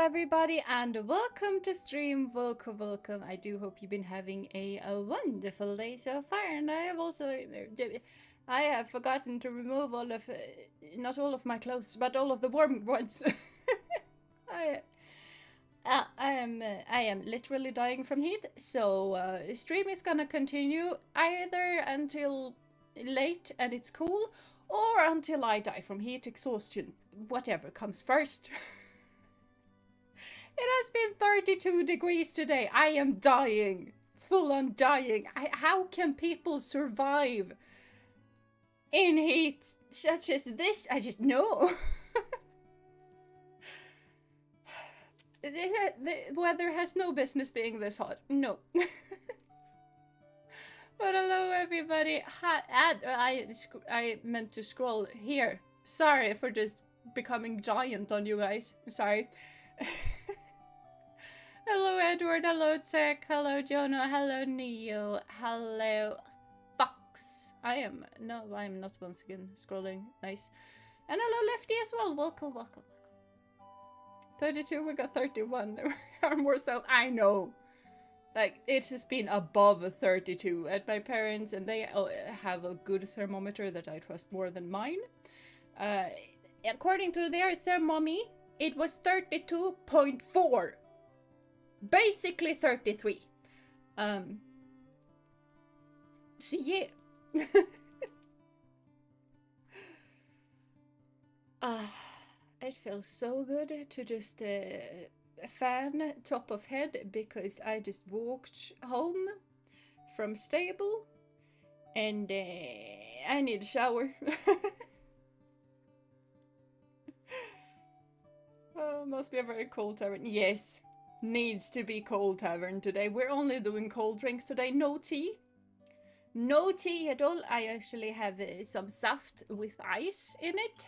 everybody, and welcome to stream. Welcome. I do hope you've been having a wonderful day so far, and I have forgotten to remove all of, not all of my clothes, but all of the warm ones. I, I am literally dying from heat, so stream is gonna continue either until late and it's cool, or until I die from heat exhaustion, whatever comes first. It has been 32 degrees today. I am dying. Full on dying. How can people survive in heat such as this? I just know. The weather has no business being this hot. No. But hello, everybody. I meant to scroll here. Sorry for just becoming giant on you guys. Sorry. Hello, Edward. Hello, Tech. Hello, Jonah. Hello, Neo. Hello, Fox. I'm not once again scrolling. Nice. And hello, Lefty as well. Welcome. 32, we got 31. We are more so. I know. Like, it has been above 32 at my parents, and they have a good thermometer that I trust more than mine. According to their thermometer, it was 32.4. Basically 33. So yeah. It feels so good to just fan top of head, because I just walked home from stable and I need a shower. Oh, must be a very cold tavern. Yes. Needs to be cold tavern today. We're only doing cold drinks today. No tea. No tea at all. I actually have some saft with ice in it.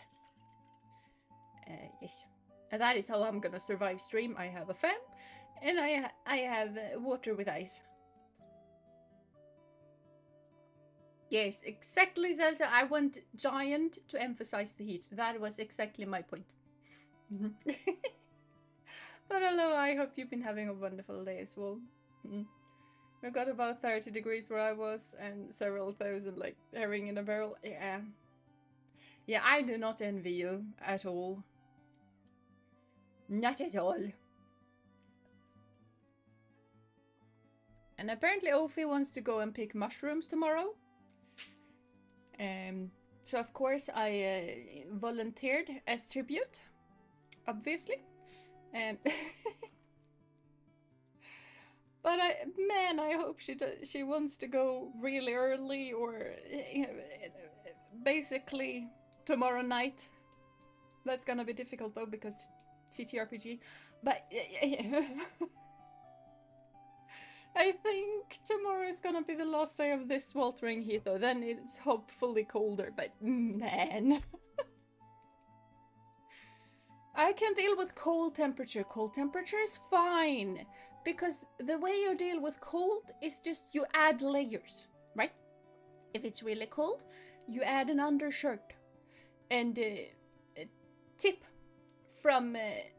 Yes. And that is how I'm gonna survive stream. I have a fan. And I have water with ice. Yes, exactly, Zelda. I want giant to emphasize the heat. That was exactly my point. But hello, I hope you've been having a wonderful day as well. We got about 30 degrees where I was, and several thousand, like, herring in a barrel. Yeah. Yeah, I do not envy you at all. Not at all. And apparently Ophi wants to go and pick mushrooms tomorrow. So of course I volunteered as tribute, obviously. But I hope she wants to go really early, or basically tomorrow night. That's gonna be difficult though, because TTRPG. But I think tomorrow is gonna be the last day of this sweltering heat though. Then it's hopefully colder, but man. I can deal with cold temperature. Cold temperature is fine, because the way you deal with cold is just you add layers, right? If it's really cold, you add an undershirt. And a tip from a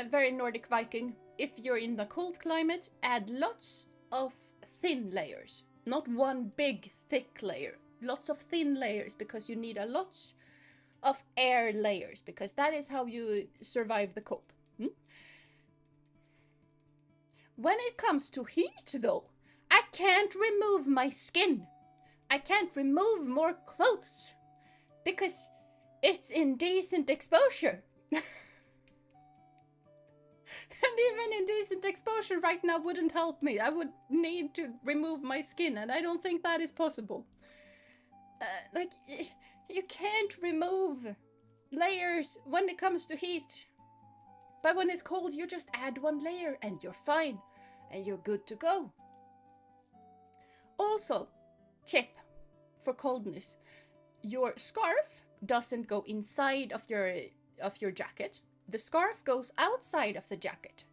very Nordic Viking: if you're in the cold climate, add lots of thin layers. Not one big thick layer. Lots of thin layers, because you need a lot of air layers, because that is how you survive the cold. When it comes to heat though, I can't remove my skin. I can't remove more clothes, because it's indecent exposure. And even indecent exposure right now wouldn't help me. I would need to remove my skin, and I don't think that is possible. Like, you can't remove layers when it comes to heat. But when it's cold, you just add one layer and you're fine. And you're good to go. Also, tip for coldness: your scarf doesn't go inside of your jacket. The scarf goes outside of the jacket.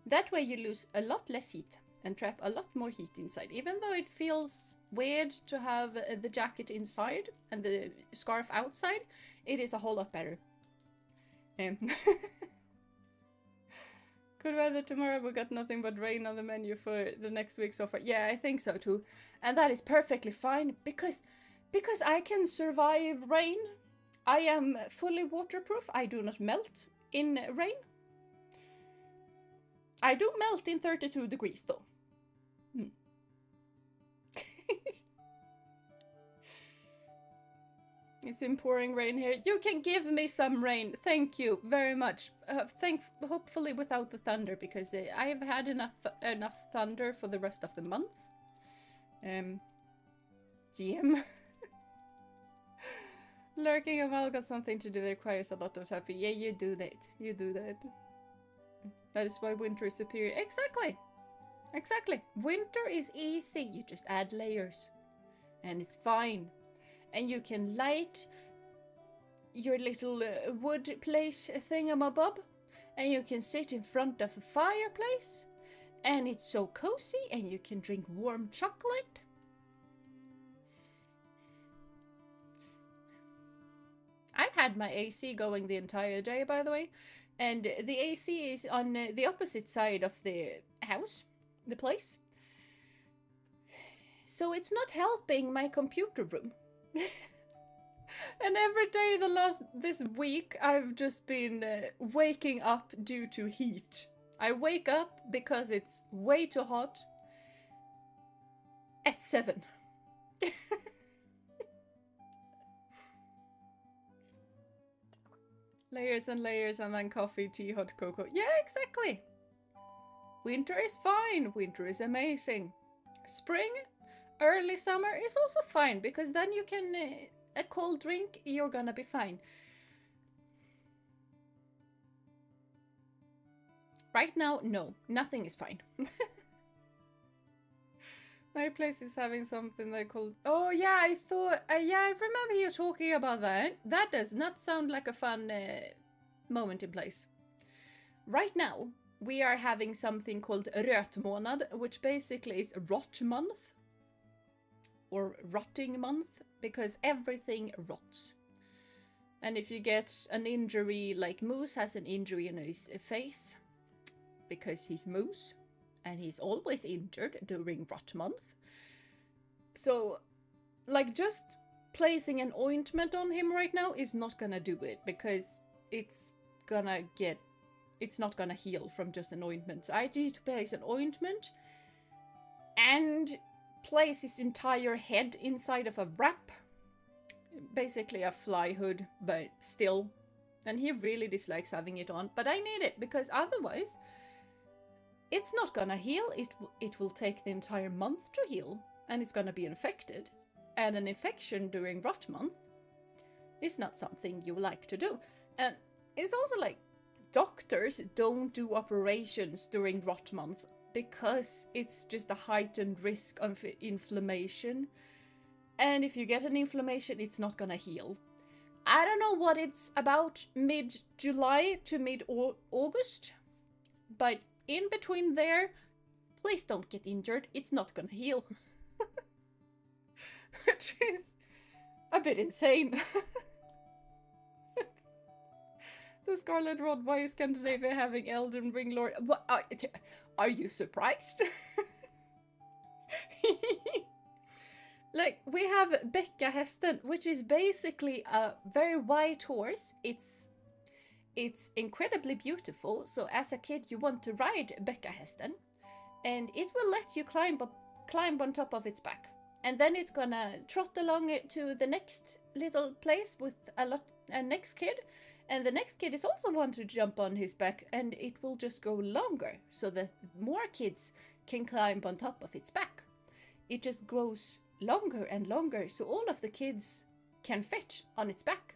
That way you lose a lot less heat and trap a lot more heat inside. Even though it feels weird to have the jacket inside and the scarf outside, it is a whole lot better. Good weather tomorrow, we got nothing but rain on the menu for the next week so far. Yeah, I think so too. And that is perfectly fine because I can survive rain. I am fully waterproof. I do not melt in rain. I do melt in 32 degrees though. It's been pouring rain here. You can give me some rain. Thank you very much. Hopefully without the thunder, because I have had enough thunder for the rest of the month. GM. Lurking of all got something to do that requires a lot of happy. Yeah, you do that. You do that. That is why winter is superior. Exactly. Exactly. Winter is easy. You just add layers. And it's fine. And you can light your little wood place thingamabob. And you can sit in front of a fireplace. And it's so cozy. And you can drink warm chocolate. I've had my AC going the entire day, by the way. And the AC is on the opposite side of the house, the place. So it's not helping my computer room. And every day this week, I've just been waking up due to heat. I wake up because it's way too hot at 7. Layers and layers and then coffee, tea, hot cocoa. Yeah, exactly. Winter is fine. Winter is amazing. Spring, early summer is also fine because then you can... a cold drink, you're gonna be fine. Right now, no. Nothing is fine. My place is having something they're called... Oh, yeah, I thought... yeah, I remember you talking about that. That does not sound like a fun moment in place. Right now, we are having something called rötmånad, which basically is rot month. Or rotting month, because everything rots. And if you get an injury, like Moose has an injury in his face, because he's Moose, and he's always injured during rot month. So, like, just placing an ointment on him right now is not gonna do it, because it's not gonna heal from just an ointment. So I need to place an ointment, and place his entire head inside of a wrap. Basically a fly hood, but still. And he really dislikes having it on, but I need it, because otherwise... it's not gonna heal, it will take the entire month to heal, and it's gonna be infected. And an infection during rot month is not something you like to do. And it's also like, doctors don't do operations during rot month because it's just a heightened risk of inflammation. And if you get an inflammation, it's not gonna heal. I don't know what it's about mid-July to mid-August, but in between there, please don't get injured. It's not gonna heal. Which is a bit insane. The Scarlet Rod, why is Scandinavia having Elden Ring Lord? What, are you surprised? Like, we have Bäckahästen, which is basically a very white horse. It's incredibly beautiful, so as a kid you want to ride Bäckahästen, and it will let you climb on top of its back. And then it's gonna trot along to the next little place with a next kid, and the next kid is also want to jump on his back, and it will just go longer, so that more kids can climb on top of its back. It just grows longer and longer, so all of the kids can fit on its back.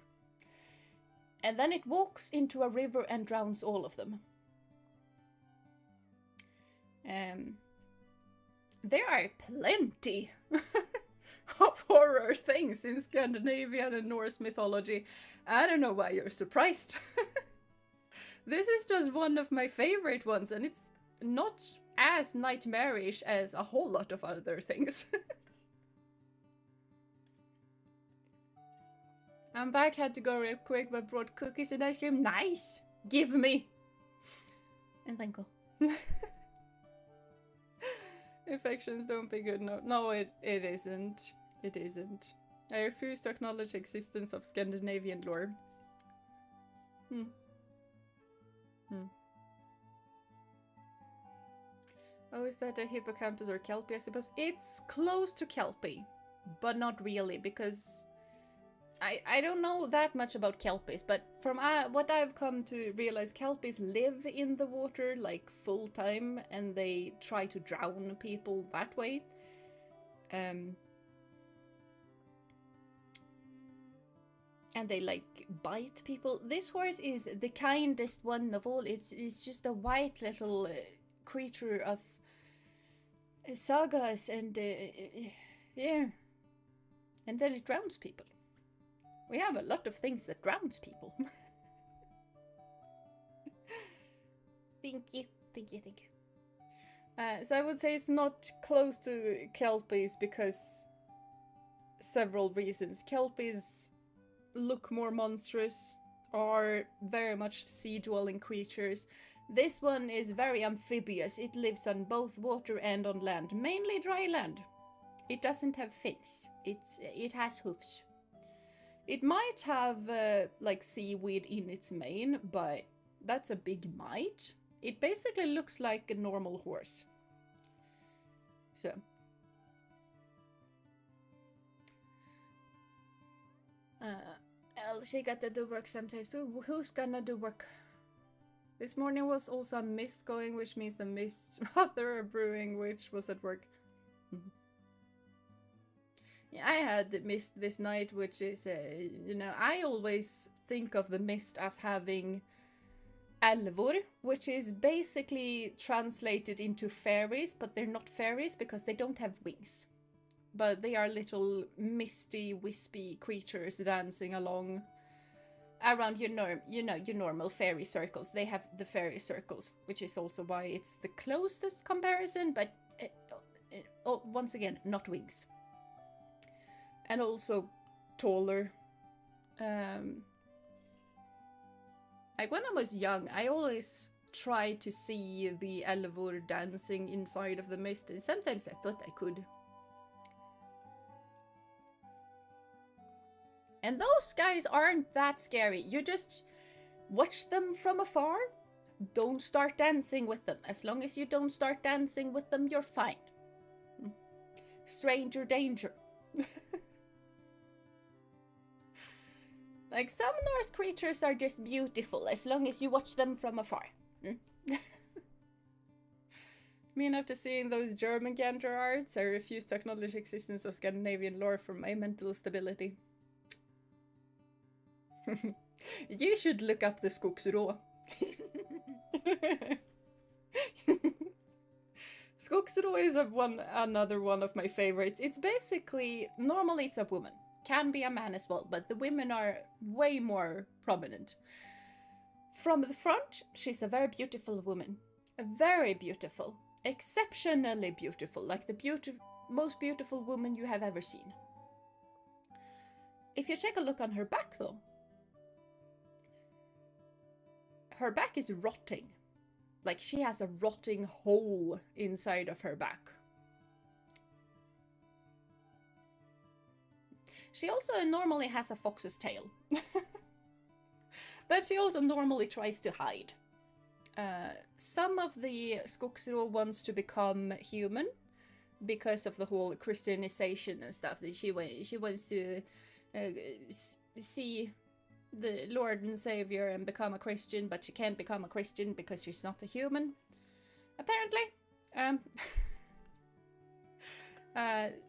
And then it walks into a river and drowns all of them. There are plenty of horror things in Scandinavian and Norse mythology. I don't know why you're surprised. This is just one of my favorite ones, and it's not as nightmarish as a whole lot of other things. I'm back, had to go real quick, but brought cookies and ice cream. Nice! Give me! And thank you. Infections don't be good. No, it isn't. It isn't. I refuse to acknowledge existence of Scandinavian lore. Oh, is that a hippocampus or kelpie, I suppose? It's close to kelpie, but not really, because I don't know that much about kelpies, but from what I've come to realize, kelpies live in the water like full time, and they try to drown people that way. And they like bite people. This horse is the kindest one of all. It's just a white little creature of sagas, and yeah, and then it drowns people. We have a lot of things that drowns people. Thank you. So I would say it's not close to kelpies because several reasons. Kelpies look more monstrous, are very much sea-dwelling creatures. This one is very amphibious. It lives on both water and on land, mainly dry land. It doesn't have fins. It has hoofs. It might have like seaweed in its mane, but that's a big might. It basically looks like a normal horse. So. She got to do work sometimes too. Who's gonna do work? This morning was also a mist going, which means the mist mother brewing, which was at work. Yeah, I had the mist this night, which is, you know, I always think of the mist as having älvor, which is basically translated into fairies, but they're not fairies because they don't have wings. But they are little misty, wispy creatures dancing along around your normal fairy circles. They have the fairy circles, which is also why it's the closest comparison, but once again, not wings. And also taller. Like when I was young, I always tried to see the älvor dancing inside of the mist, and sometimes I thought I could. And those guys aren't that scary. You just watch them from afar. Don't start dancing with them. As long as you don't start dancing with them, you're fine. Stranger danger. Like, some Norse creatures are just beautiful as long as you watch them from afar. I mean, after seeing those German gander arts, I refuse to acknowledge existence of Scandinavian lore for my mental stability. You should look up the Skogsrå. Skogsrå is another one of my favorites. It's basically, normally it's a woman. Can be a man as well, but the women are way more prominent. From the front, she's a very beautiful woman. Very beautiful. Exceptionally beautiful. Like the most beautiful woman you have ever seen. If you take a look on her back though, her back is rotting. Like, she has a rotting hole inside of her back. She also normally has a fox's tail. That she also normally tries to hide. Some of the Skogsrå wants to become human because of the whole Christianization and stuff. That she wants to see the Lord and Savior and become a Christian, but she can't become a Christian because she's not a human, apparently.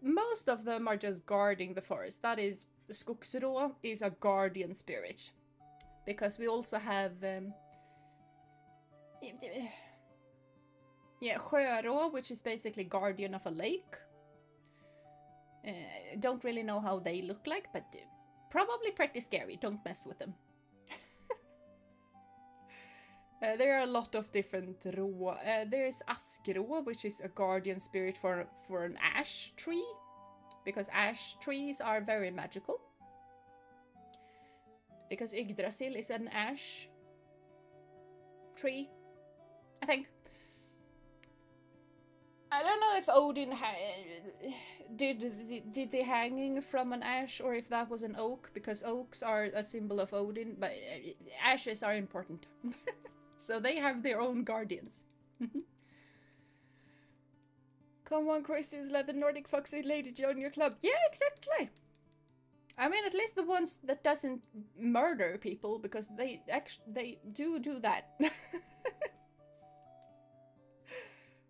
Most of them are just guarding the forest. That is, the Skogsrå is a guardian spirit. Because we also have Sjörå, which is basically guardian of a lake. Don't really know how they look like, but probably pretty scary. Don't mess with them. There are a lot of different rå. There is Askrå, which is a guardian spirit for an ash tree. Because ash trees are very magical. Because Yggdrasil is an ash tree. I think. I don't know if Odin did the hanging from an ash or if that was an oak, because oaks are a symbol of Odin, but ashes are important. So they have their own guardians. Come on, Christians, let the Nordic Foxy lady join your club. Yeah, exactly. I mean, at least the ones that doesn't murder people, because they do that.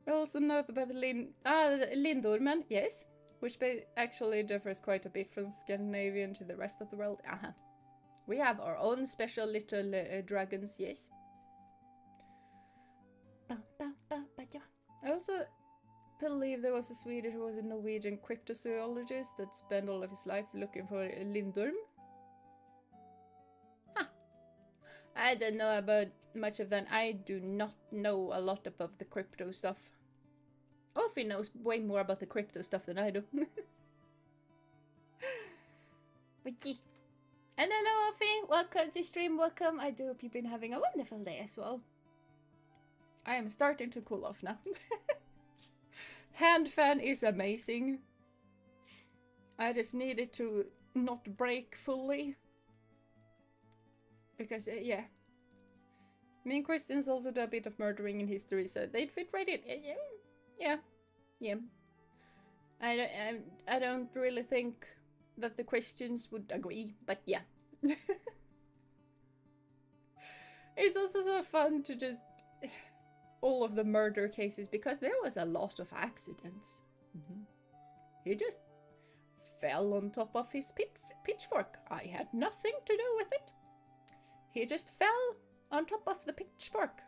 I also know about the Lindormen, yes, which actually differs quite a bit from Scandinavian to the rest of the world. We have our own special little dragons, yes. I also believe there was a Swedish who was a Norwegian cryptozoologist that spent all of his life looking for a Lindorm. Huh. I don't know about much of that. I do not know a lot about the crypto stuff. Offie knows way more about the crypto stuff than I do. Wiki. And hello, Offie. Welcome to stream. Welcome. I do hope you've been having a wonderful day as well. I am starting to cool off now. Hand fan is amazing. I just need it to not break fully. Because, yeah. Me and Christians also do a bit of murdering in history, so they'd fit right in. Yeah. I don't really think that the Christians would agree, but yeah. It's also so fun to just... all of the murder cases, because there was a lot of accidents. He just fell on top of his pitchfork. I had nothing to do with it. He just fell on top of the pitchfork.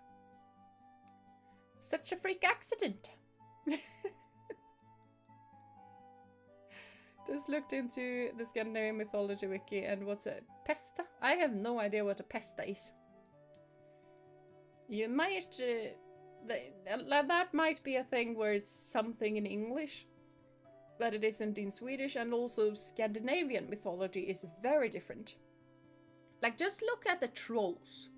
Such a freak accident. Just looked into the Scandinavian mythology wiki, and what's a pesta? I have no idea what a pesta is. You might... that might be a thing where it's something in English that it isn't in Swedish, and also Scandinavian mythology is very different. Like, just look at the trolls.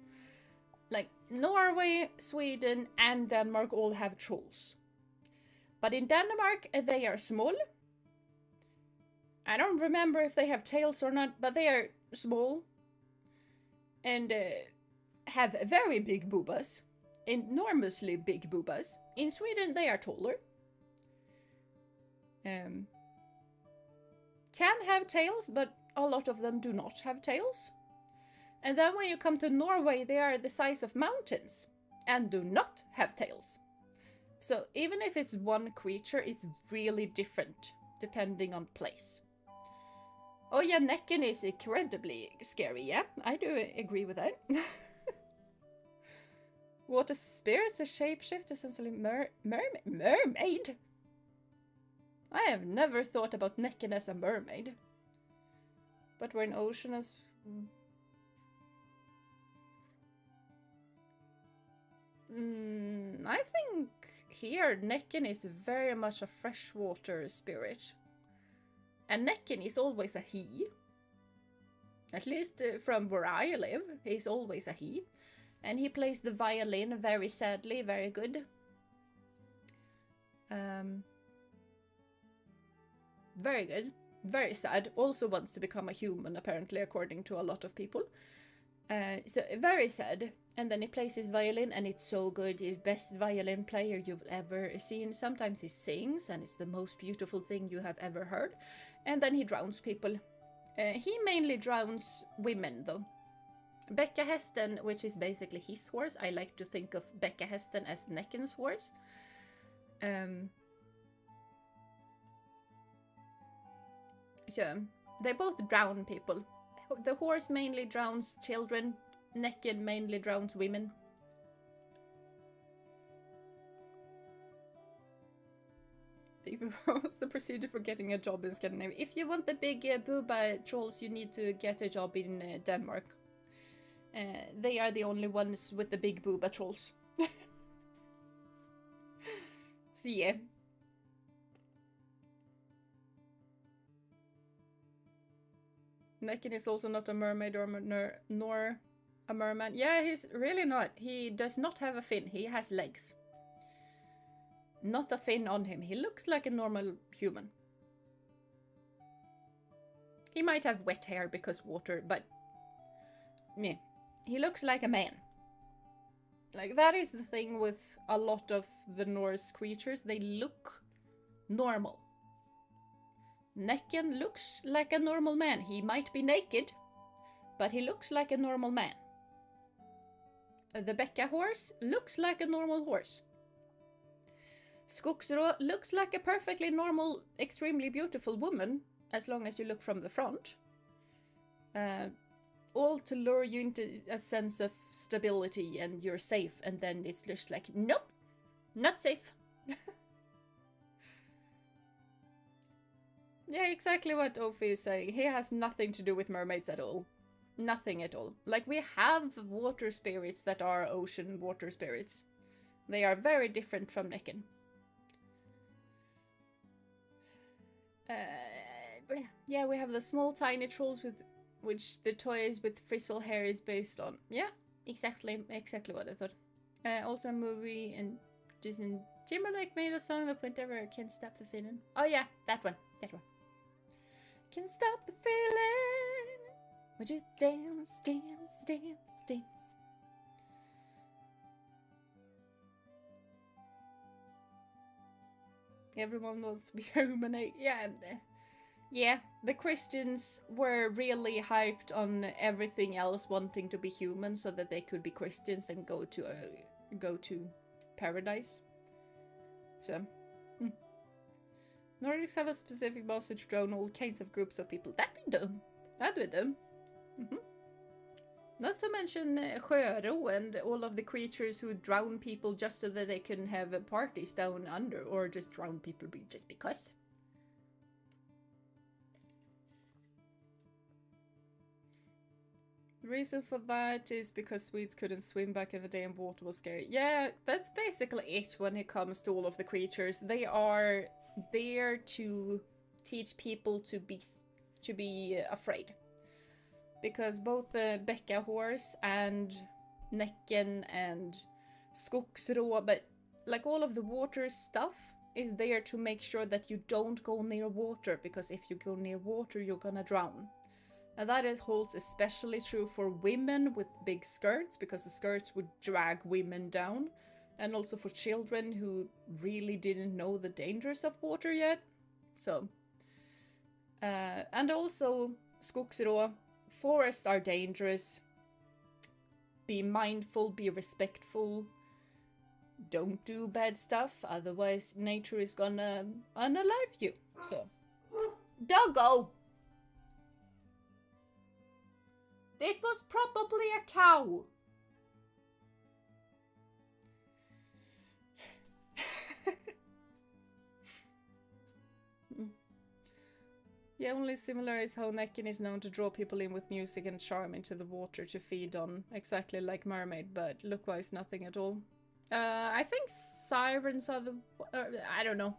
Like, Norway, Sweden, and Denmark all have trolls. But in Denmark, they are small. I don't remember if they have tails or not, but they are small. And have very big boobas. Enormously big boobas. In Sweden, they are taller. Can have tails, but a lot of them do not have tails. And then when you come to Norway, they are the size of mountains and do not have tails. So even if it's one creature, it's really different depending on place. Oh yeah, Necken is incredibly scary, yeah, I do agree with that. Water spirits, a shapeshift, essentially mermaid? I have never thought about Necken as a mermaid. But we're in ocean as... I think here Necken is very much a freshwater spirit. And Necken is always a he. At least from where I live, he's always a he. And he plays the violin very sadly, very good. Very good. Very sad. Also wants to become a human, apparently, according to a lot of people. So, very sad. And then he plays his violin, and it's so good. The best violin player you've ever seen. Sometimes he sings, and it's the most beautiful thing you have ever heard. And then he drowns people. He mainly drowns women, though. Bäckahesten, which is basically his horse. I like to think of Bäckahesten as Necken's horse. So, they both drown people. The horse mainly drowns children. Necken mainly drowns women. What's the procedure for getting a job in Scandinavia? If you want the big booba trolls, you need to get a job in Denmark. They are the only ones with the big booba trolls. So yeah. Necken is also not a mermaid or nor a merman. Yeah, he's really not. He does not have a fin. He has legs. Not a fin on him. He looks like a normal human. He might have wet hair because water, but yeah, he looks like a man. Like, that is the thing with a lot of the Norse creatures. They look normal. Necken looks like a normal man. He might be naked, but he looks like a normal man. The Becca horse looks like a normal horse. Skogsrå looks like a perfectly normal, extremely beautiful woman, as long as you look from the front. All to lure you into a sense of stability and you're safe, and then it's just like, nope, not safe. Yeah, exactly what Ophi is saying. He has nothing to do with mermaids at all. Nothing at all. Like, we have water spirits that are ocean water spirits. They are very different from Necken. Yeah, we have the small tiny trolls with which the toys with frizzle hair is based on. Yeah, exactly what I thought. Also a movie, and Justin Timberlake made a song that whenever Can't Stop the Feeling. Oh yeah, that one. Can't stop the feeling. Would you dance, dance, dance, dance? Everyone wants to be human. Yeah, the Christians were really hyped on everything else wanting to be human so that they could be Christians and go to paradise. So, Nordics have a specific message drawn all kinds of groups of people. That'd be dumb. That'd be dumb. Not to mention Sjöro and all of the creatures who drown people just so that they can have parties down under, or just drown people just because. The reason for that is because Swedes couldn't swim back in the day and water was scary. Yeah, that's basically it when it comes to all of the creatures. They are there to teach people to be afraid. Because both the Becca horse and Necken and Skogsrå, but like all of the water stuff is there to make sure that you don't go near water, because if you go near water you're gonna drown. And that holds especially true for women with big skirts, because the skirts would drag women down, and also for children who really didn't know the dangers of water yet. So, and also Skogsrå, forests are dangerous. Be mindful, be respectful. Don't do bad stuff, otherwise nature is gonna unalive you. So, doggo! It was probably a cow. Yeah, only similar is how Necken is known to draw people in with music and charm into the water to feed on, exactly like mermaid, but look-wise nothing at all. I think sirens are the... I don't know.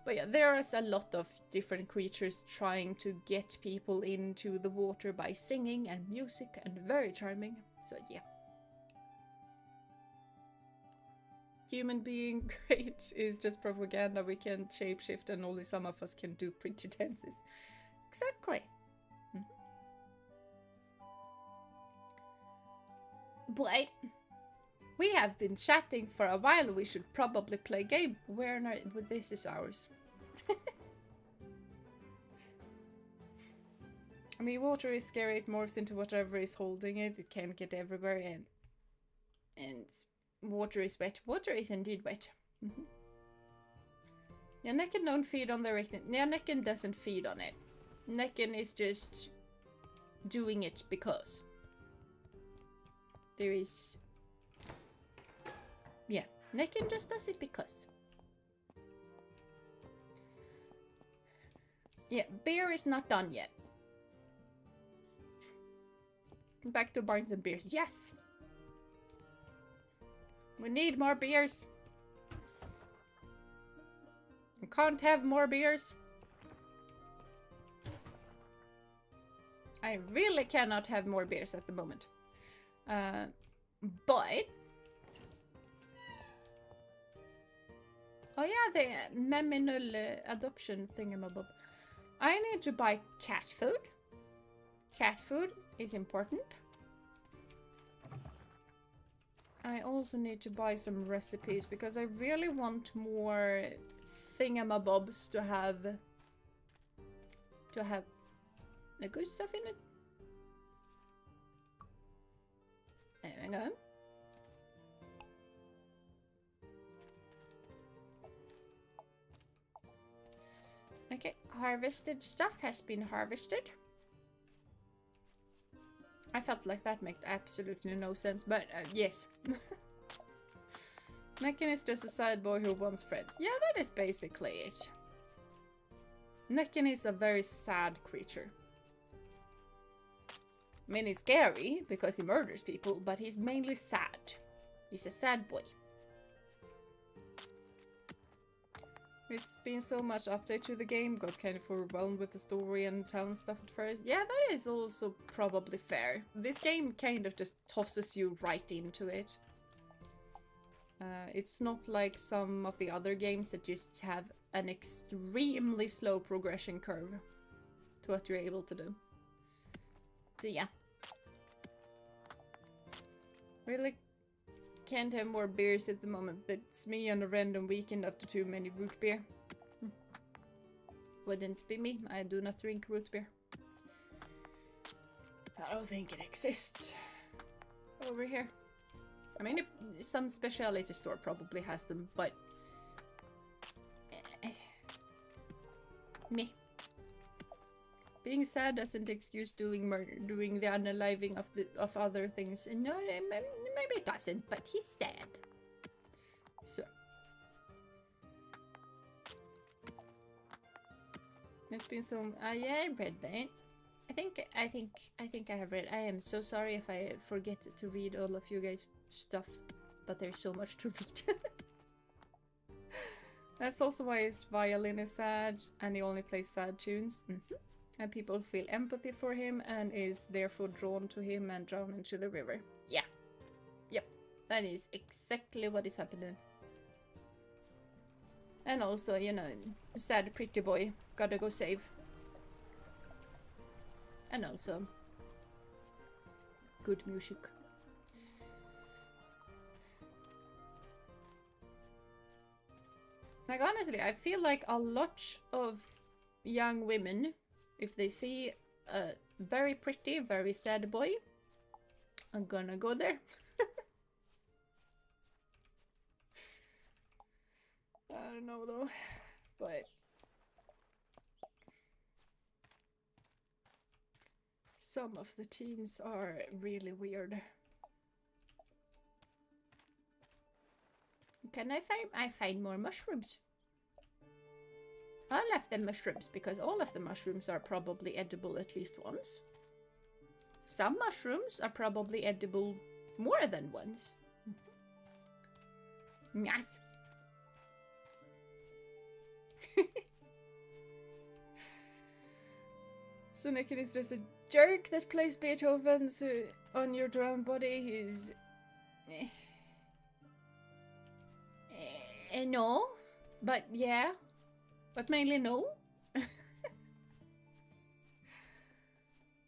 But yeah, there is a lot of different creatures trying to get people into the water by singing and music, and very charming. So yeah. Human being great is just propaganda. We can shapeshift and only some of us can do pretty dances. Exactly. But we have been chatting for a while. We should probably play a game. Where this is ours. I mean, water is scary. It morphs into whatever is holding it. It can get everywhere, and water is wet. Water is indeed wet. Yeah, Necken don't feed on the rectum. Yeah, Necken doesn't feed on it. Necken is just doing it because. There is... Yeah, Necken just does it because. Yeah, beer is not done yet. Back to Barnes and Beers. Yes! We need more beers. We can't have more beers. I really cannot have more beers at the moment. But oh yeah, the nominal adoption thingamabob. I need to buy cat food. Cat food is important. I also need to buy some recipes because I really want more thingamabobs to have the good stuff in it. There we go. Okay, harvested stuff has been harvested. I felt like that made absolutely no sense, but yes. Necken is just a sad boy who wants friends. Yeah, that is basically it. Necken is a very sad creature. I mean, he's scary because he murders people, but he's mainly sad. He's a sad boy. There's been so much update to the game, got kind of overwhelmed with the story and town stuff at first. Yeah, that is also probably fair. This game kind of just tosses you right into it. It's not like some of the other games that just have an extremely slow progression curve to what you're able to do. So yeah. Really can't have more beers at the moment. That's me on a random weekend after too many root beer. Wouldn't be me. I do not drink root beer. I don't think it exists over here. I mean, some specialty store probably has them, but me. Being sad doesn't excuse doing murder, doing the unaliving of other things. No, maybe it doesn't, but he's sad. So it's been some. Yeah, I read that. I think I have read. I am so sorry if I forget to read all of you guys' stuff, but there's so much to read. That's also why his violin is sad, and he only plays sad tunes. And people feel empathy for him and is therefore drawn to him and drown into the river. Yeah. Yep. That is exactly what is happening. And also, you know, sad pretty boy. Gotta go save. And also good music. Like honestly, I feel like a lot of young women, if they see a very pretty, very sad boy, I'm gonna go there. I don't know though, but some of the teens are really weird. Can I find more mushrooms? I left them mushrooms because all of the mushrooms are probably edible at least once. Some mushrooms are probably edible more than once. Yes. So Nickon is just a jerk that plays Beethoven on your drowned body. He's... no. But yeah. But mainly no.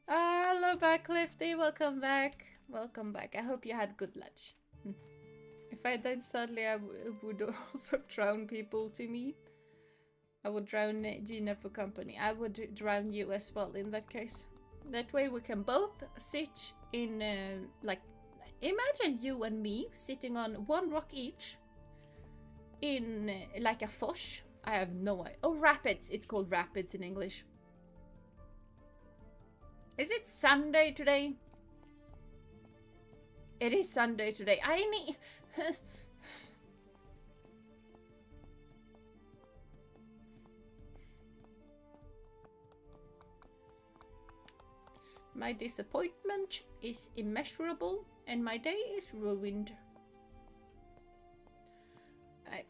Hello back, Clifty. Welcome back. Welcome back. I hope you had good lunch. If I died sadly, I would also drown people to me. I would drown Gina for company. I would drown you as well in that case. That way we can both sit in, like, imagine you and me sitting on one rock each in, like a fosh. I have no idea. Oh, rapids. It's called rapids in English. Is it Sunday today? It is Sunday today. I need... My disappointment is immeasurable and my day is ruined.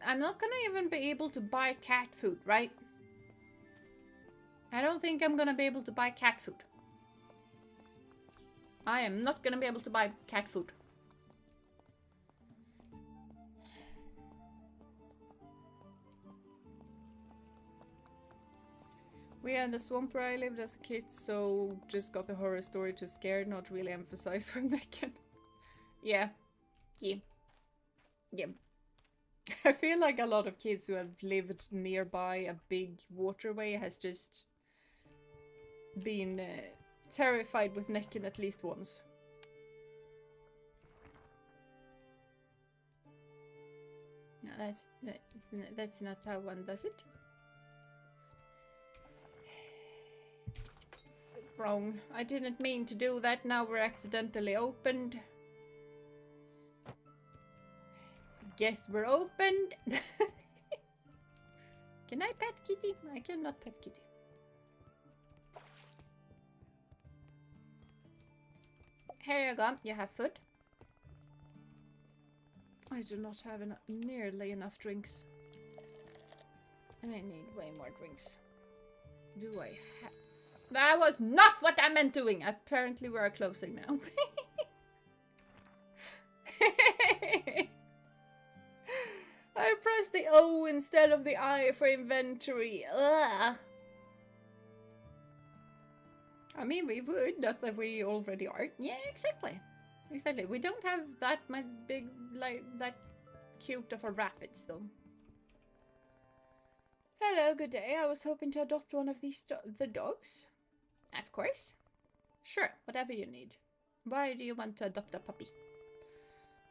I'm not gonna even be able to buy cat food, right? I don't think I'm gonna be able to buy cat food. I am not gonna be able to buy cat food. We had a swamp where I lived as a kid, so just got the horror story to scare, not really emphasize when they can. Yeah. Yeah. Yeah. I feel like a lot of kids who have lived nearby a big waterway has just been terrified with Necken at least once. No, that's not how one does it. Wrong. I didn't mean to do that. Now we're accidentally opened. Guess we're opened. Can I pet kitty? I cannot pet kitty. Here you go. You have food. I do not have nearly enough drinks. And I need way more drinks. Do I have... That was not what I meant doing! Apparently we are closing now. I pressed the O instead of the I for inventory. Ugh. I mean, we would, not that we already are. Yeah, exactly. Exactly. We don't have that much big, like, that cute of a rapids, though. Hello, good day. I was hoping to adopt one of these the dogs. Of course. Sure, whatever you need. Why do you want to adopt a puppy?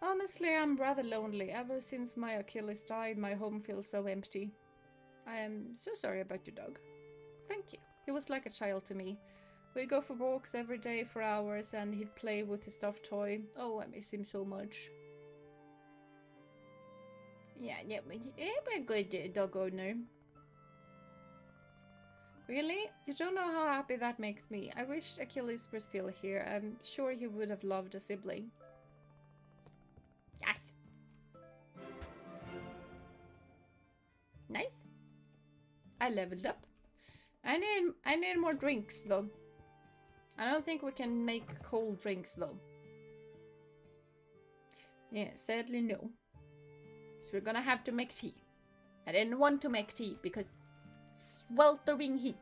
Honestly, I'm rather lonely. Ever since my Achilles died, my home feels so empty. I am so sorry about your dog. Thank you. He was like a child to me. We'd go for walks every day for hours and he'd play with his stuffed toy. Oh, I miss him so much. Yeah, we're a good dog owner. Really? You don't know how happy that makes me. I wish Achilles were still here. I'm sure he would have loved a sibling. Yes. Nice. I leveled up. I need more drinks though. I don't think we can make cold drinks though. Yeah, sadly no. So we're gonna have to make tea. I didn't want to make tea because sweltering heat.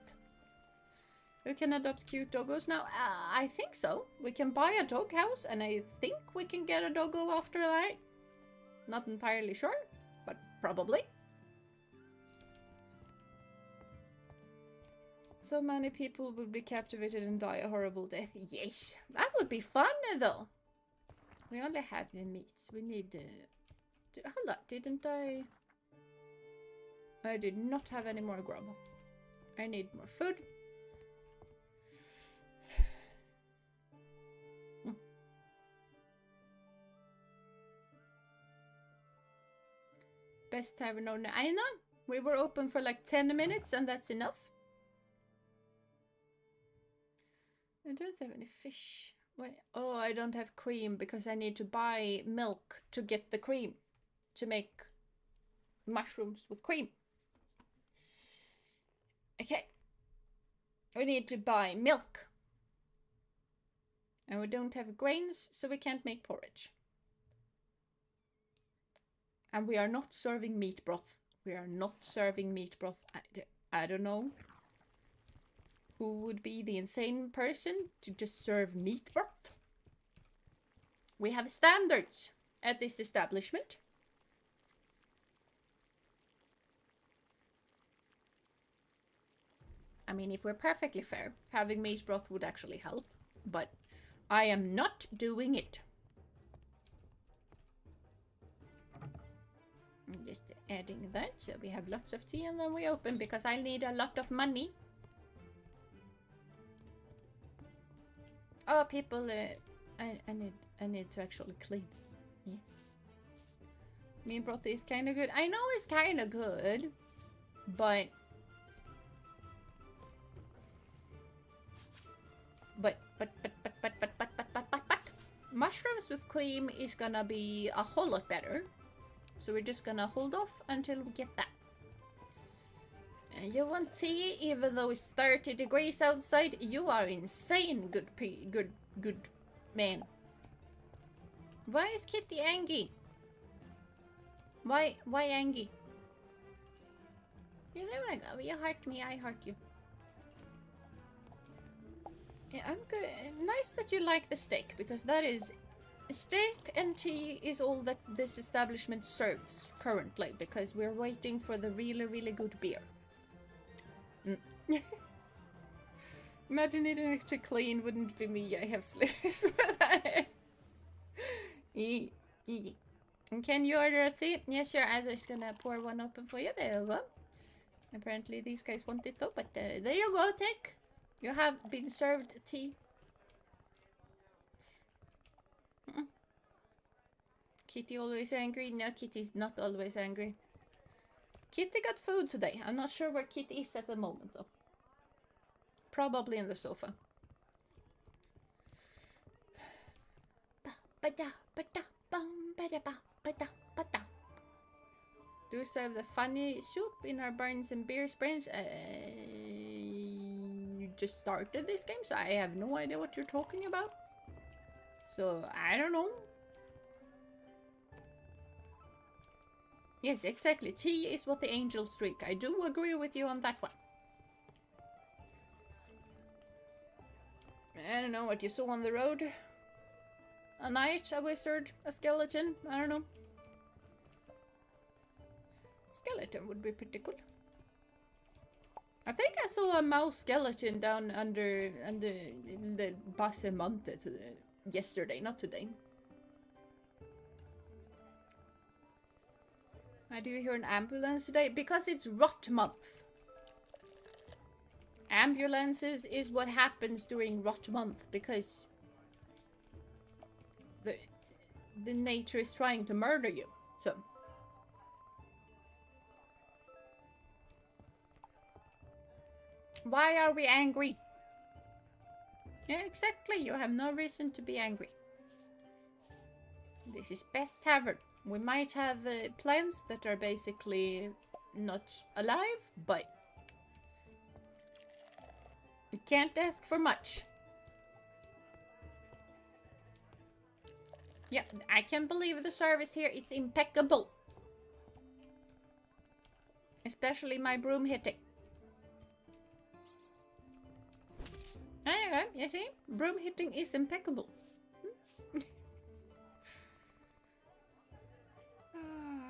We can adopt cute doggos now. I think so. We can buy a dog house and I think we can get a doggo after that. Not entirely sure, but probably. So many people would be captivated and die a horrible death. Yes, that would be fun though. We only have the meats. We need hold on, didn't I? I did not have any more grub. I need more food. Best tavern owner. I know. We were open for like 10 minutes and that's enough. I don't have any fish. Wait. Oh, I don't have cream because I need to buy milk to get the cream. To make mushrooms with cream. Okay. We need to buy milk. And we don't have grains, so we can't make porridge. And we are not serving meat broth. We are not serving meat broth. I don't know who would be the insane person to just serve meat broth. We have standards at this establishment. I mean, if we're perfectly fair, having meat broth would actually help. But I am not doing it. I'm just adding that so we have lots of tea and then we open because I need a lot of money. Oh, people, I need to actually clean. Yeah. Meat broth is kind of good. I know it's kind of good, but mushrooms with cream is gonna be a whole lot better. So we're just gonna hold off until we get that. And you want tea even though it's 30 degrees outside? You are insane, good Man. Why is Kitty angry? Why angry? Yeah, there we go. You hurt me, I hurt you. Yeah, I'm good. Nice that you like the steak, because that is... Steak and tea is all that this establishment serves currently, because we're waiting for the really, really good beer. Imagine needing to clean wouldn't be me. I have sleeves for that. And can you order a tea? Yeah, sure. I'm just gonna pour one open for you. There you go. Apparently these guys want it though, but there you go, take. You have been served tea. Kitty always angry? No, Kitty's not always angry. Kitty got food today. I'm not sure where Kitty is at the moment though. Probably in the sofa. Do you serve the funny soup in our barns and beer springs? You just started this game, so I have no idea what you're talking about. So, I don't know. Yes, exactly. Tea is what the angels drink. I do agree with you on that one. I don't know what you saw on the road. A knight, a wizard, a skeleton. I don't know. Skeleton would be pretty cool. I think I saw a mouse skeleton down under the Basse Monte yesterday, not today. Why do you hear an ambulance today? Because it's rot month. Ambulances is what happens during rot month, because the nature is trying to murder you. So why are we angry? Yeah, exactly. You have no reason to be angry. This is best tavern. We might have plants that are basically not alive, but you can't ask for much. Yeah, I can't believe the service here. It's impeccable. Especially my broom hitting. There you go. You see? Broom hitting is impeccable.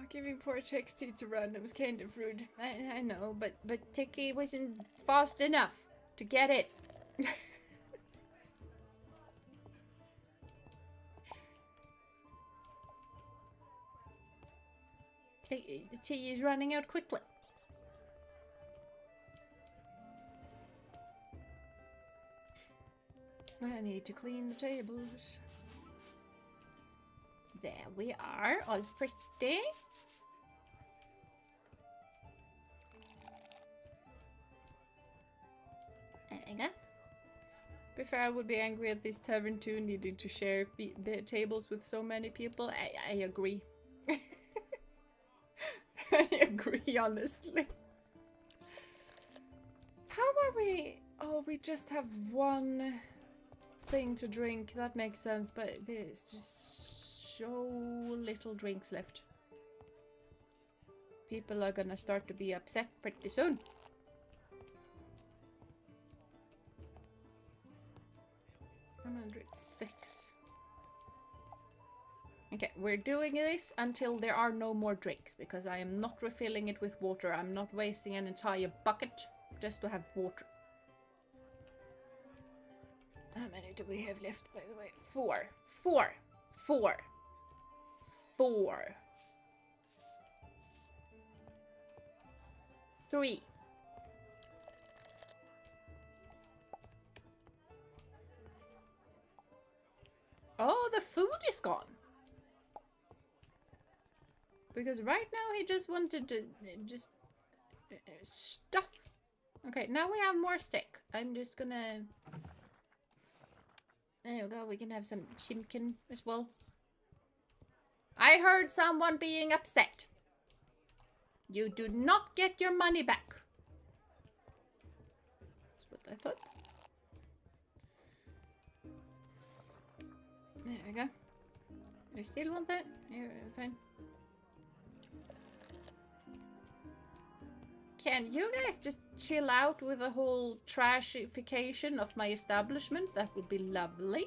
Giving poor Chex tea to random was kind of rude. I know, but Tiki wasn't fast enough to get it. The tea is running out quickly. I need to clean the tables. There we are, all pretty. There we go. Before I would be angry at this tavern too, needing to share the tables with so many people. I agree. I agree, honestly. How are we? Oh, we just have one thing to drink. That makes sense, but there's just so little drinks left. People are gonna start to be upset pretty soon. I'm 106. Okay, we're doing this until there are no more drinks, because I am not refilling it with water. I'm not wasting an entire bucket just to have water. How many do we have left, by the way? 4. 4. 4. 4. 3. Oh, the food is gone. Because right now he just wanted to just stuff. Okay, now we have more steak. I'm just gonna... There we go, we can have some chimkin as well. I heard someone being upset. You do not get your money back. That's what I thought. There we go. You still want that? Yeah, fine. Can you guys just chill out with the whole trashification of my establishment? That would be lovely.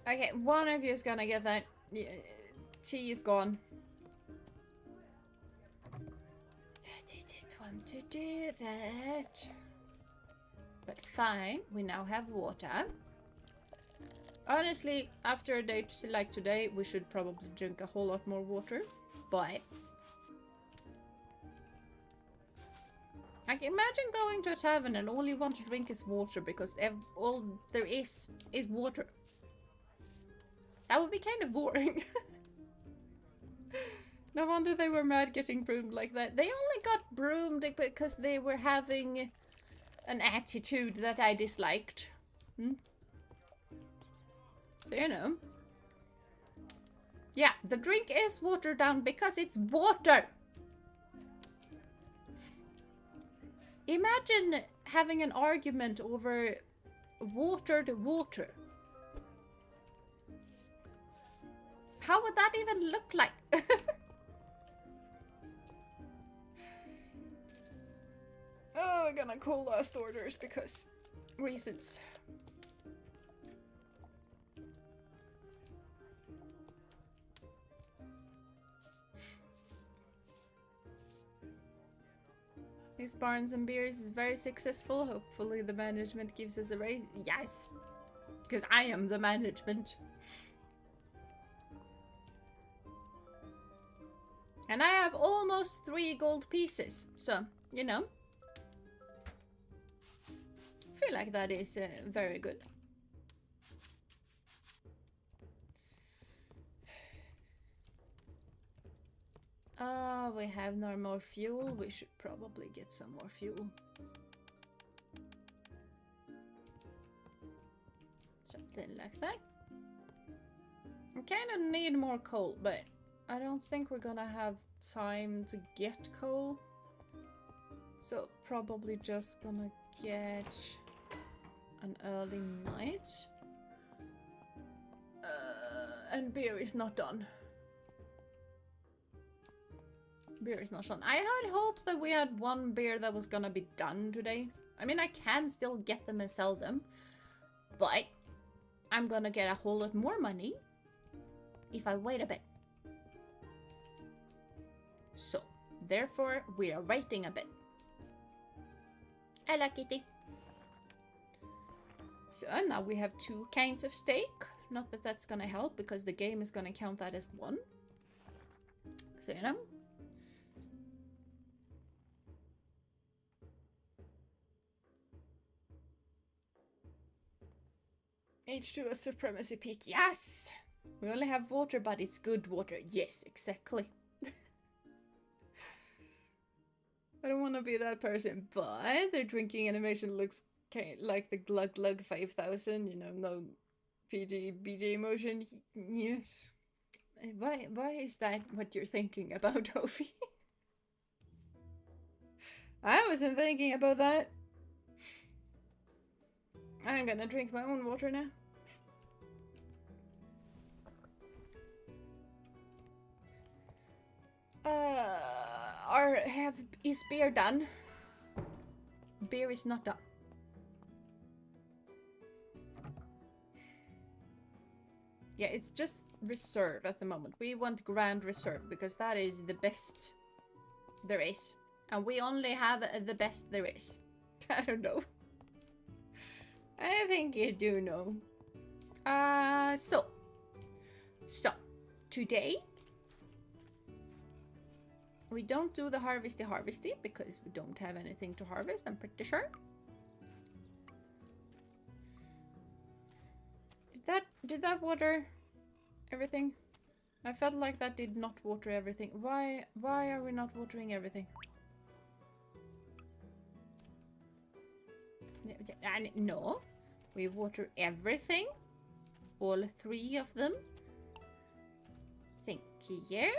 Okay, one of you is gonna get that. Tea is gone. I didn't want to do that. But fine, we now have water. Honestly, after a day like today, we should probably drink a whole lot more water. But like, imagine going to a tavern and all you want to drink is water because all there is water. That would be kind of boring. No wonder they were mad getting broomed like that. They only got broomed because they were having an attitude that I disliked. So, you know. Yeah, the drink is watered down because it's water. Imagine having an argument over watered water. How would that even look like? Oh, we're gonna call last orders because reasons. These Barnes and Beers is very successful. Hopefully the management gives us a raise. Yes! Because I am the management. And I have almost 3 gold pieces. So, you know. I feel like that is very good. We have no more fuel. We should probably get some more fuel. Something like that. I kind of need more coal, but I don't think we're gonna have time to get coal. So probably just gonna get an early night. And beer is not done. Beer is not done. I had hoped that we had one beer that was gonna be done today. I mean, I can still get them and sell them, but I'm gonna get a whole lot more money if I wait a bit. So, therefore, we are waiting a bit. I like it. So, now we have 2 kinds of steak. Not that that's gonna help, because the game is gonna count that as 1. So, you know. H2 a supremacy peak. Yes! We only have water, but it's good water. Yes, exactly. I don't want to be that person, but their drinking animation looks kind of like the Glug Glug 5000, you know, no PG BJ motion. Yes. Why is that what you're thinking about, Ophi? I wasn't thinking about that. I'm gonna drink my own water now. Is beer done? Beer is not done. Yeah, it's just reserve at the moment. We want Grand Reserve because that is the best there is. And we only have the best there is. I don't know. I think you do know. So today we don't do the harvesty because we don't have anything to harvest, I'm pretty sure. Did that water everything? I felt like that did not water everything. Why are we not watering everything? No, we water everything. All 3 of them. Thank you.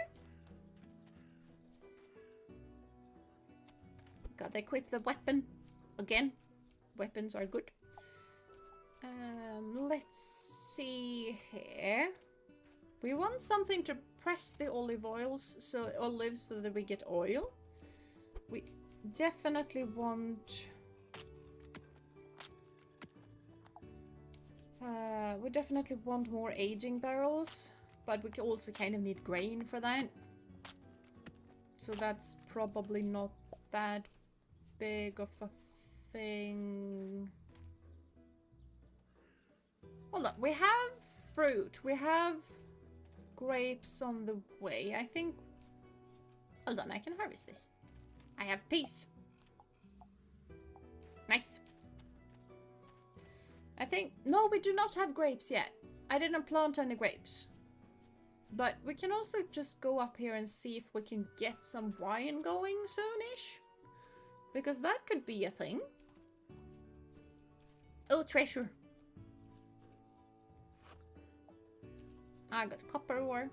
Gotta equip the weapon. Again, weapons are good. Let's see here. We want something to press the olives so that we get oil. We definitely want... we definitely want more aging barrels, but we also kind of need grain for that. So that's probably not that big of a thing. Hold on, we have fruit. We have grapes on the way. I think... Hold on, I can harvest this. I have peas. Nice. I think... No, we do not have grapes yet. I didn't plant any grapes. But we can also just go up here and see if we can get some wine going soonish. Because that could be a thing. Oh, treasure. I got copper ore.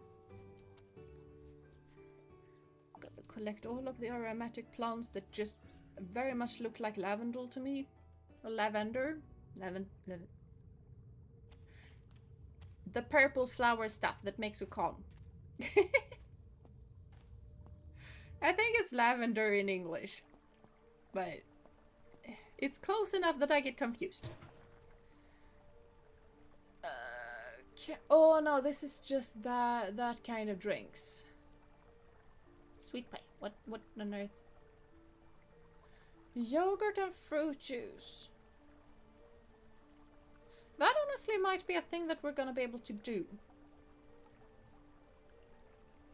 Got to collect all of the aromatic plants that just very much look like lavender to me. Or lavender. The purple flower stuff that makes you calm. I think it's lavender in English. But it's close enough that I get confused. Oh no, this is just that kind of drinks. Sweet pie. What on earth? Yogurt and fruit juice. That honestly might be a thing that we're gonna be able to do.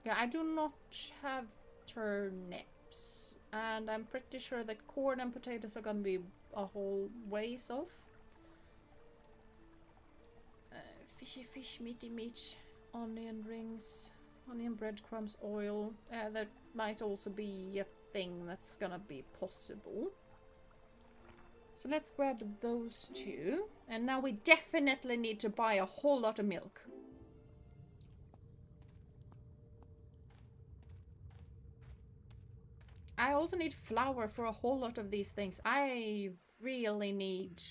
Yeah, I do not have turnips. And I'm pretty sure that corn and potatoes are gonna be a whole ways off. Fishy fish, meaty meat, onion rings, onion breadcrumbs, oil. That might also be a thing that's gonna be possible. So let's grab those two. And now we definitely need to buy a whole lot of milk. I also need flour for a whole lot of these things. I really need...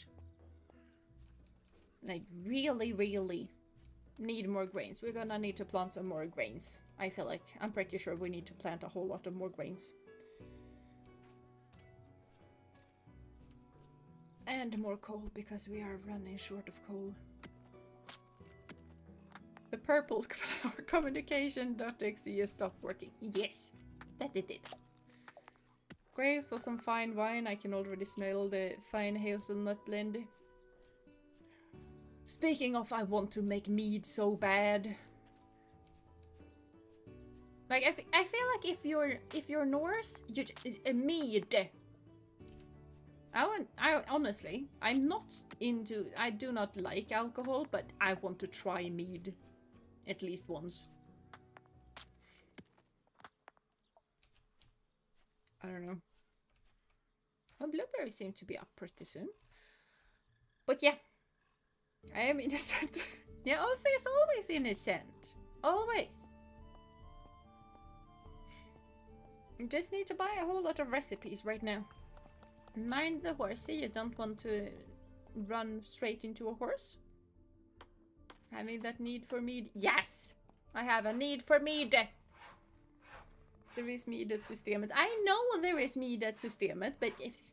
Like, really need more grains. We're gonna need to plant some more grains. I feel like, I'm pretty sure we need to plant a whole lot of more grains. And more coal, because we are running short of coal. The purple flower communication.exe has stopped working. Yes, that it did. Grapes for some fine wine. I can already smell the fine hazelnut blend. Speaking of, I want to make mead so bad. Like, I feel like if you're Norse, you mead. I honestly, I'm not into. I do not like alcohol, but I want to try mead, at least once. I don't know. Well, blueberries seem to be up pretty soon. But yeah. I am innocent. Yeah, Alfie is always innocent. Always. You just need to buy a whole lot of recipes right now. Mind the horsey, you don't want to run straight into a horse. Having that need for mead. Yes! I have a need for mead. There is mead at Systemet. I know there is mead at Systemet, but if...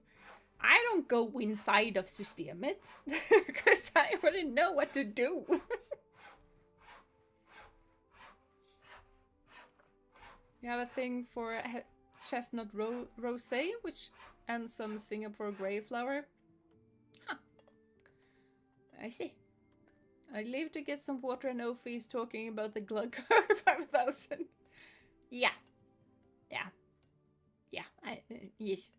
I don't go inside of Systemet because I wouldn't know what to do. We have a thing for chestnut rosé, and some Singapore grey flower. Huh. I see. I leave to get some water and Ophi is talking about the Gluggar 5000. Yeah. Yes.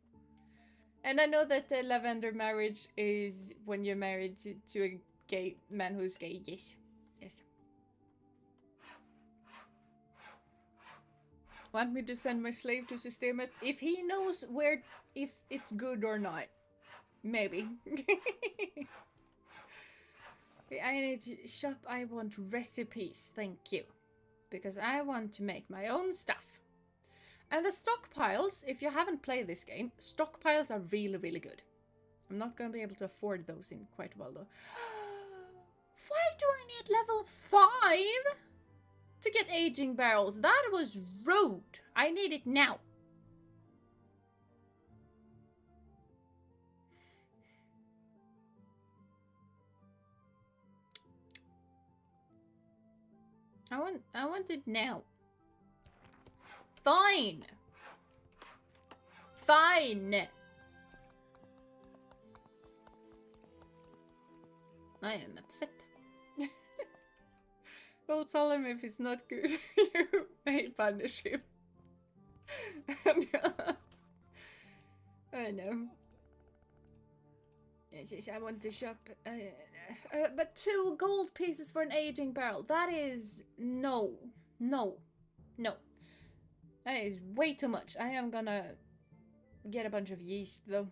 And I know that the lavender marriage is when you're married to a gay man who's gay. Yes. Want me to send my slave to Systemet? If he knows if it's good or not. Maybe. I need to shop. I want recipes. Thank you. Because I want to make my own stuff. And the stockpiles, if you haven't played this game, stockpiles are really, really good. I'm not going to be able to afford those in quite a while, though. Why do I need level 5 to get aging barrels? That was rude. I need it now. I want it now. Fine. Fine. I am upset. Well, tell him if it's not good. You may punish him. I know. Yes, I want to shop. But 2 gold pieces for an aging barrel. That is... No. No. No. That is way too much. I am gonna get a bunch of yeast, though.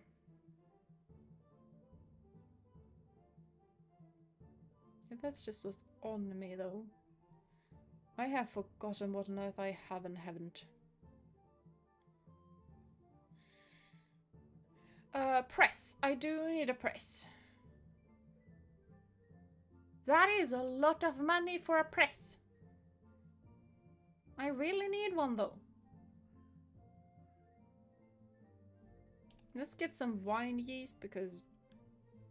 That's just what's on me, though. I have forgotten what on earth I have and haven't. Press. I do need a press. That is a lot of money for a press. I really need one, though. Let's get some wine yeast, because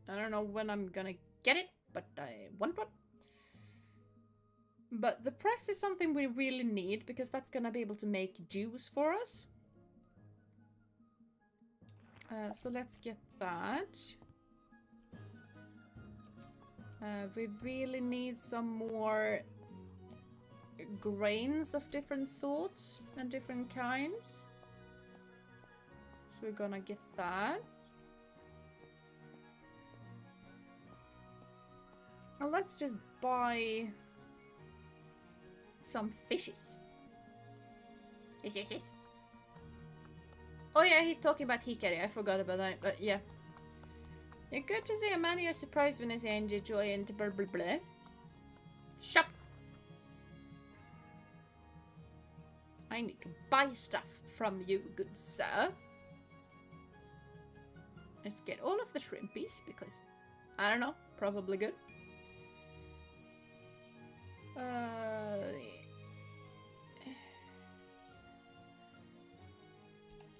I don't know when I'm gonna get it, but I want one. But the press is something we really need, because that's gonna be able to make juice for us. So let's get that. We really need some more grains of different sorts and different kinds. So we're gonna get that. And let's just buy some fishes. Yes. Oh yeah, he's talking about Hikari. I forgot about that, but yeah. You're good to see a man you're surprised when I say enjoy and blah blah blah. Shop! I need to buy stuff from you, good sir. Let's get all of the shrimpies, because, I don't know, probably good.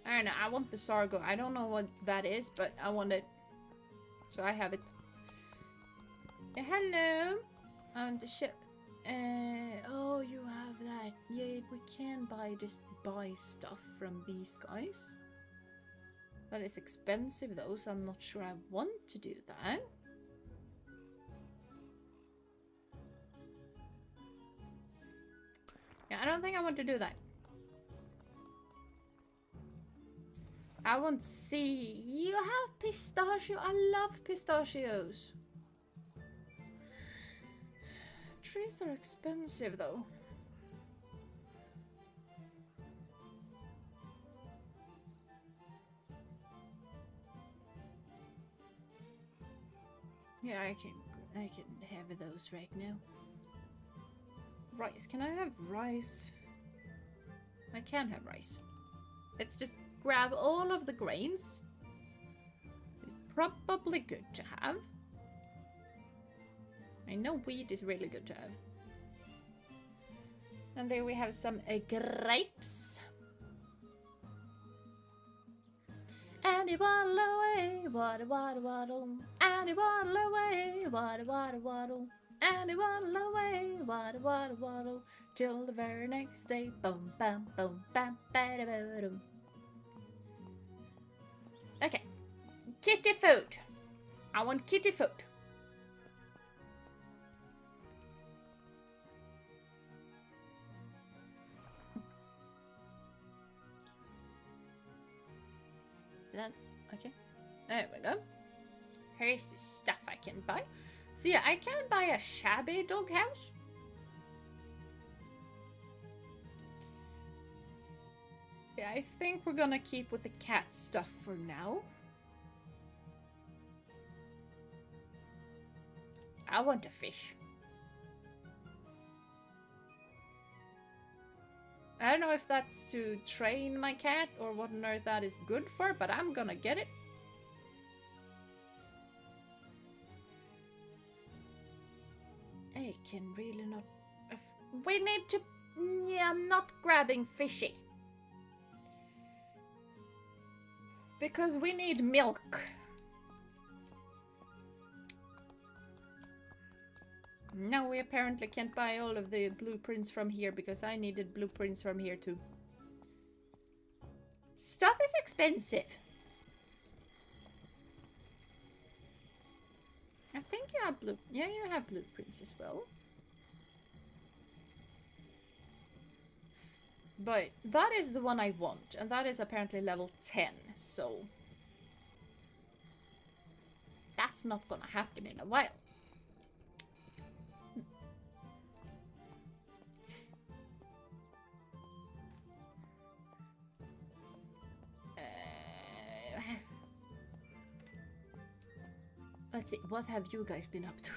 I don't know, I want the Sargo. I don't know what that is, but I want it. So I have it. Hello! I want the ship. Oh, you have that. Yeah, we can just buy stuff from these guys. That is expensive though, so I'm not sure I want to do that. Yeah, I don't think I want to do that. I want to see. You have pistachio. I love pistachios. Trees are expensive though. Yeah, I can have those right now. Rice. Can I have rice? I can have rice. Let's just grab all of the grains. Probably good to have. I know wheat is really good to have. And there we have some grapes. And it waddle away, waddle waddle waddle. And it waddle away, waddle waddle waddle. And it waddle away, waddle waddle waddle. Till the very next day, boom bam boom bam bada boom. Okay, kitty food. I want kitty food. Then, okay, there we go. Here's the stuff I can buy. So yeah, I can buy a shabby doghouse. Yeah, I think we're gonna keep with the cat stuff for now. I want a fish. I don't know if that's to train my cat or what on earth that is good for, but I'm gonna get it. I can really not... We need to... Yeah, I'm not grabbing fishy. Because we need milk. No, we apparently can't buy all of the blueprints from here because I needed blueprints from here too. Stuff is expensive. I think you have yeah, you have blueprints as well. But that is the one I want, and that is apparently level 10, so that's not gonna happen in a while. Let's see, what have you guys been up to?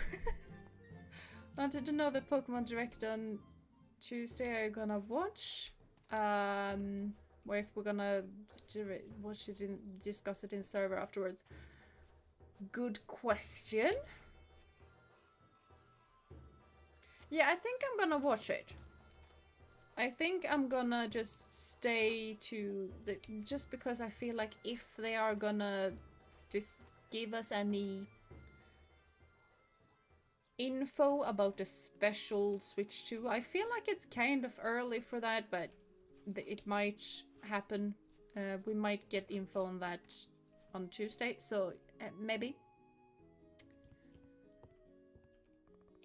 Wanted to know the Pokemon Direct on Tuesday. Are you gonna watch? Or if we're gonna watch it in, discuss it in server afterwards. Good question. Yeah, I think I'm gonna watch it. I think I'm gonna just stay to the, just because I feel like if they are gonna just give us any info about the special Switch 2, I feel like it's kind of early for that, but it might happen. We might get info on that on Tuesday, so maybe.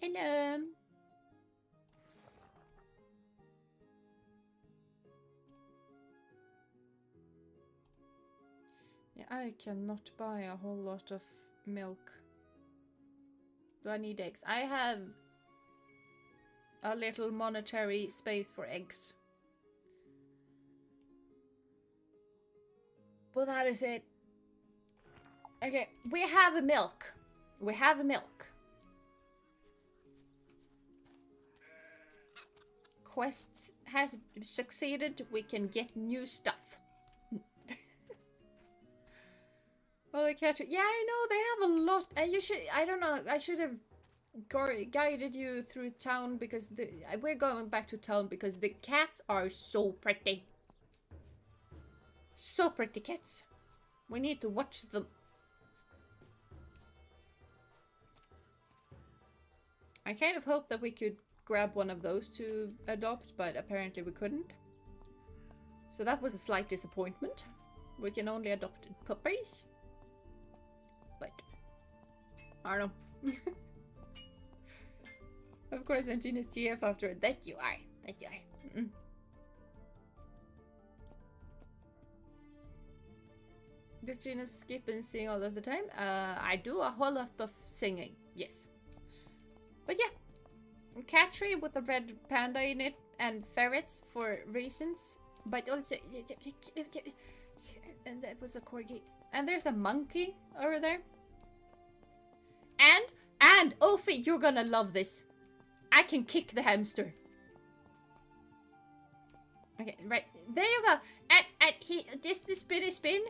And yeah, I cannot buy a whole lot of milk. Do I need eggs? I have a little monetary space for eggs. But that is it. Okay, we have a milk. We have a milk. Quest has succeeded. We can get new stuff. Well, the cat. Yeah, I know they have a lot. You should. I don't know. I should have guided you through town because we're going back to town because the cats are so pretty. So pretty cats. We need to watch them. I kind of hoped that we could grab one of those to adopt, but apparently we couldn't. So that was a slight disappointment. We can only adopt puppies. But I don't know. Of course, I'm Gina's GF after that you are. That you are. Does Gina skip and sing all of the time? I do a whole lot of singing, yes. But yeah, cat tree with a red panda in it and ferrets for reasons. But also, and that was a corgi. And there's a monkey over there. And Ophi, you're gonna love this. I can kick the hamster. Okay, right there you go. And he just the spin.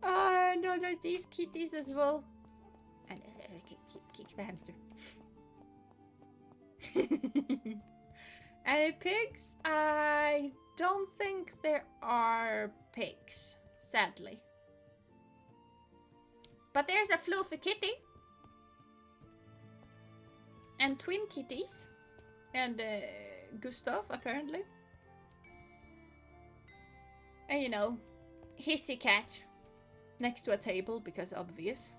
Oh no, there's these kitties as well. And kick the hamster. Any pigs? I don't think there are pigs, sadly. But there's a fluffy kitty. And twin kitties. And Gustav, apparently. And you know, hissy cat. Next to a table, because obvious.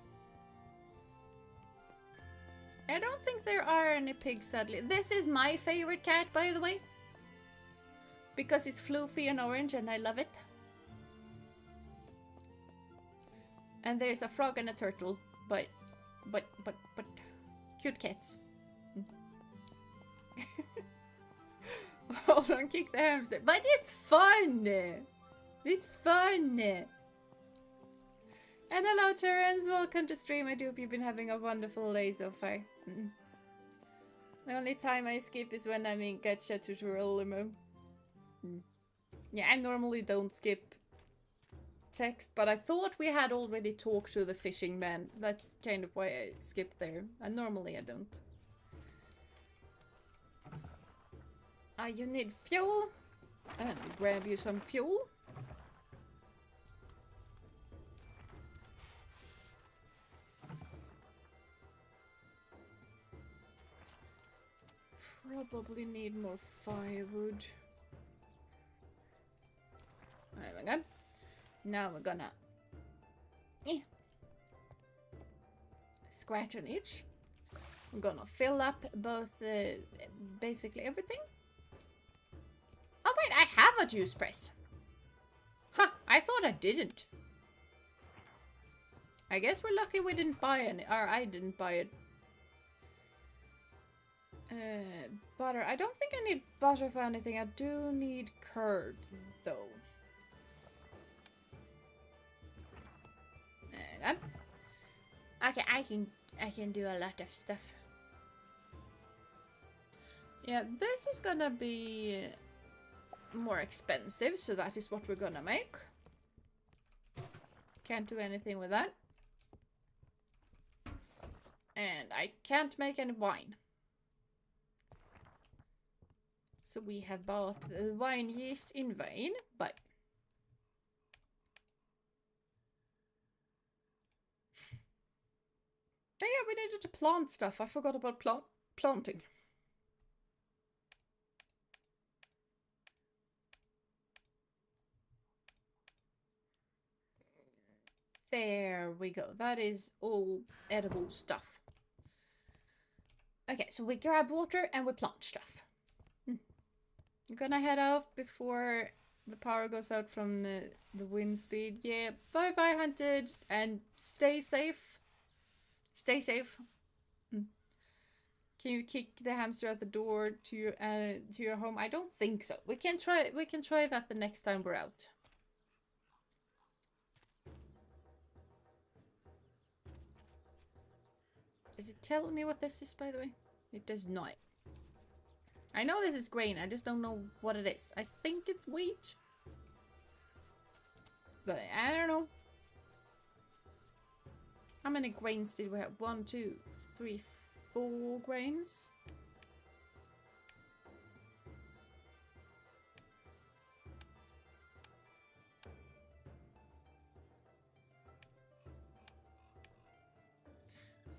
I don't think there are any pigs, sadly. This is my favorite cat, by the way. Because it's fluffy and orange and I love it. And there's a frog and a turtle, but cute cats. Hold on, kick the hamster. But it's fun! It's fun! And hello, Terrence. Welcome to stream. I do hope you've been having a wonderful day so far. The only time I skip is when I'm in gacha tutorial mode. Yeah, I normally don't skip text, but I thought we had already talked to the fishing man. That's kind of why I skipped there. And normally I don't. You need fuel. And grab you some fuel. Probably need more firewood. There we go. Now we're gonna scratch on each. We're gonna fill up both basically everything. Oh wait, I have a juice press. Huh, I thought I didn't. I guess we're lucky we didn't buy any, or I didn't buy it. Butter. I don't think I need butter for anything. I do need curd, though. There we go. Okay, I can do a lot of stuff. Yeah, this is gonna be more expensive, so that is what we're gonna make. Can't do anything with that. And I can't make any wine. So we have bought the wine yeast in vain, but yeah, we needed to plant stuff. I forgot about planting. There we go. That is all edible stuff. Okay, so we grab water and we plant stuff. I'm gonna head out before the power goes out from the wind speed. Yeah, bye-bye, Hunted, and stay safe. Stay safe. Can you kick the hamster out the door to your home? I don't think so. We can try that the next time we're out. Does it tell me what this is, by the way? It does not. I know this is grain, I just don't know what it is. I think it's wheat. But I don't know. How many grains did we have? 1, 2, 3, 4 grains?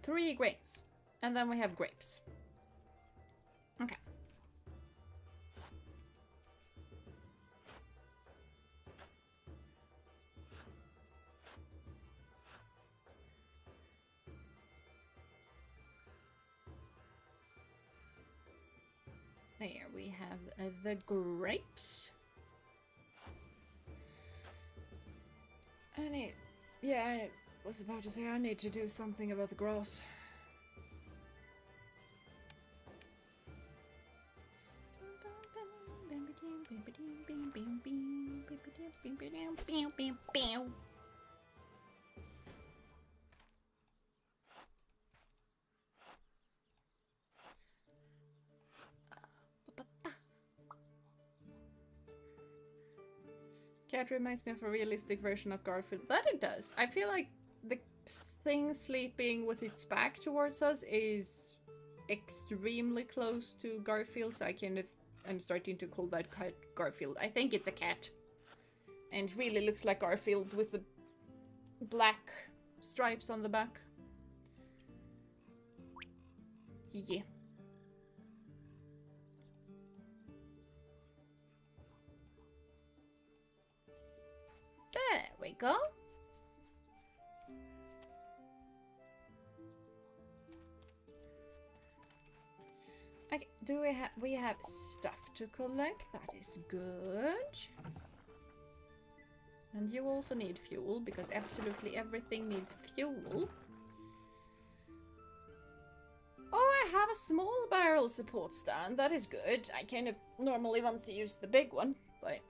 Three grains. And then we have grapes. Okay. There we have the grapes. I was about to say I need to do something about the grass. Cat reminds me of a realistic version of Garfield. That it does. I feel like the thing sleeping with its back towards us is extremely close to Garfield, so I'm starting to call that cat Garfield. I think it's a cat. And it really looks like Garfield with the black stripes on the back. Yeah. There we go. Okay, do we have stuff to collect? That is good. And you also need fuel, because absolutely everything needs fuel. Oh, I have a small barrel support stand. That is good. I kind of normally want to use the big one, but...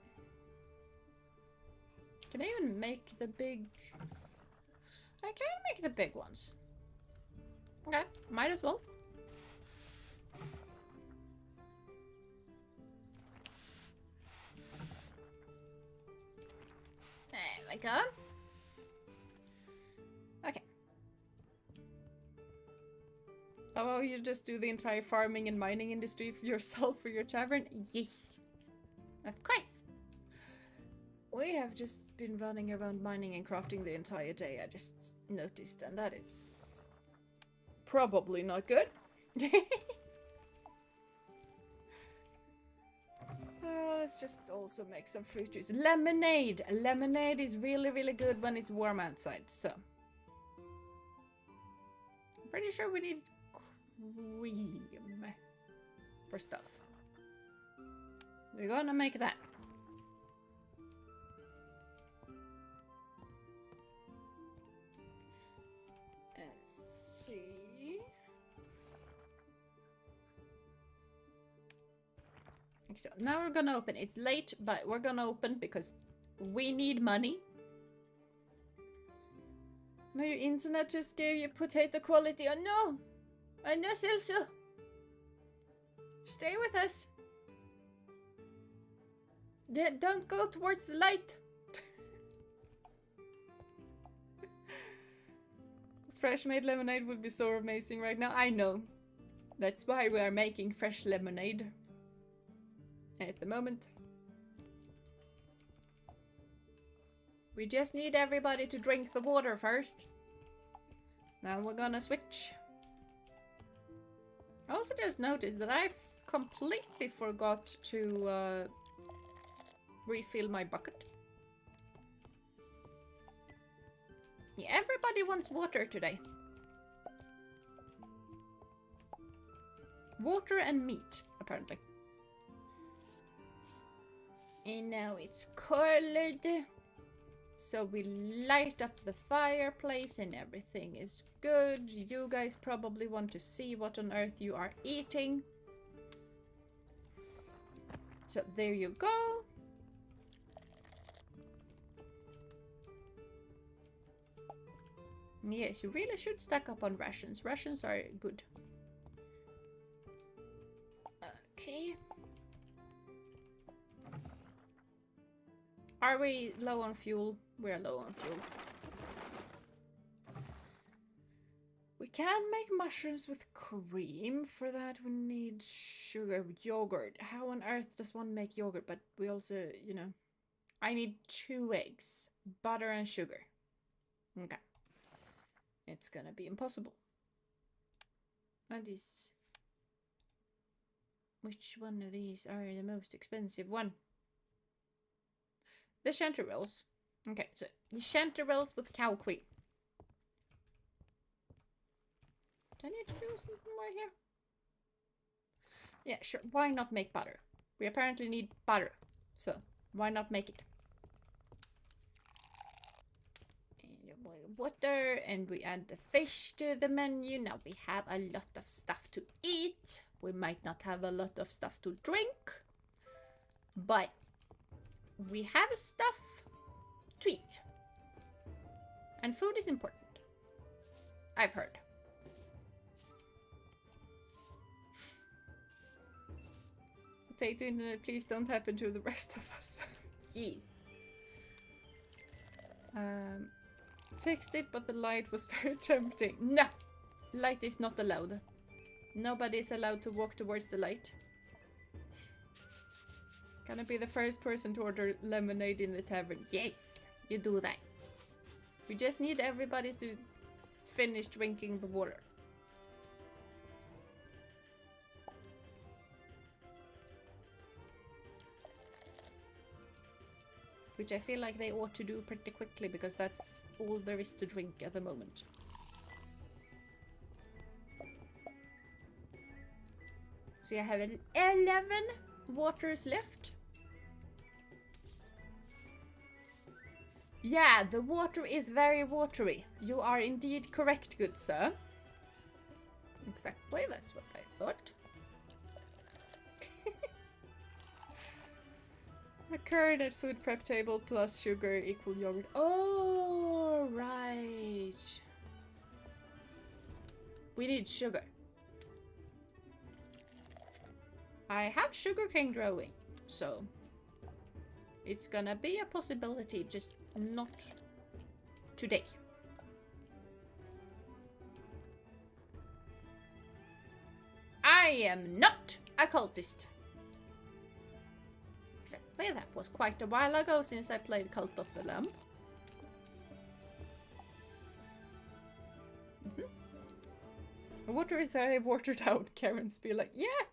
Can I even make the big... I can make the big ones. Okay, might as well. we go. Okay. Oh, you just do the entire farming and mining industry for yourself for your tavern? Yes. Of course. We have just been running around mining and crafting the entire day. I just noticed, and that is probably not good. Let's just also make some fruit juice. Lemonade! Lemonade is really, really good when it's warm outside, so. I'm pretty sure we need cream for stuff. We're gonna make that. Let's see. So now we're gonna open. It's late, but we're gonna open because we need money. No, your internet just gave you potato quality. Oh no! I know, Silsu. Stay with us. Don't go towards the light. Fresh made lemonade would be so amazing right now. I know. That's why we are making fresh lemonade. At the moment. We just need everybody to drink the water first. Now we're gonna switch. I also just noticed that I completely forgot to refill my bucket. Yeah, everybody wants water today. Water and meat, apparently. And now it's cold. So we light up the fireplace and everything is good. You guys probably want to see what on earth you are eating. So there you go. Yes, you really should stack up on rations. Rations are good. Okay. Are we low on fuel? We're low on fuel. We can make mushrooms with cream. For that we need sugar, yogurt. How on earth does one make yogurt? But we also, you know, I need 2 eggs, butter and sugar. Okay. It's gonna be impossible. And this... Which one of these are the most expensive one? The chanterelles. Okay, so the chanterelles with cow cream. Do I need to do something right here? Yeah, sure. Why not make butter? We apparently need butter. So, why not make it? And we boil water, and we add the fish to the menu. Now we have a lot of stuff to eat. We might not have a lot of stuff to drink. But we have stuff to eat. And food is important. I've heard. Potato internet, please don't happen to the rest of us. Jeez. Fixed it, but the light was very tempting. No! Light is not allowed. Nobody is allowed to walk towards the light. Gonna be the first person to order lemonade in the tavern. Yes, you do that. We just need everybody to finish drinking the water. Which I feel like they ought to do pretty quickly because that's all there is to drink at the moment. So you have 11 waters left. Yeah, the water is very watery. You are indeed correct, good sir. Exactly, that's what I thought. A curd at food prep table plus sugar equal yogurt. Oh, right. We need sugar. I have sugarcane growing, so it's gonna be a possibility. Just Not today. I am not a cultist. Exactly, that was quite a while ago since I played Cult of the Lamb. Water is very watered out, Karens be like, yeah!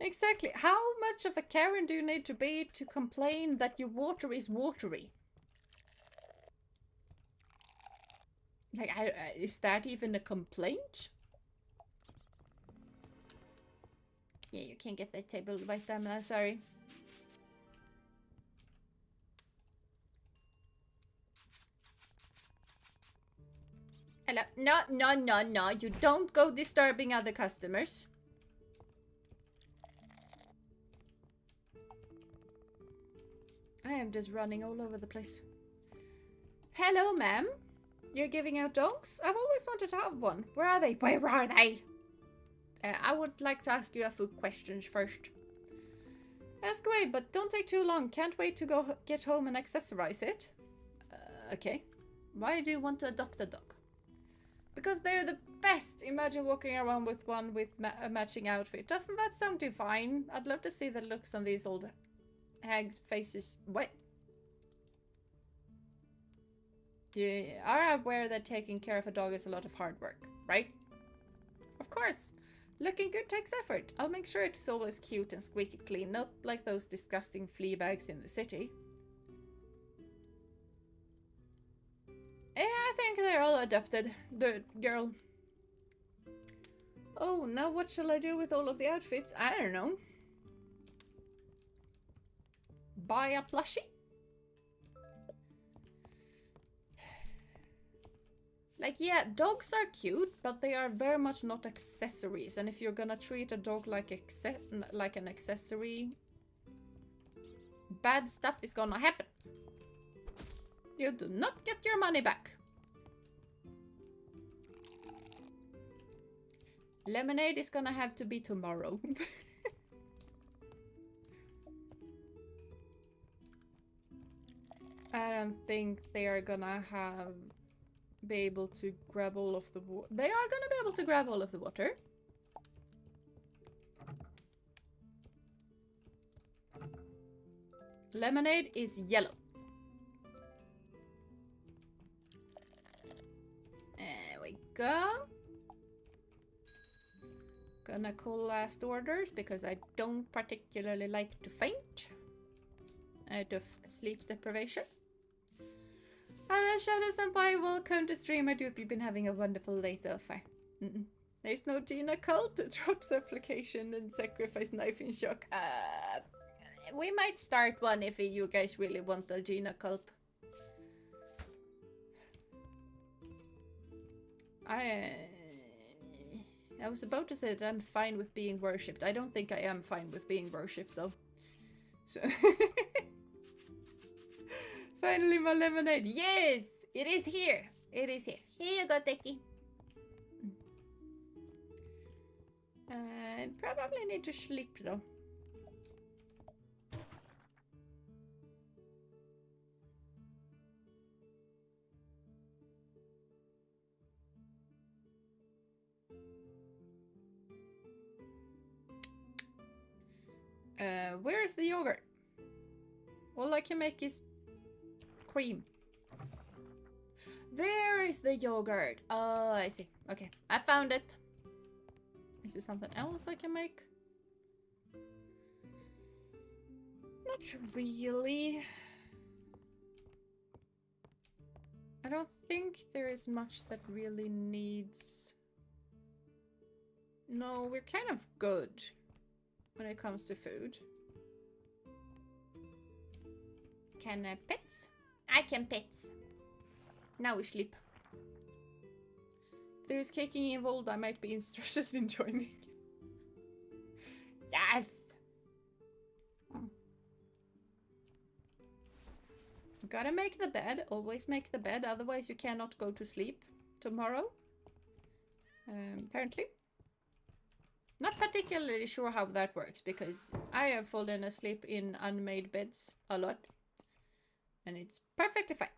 Exactly. How much of a Karen do you need to be to complain that your water is watery? Like, is that even a complaint? Yeah, you can't get that table right there, man. Sorry. Hello. No, no, no, no. You don't go disturbing other customers. I am just running all over the place. Hello, ma'am. You're giving out dogs? I've always wanted to have one. Where are they? Where are they? I would like to ask you a few questions first. Ask away, but don't take too long. Can't wait to go get home and accessorize it. Okay. Why do you want to adopt a dog? Because they're the best. Imagine walking around with one with a matching outfit. Doesn't that sound divine? I'd love to see the looks on these old hags' faces. What? You are aware that taking care of a dog is a lot of hard work, right? Of course. Looking good takes effort. I'll make sure it's always cute and squeaky clean, not like those disgusting flea bags in the city. Yeah, I think they're all adopted, the girl. Oh, now what shall I do with all of the outfits? I don't know. Buy a plushie? Like, yeah, dogs are cute, but they are very much not accessories. And if you're gonna treat a dog like an accessory, bad stuff is gonna happen. You do not get your money back. Lemonade is gonna have to be tomorrow. I don't think they are gonna be able to grab all of the water. They are gonna be able to grab all of the water. Lemonade is yellow. There we go. Gonna call last orders because I don't particularly like to faint out of sleep deprivation. Hello, Shadow Senpai, welcome to stream. I do hope you've been having a wonderful day so far. There's no Gina cult that drops application and sacrifice knife in shock. We might start one if you guys really want the Gina cult. I was about to say that I'm fine with being worshipped. I don't think I am fine with being worshipped though. So finally my lemonade. Yes! It is here. It is here. Here you go, Teki. I probably need to sleep though. Where is the yogurt? All I can make is cream. There is the yogurt. Oh, I see. Okay, I found it. Is there something else I can make? Not really. I don't think there is much that really needs... No, we're kind of good when it comes to food. Can I pets? I can pets. Now we sleep. If there is caking involved, I might be interested in joining. Yes! Gotta make the bed. Always make the bed, otherwise you cannot go to sleep tomorrow. Apparently. Not particularly sure how that works, because I have fallen asleep in unmade beds a lot. And it's perfectly fine.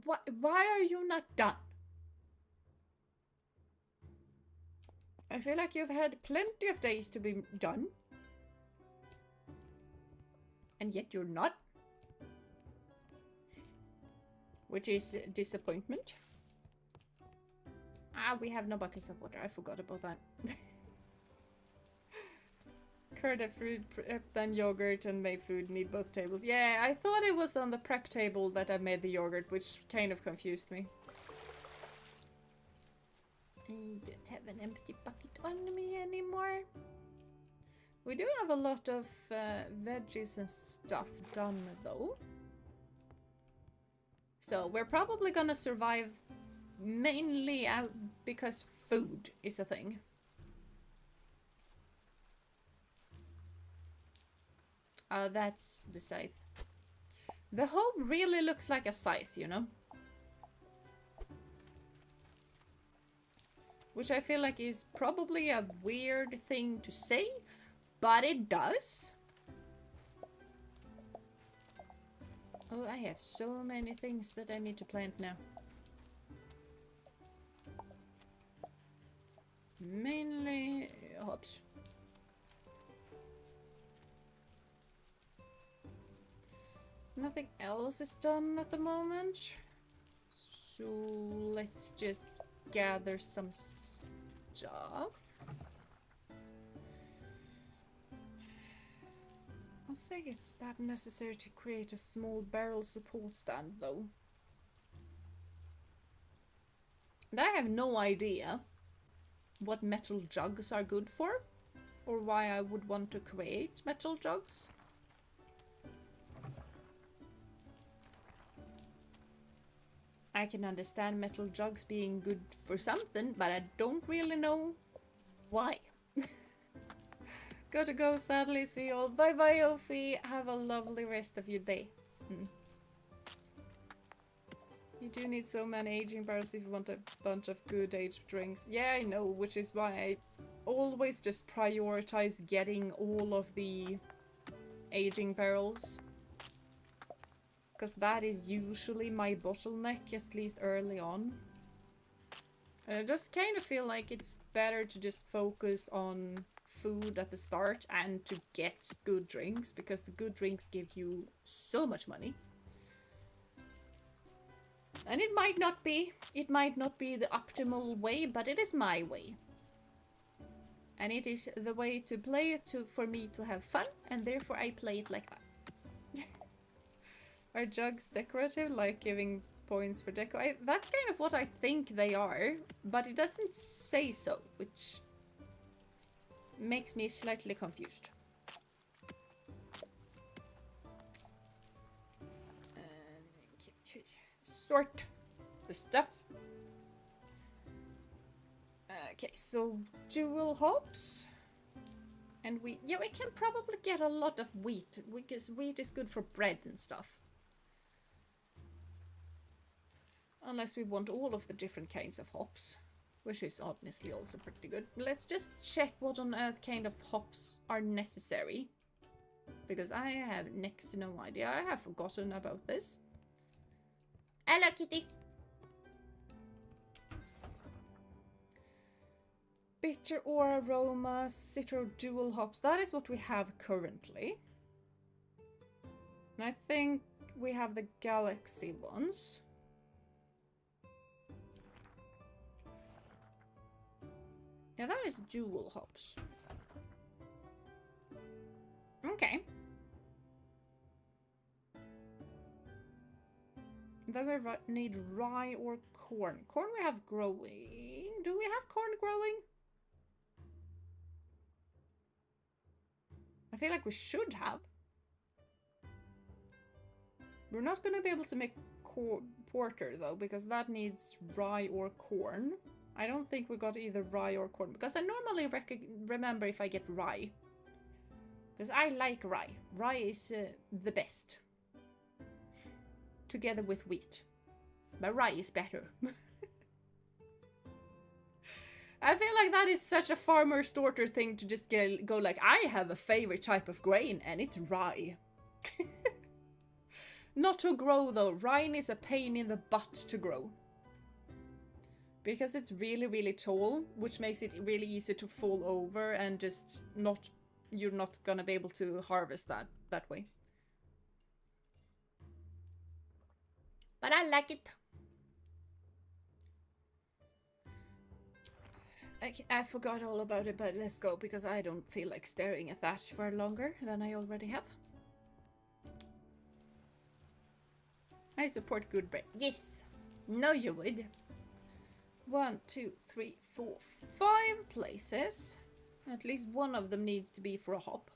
Why are you not done? I feel like you've had plenty of days to be done. And yet you're not. Which is a disappointment. Ah, we have no buckets of water. I forgot about that. Curd, fruit prep, then yogurt and made food. Need both tables. Yeah, I thought it was on the prep table that I made the yogurt, which kind of confused me. I don't have an empty bucket on me anymore. We do have a lot of veggies and stuff done though. So we're probably gonna survive mainly because food is a thing. That's the scythe. The hoe really looks like a scythe, you know? Which I feel like is probably a weird thing to say, but it does. Oh, I have so many things that I need to plant now. Mainly hops. Nothing else is done at the moment. So let's just gather some stuff. I don't think it's that necessary to create a small barrel support stand though. And I have no idea what metal jugs are good for, or why I would want to create metal jugs. I can understand metal jugs being good for something, but I don't really know why. Gotta go, sadly, see you all. Bye bye, Ophi. Have a lovely rest of your day. You do need so many aging barrels if you want a bunch of good aged drinks. Yeah, I know, which is why I always just prioritize getting all of the aging barrels. Because that is usually my bottleneck, at least early on. And I just kind of feel like it's better to just focus on food at the start and to get good drinks, because the good drinks give you so much money. And it might not be the optimal way, but it is my way. And it is the way to play it for me to have fun, and therefore I play it like that. Are jugs decorative, like giving points for deco? That's kind of what I think they are, but it doesn't say so, which makes me slightly confused. Sort the stuff. Okay, so jewel hops. And we can probably get a lot of wheat, because wheat is good for bread and stuff. Unless we want all of the different kinds of hops, which is honestly also pretty good. Let's just check what on earth kind of hops are necessary, because I have next to no idea. I have forgotten about this. Hello, kitty! Bitter or aroma, citro dual hops. That is what we have currently. And I think we have the galaxy ones. Yeah, that is dual hops. Okay. Then we need rye or corn. Corn we have growing. Do we have corn growing? I feel like we should have. We're not going to be able to make porter though, because that needs rye or corn. I don't think we got either rye or corn, because I normally remember if I get rye. Because I like rye. Rye is the best. Together with wheat. But rye is better. I feel like that is such a farmer starter thing to just go like, I have a favorite type of grain and it's rye. Not to grow though. Rhine is a pain in the butt to grow. Because it's really, really tall, which makes it really easy to fall over and just not... You're not gonna be able to harvest that way. But I like it. I forgot all about it, but let's go, because I don't feel like staring at that for longer than I already have. I support good bread. Yes! No, you would. 1, 2, 3, 4, 5 places. At least one of them needs to be for a hop.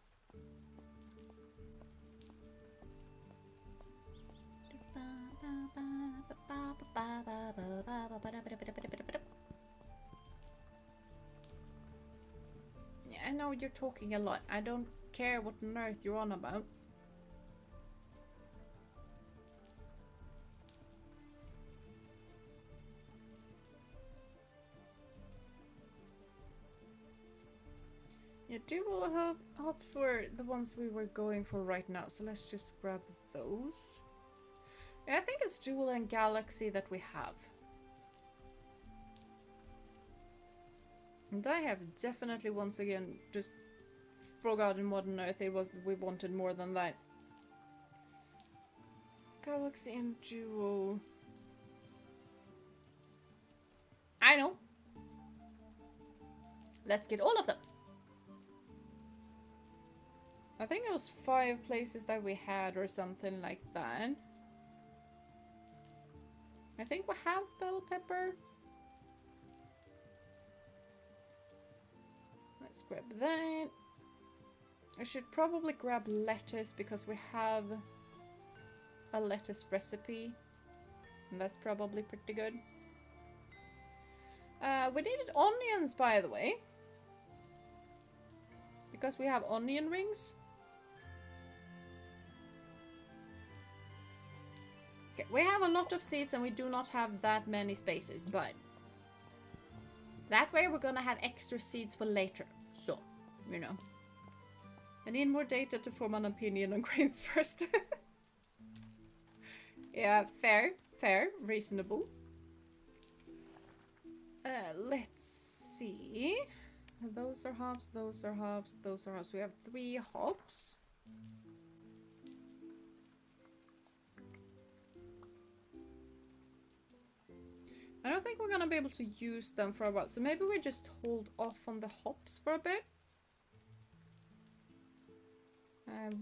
Yeah, I know you're talking a lot. I don't care what on earth you're on about. Yeah, dual hops were the ones we were going for right now, so let's just grab those. Yeah, I think it's Jewel and Galaxy that we have. And I have definitely once again just forgotten what on earth it was that we wanted more than that. Galaxy and Jewel. I know. Let's get all of them. I think it was 5 places that we had or something like that. I think we have bell pepper. Let's grab that. I should probably grab lettuce because we have a lettuce recipe. And that's probably pretty good. We needed onions, by the way. Because we have onion rings. Okay, we have a lot of seeds and we do not have that many spaces, but that way we're gonna have extra seeds for later. So, you know. I need more data to form an opinion on grains first. Yeah, fair, reasonable. Let's see. Those are hops, those are hops, those are hops. We have 3 hops. I don't think we're gonna be able to use them for a while, so maybe we just hold off on the hops for a bit.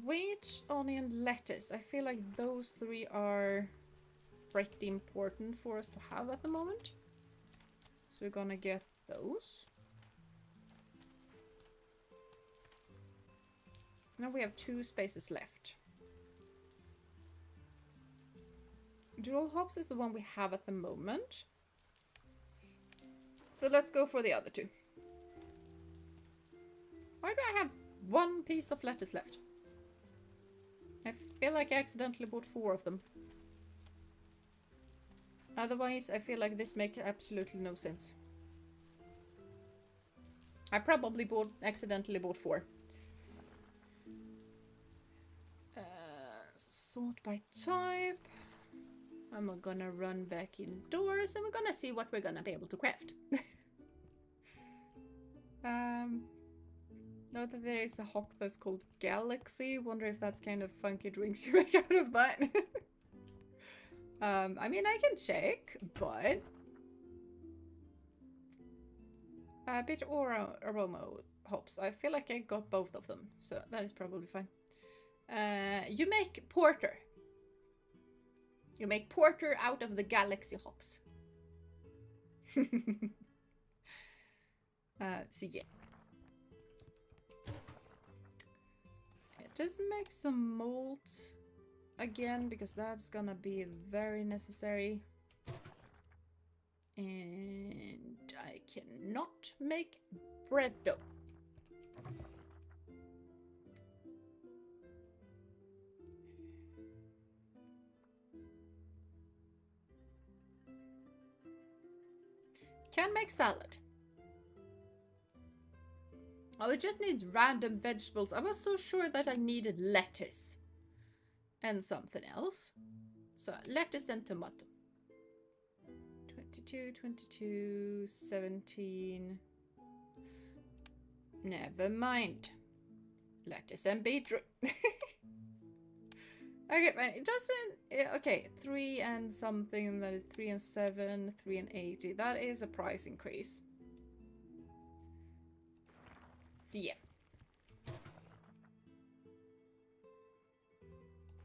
Wheat, onion, lettuce. I feel like those 3 are pretty important for us to have at the moment. So we're gonna get those. Now we have 2 spaces left. Dual hops is the one we have at the moment. So let's go for the other 2. Why do I have 1 piece of lettuce left? I feel like I accidentally bought 4 of them. Otherwise, I feel like this makes absolutely no sense. I probably accidentally bought 4. Sort by type. I'm gonna run back indoors and we're gonna see what we're gonna be able to craft. Know that there is a hop that's called Galaxy. Wonder if that's kind of funky drinks you make out of that. I mean, I can check, but a bit aroma hops. I feel like I got both of them, so that is probably fine. You make porter. You make porter out of the Galaxy hops. So yeah. Just make some malt again, because that's gonna be very necessary. And I cannot make bread dough. Can make salad. Oh, it just needs random vegetables. I was so sure that I needed lettuce. and something else. So lettuce and tomato. 22, 22, 17. Never mind. Lettuce and beetroot. Okay, but it doesn't... Okay, 3 and something, that is 3 and 7, 3 and 80. That is a price increase. So yeah.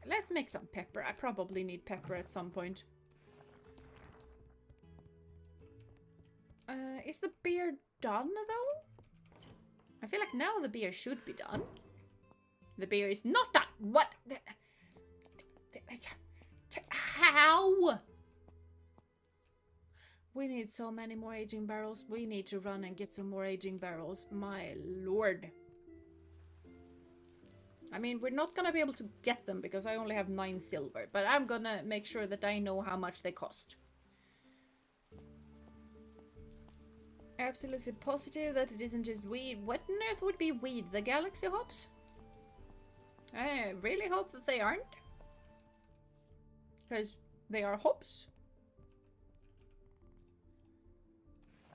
Let's make some pepper. I probably need pepper at some point. Is the beer done though? I feel like now the beer should be done. The beer is not done. What? How? We need so many more aging barrels. We need to run and get some more aging barrels. My lord. I mean, we're not gonna be able to get them because I only have 9 silver. But I'm gonna make sure that I know how much they cost. Absolutely positive that it isn't just weed. What on earth would be weed? The galaxy hops? I really hope that they aren't. Because they are hops.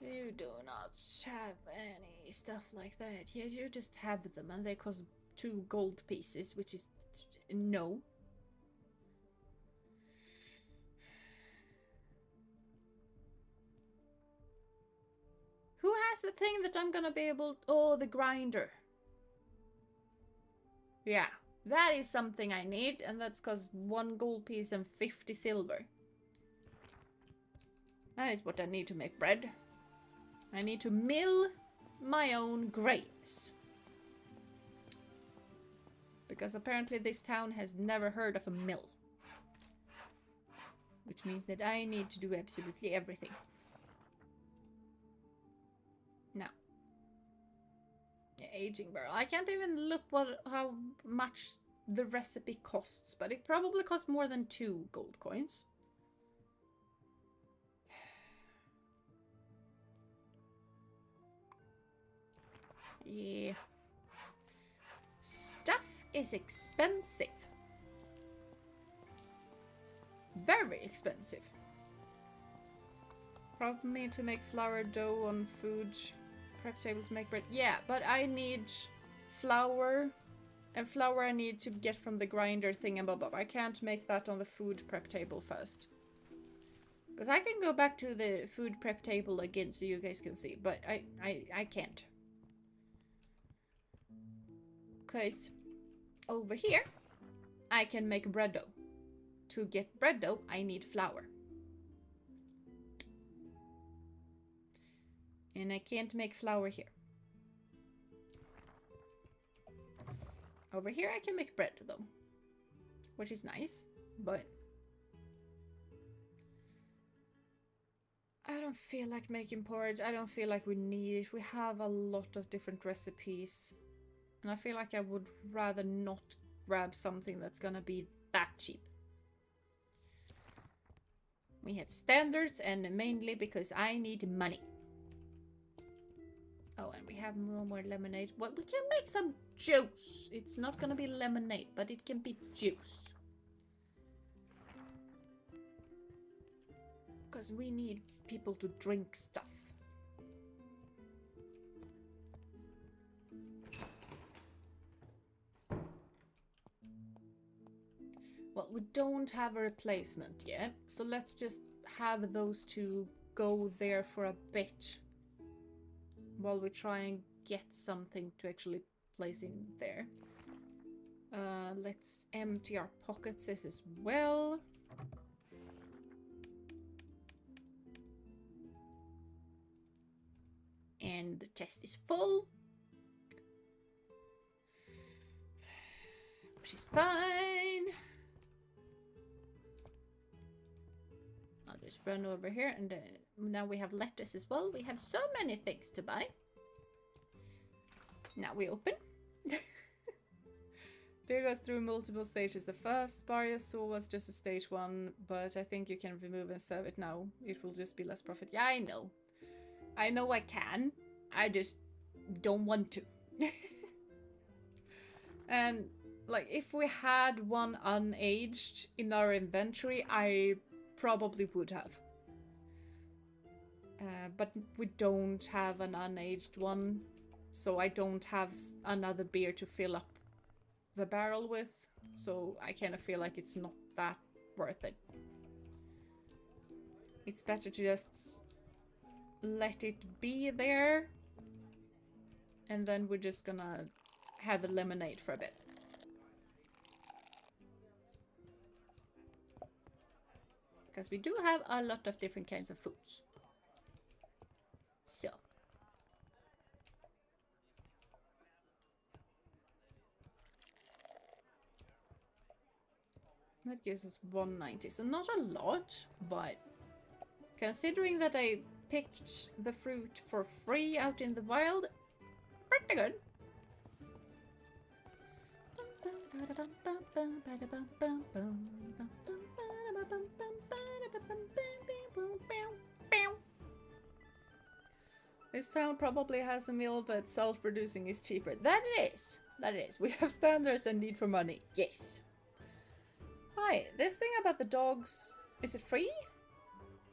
You do not have any stuff like that. Yeah, you just have them and they cost 2 gold pieces, which is no. Who has the thing that I'm gonna be able... Oh, the grinder. Yeah, that is something I need, and that's cost 1 gold piece and 50 silver. That is what I need to make bread. I need to mill my own grains. Because apparently this town has never heard of a mill. Which means that I need to do absolutely everything. Now. Aging barrel. I can't even look how much the recipe costs, but it probably costs more than 2 gold coins. Yeah. Stuff is expensive. Very expensive. Probably to make flour dough on food. Perhaps able to make bread. Yeah, but I need flour. And flour I need to get from the grinder thingamabob. I can't make that on the food prep table first. Because I can go back to the food prep table again so you guys can see. But I can't. Because over here, I can make bread dough. To get bread dough, I need flour. And I can't make flour here. Over here, I can make bread though. Which is nice, but... I don't feel like making porridge. I don't feel like we need it. We have a lot of different recipes. And I feel like I would rather not grab something that's gonna be that cheap. We have standards, and mainly because I need money. Oh, and we have more lemonade. Well, we can make some juice. It's not gonna be lemonade, but it can be juice. Because we need people to drink stuff. Well, we don't have a replacement yet, so let's just have those two go there for a bit while we try and get something to actually place in there. Let's empty our pockets as well. And the chest is full. Which is fine. I'll just run over here, and now we have lettuce as well. We have so many things to buy. Now we open. Beer goes through multiple stages. The first bar you saw was just a stage 1, but I think you can remove and serve it now. It will just be less profit. Yeah, I know. I know I can. I just don't want to. And Like, if we had one unaged in our inventory, I probably would have. But we don't have an unaged one, so I don't have another beer to fill up the barrel with, so I kind of feel like it's not that worth it. It's better to just let it be there, and then we're just gonna have a lemonade for a bit. Because we do have a lot of different kinds of foods. So. That gives us 190. So not a lot, but considering that I picked the fruit for free out in the wild, pretty good. This town probably has a mill, but self-producing is cheaper. That it is. That it is. We have standards and need for money. Yes. Hi, this thing about the dogs, is it free?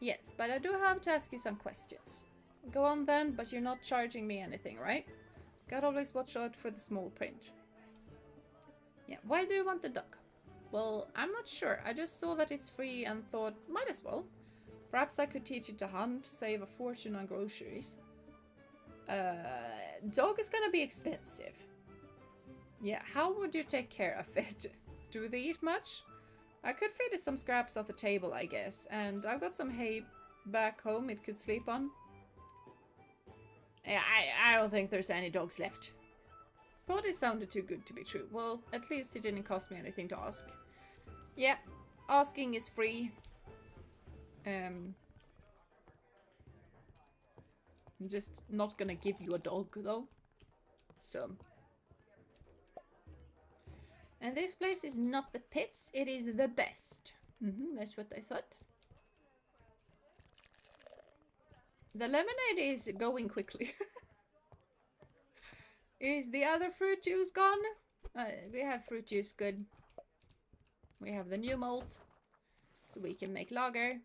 Yes, but I do have to ask you some questions. Go on then, but you're not charging me anything, right? Gotta always watch out for the small print. Yeah, why do you want the dog? Well, I'm not sure. I just saw that it's free and thought, might as well. Perhaps I could teach it to hunt, save a fortune on groceries. Dog is gonna be expensive. Yeah, how would you take care of it? Do they eat much? I could feed it some scraps off the table, I guess. And I've got some hay back home it could sleep on. Yeah, I don't think there's any dogs left. Thought it sounded too good to be true. Well, at least it didn't cost me anything to ask. Yeah, asking is free. I'm just not gonna give you a dog, though. So... And this place is not the pits, it is the best. That's what I thought. The lemonade is going quickly. Is the other fruit juice gone? We have fruit juice, good. We have the new malt, so we can make lager.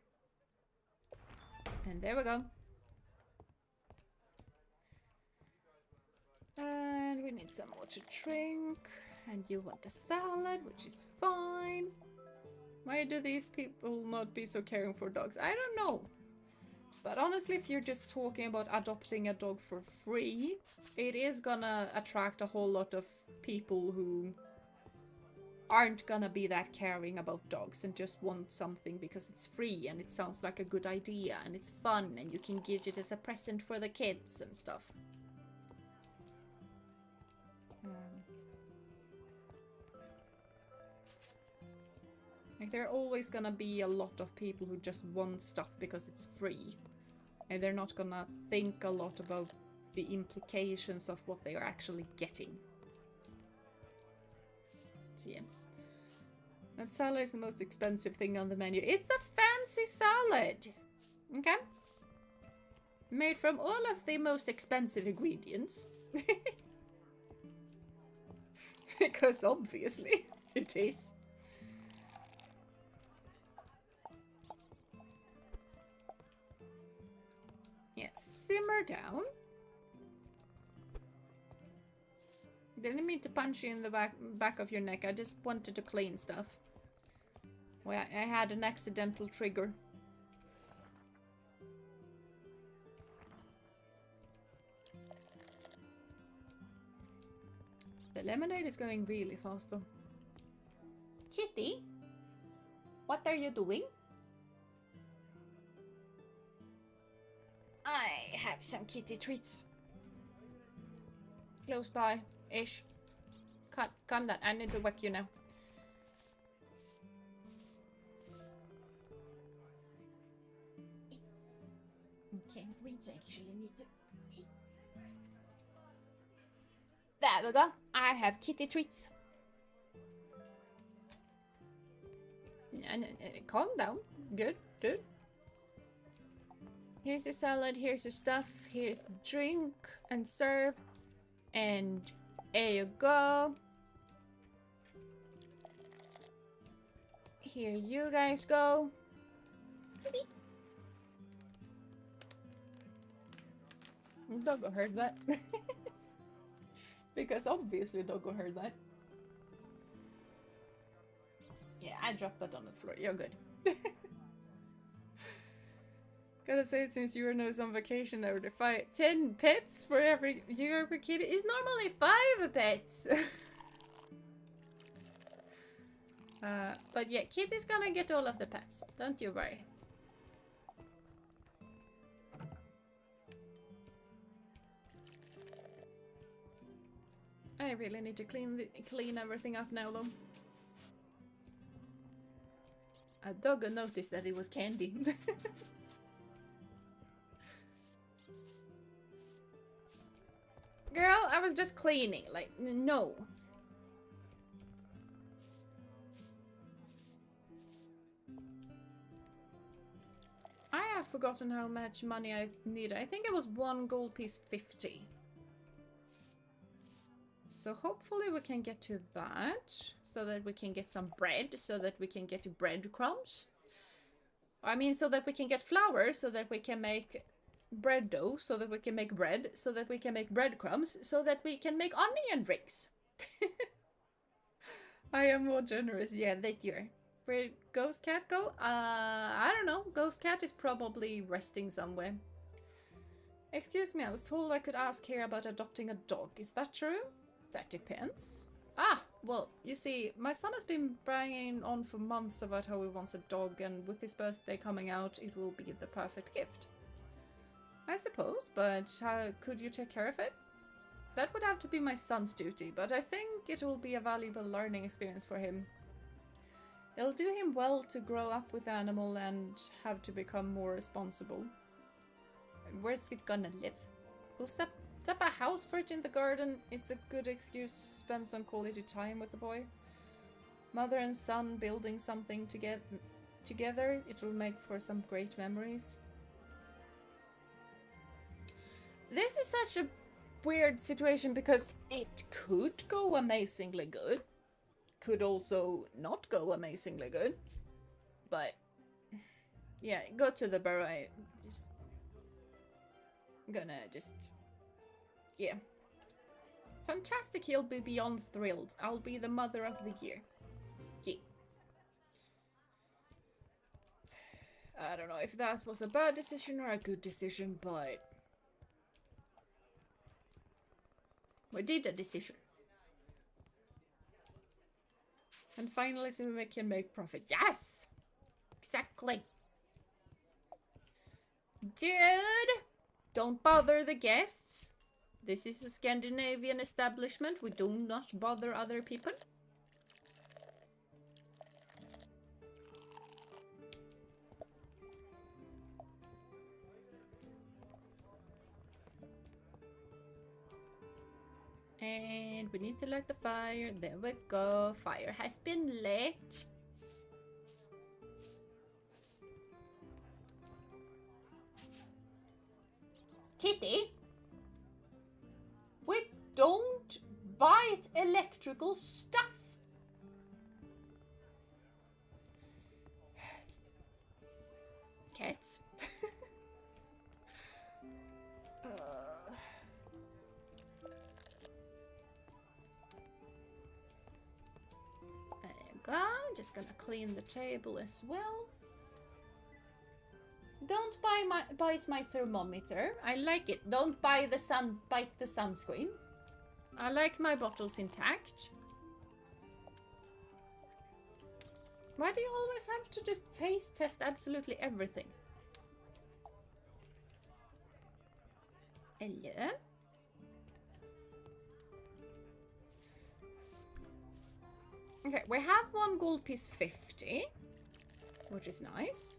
And there we go. And we need some more to drink. And you want a salad, which is fine. Why do these people not be so caring for dogs? I don't know. But honestly, if you're just talking about adopting a dog for free, it is gonna attract a whole lot of people who aren't gonna be that caring about dogs and just want something because it's free and it sounds like a good idea and it's fun and you can give it as a present for the kids and stuff. Like, there are always gonna be a lot of people who just want stuff because it's free. And they're not gonna think a lot about the implications of what they are actually getting. So yeah. That salad is the most expensive thing on the menu. It's a fancy salad! Okay? Made from all of the most expensive ingredients. Because obviously it is. Yeah, simmer down. Didn't mean to punch you in the back of your neck. I just wanted to clean stuff. Well, I had an accidental trigger. The lemonade is going really fast though. Kitty? What are you doing? I have some kitty treats. Close by, ish. Calm down, I need to whack you now. Okay, we actually need to eat. There we go. I have kitty treats. No, calm down. Good, good. Here's your salad, here's your stuff, here's the drink and serve. And there you go. Here you guys go. Doggo heard that. Because obviously Doggo heard that. Yeah, I dropped that on the floor. You're good. Gotta say, since you know on vacation over the 10 pets for every year per kid is normally 5 pets. But yeah, Kitty's gonna get all of the pets. Don't you worry. I really need to clean everything up now, though. A dog noticed that it was candy. Girl, I was just cleaning. Like, no. I have forgotten how much money I need. I think it was 1 gold piece 50. So hopefully we can get to that, so that we can get some bread, so that we can get breadcrumbs. I mean, so that we can get flour, so that we can make bread dough, so that we can make bread, so that we can make breadcrumbs, so that we can make onion rings. I am more generous. Yeah, that year. Where'd Ghost Cat go? I don't know. Ghost Cat is probably resting somewhere. Excuse me, I was told I could ask here about adopting a dog. Is that true? That depends. Ah, well, you see, my son has been banging on for months about how he wants a dog, and with his birthday coming out, it will be the perfect gift. I suppose, but could you take care of it? That would have to be my son's duty, but I think it will be a valuable learning experience for him. It'll do him well to grow up with the animal and have to become more responsible. And where's it gonna live? We'll set up a house for it in the garden. It's a good excuse to spend some quality time with the boy. Mother and son building something together. It will make for some great memories. This is such a weird situation because it could go amazingly good. Could also not go amazingly good. But yeah, go to the burrow. I'm gonna just... yeah. Fantastic, he'll be beyond thrilled. I'll be the mother of the year. Yeah. I don't know if that was a bad decision or a good decision, but... we did a decision. And finally, so we can make profit. Yes! Exactly. Dude! Don't bother the guests. This is a Scandinavian establishment. We do not bother other people. And we need to light the fire. There we go. Fire has been lit. Kitty, we don't bite electrical stuff. Cats. There you go. I'm just gonna clean the table as well. Don't bite my thermometer. I like it. Don't bite the sunscreen. I like my bottles intact. Why do you always have to just taste test absolutely everything? Hello? Okay, we have 1 gold piece 50, which is nice.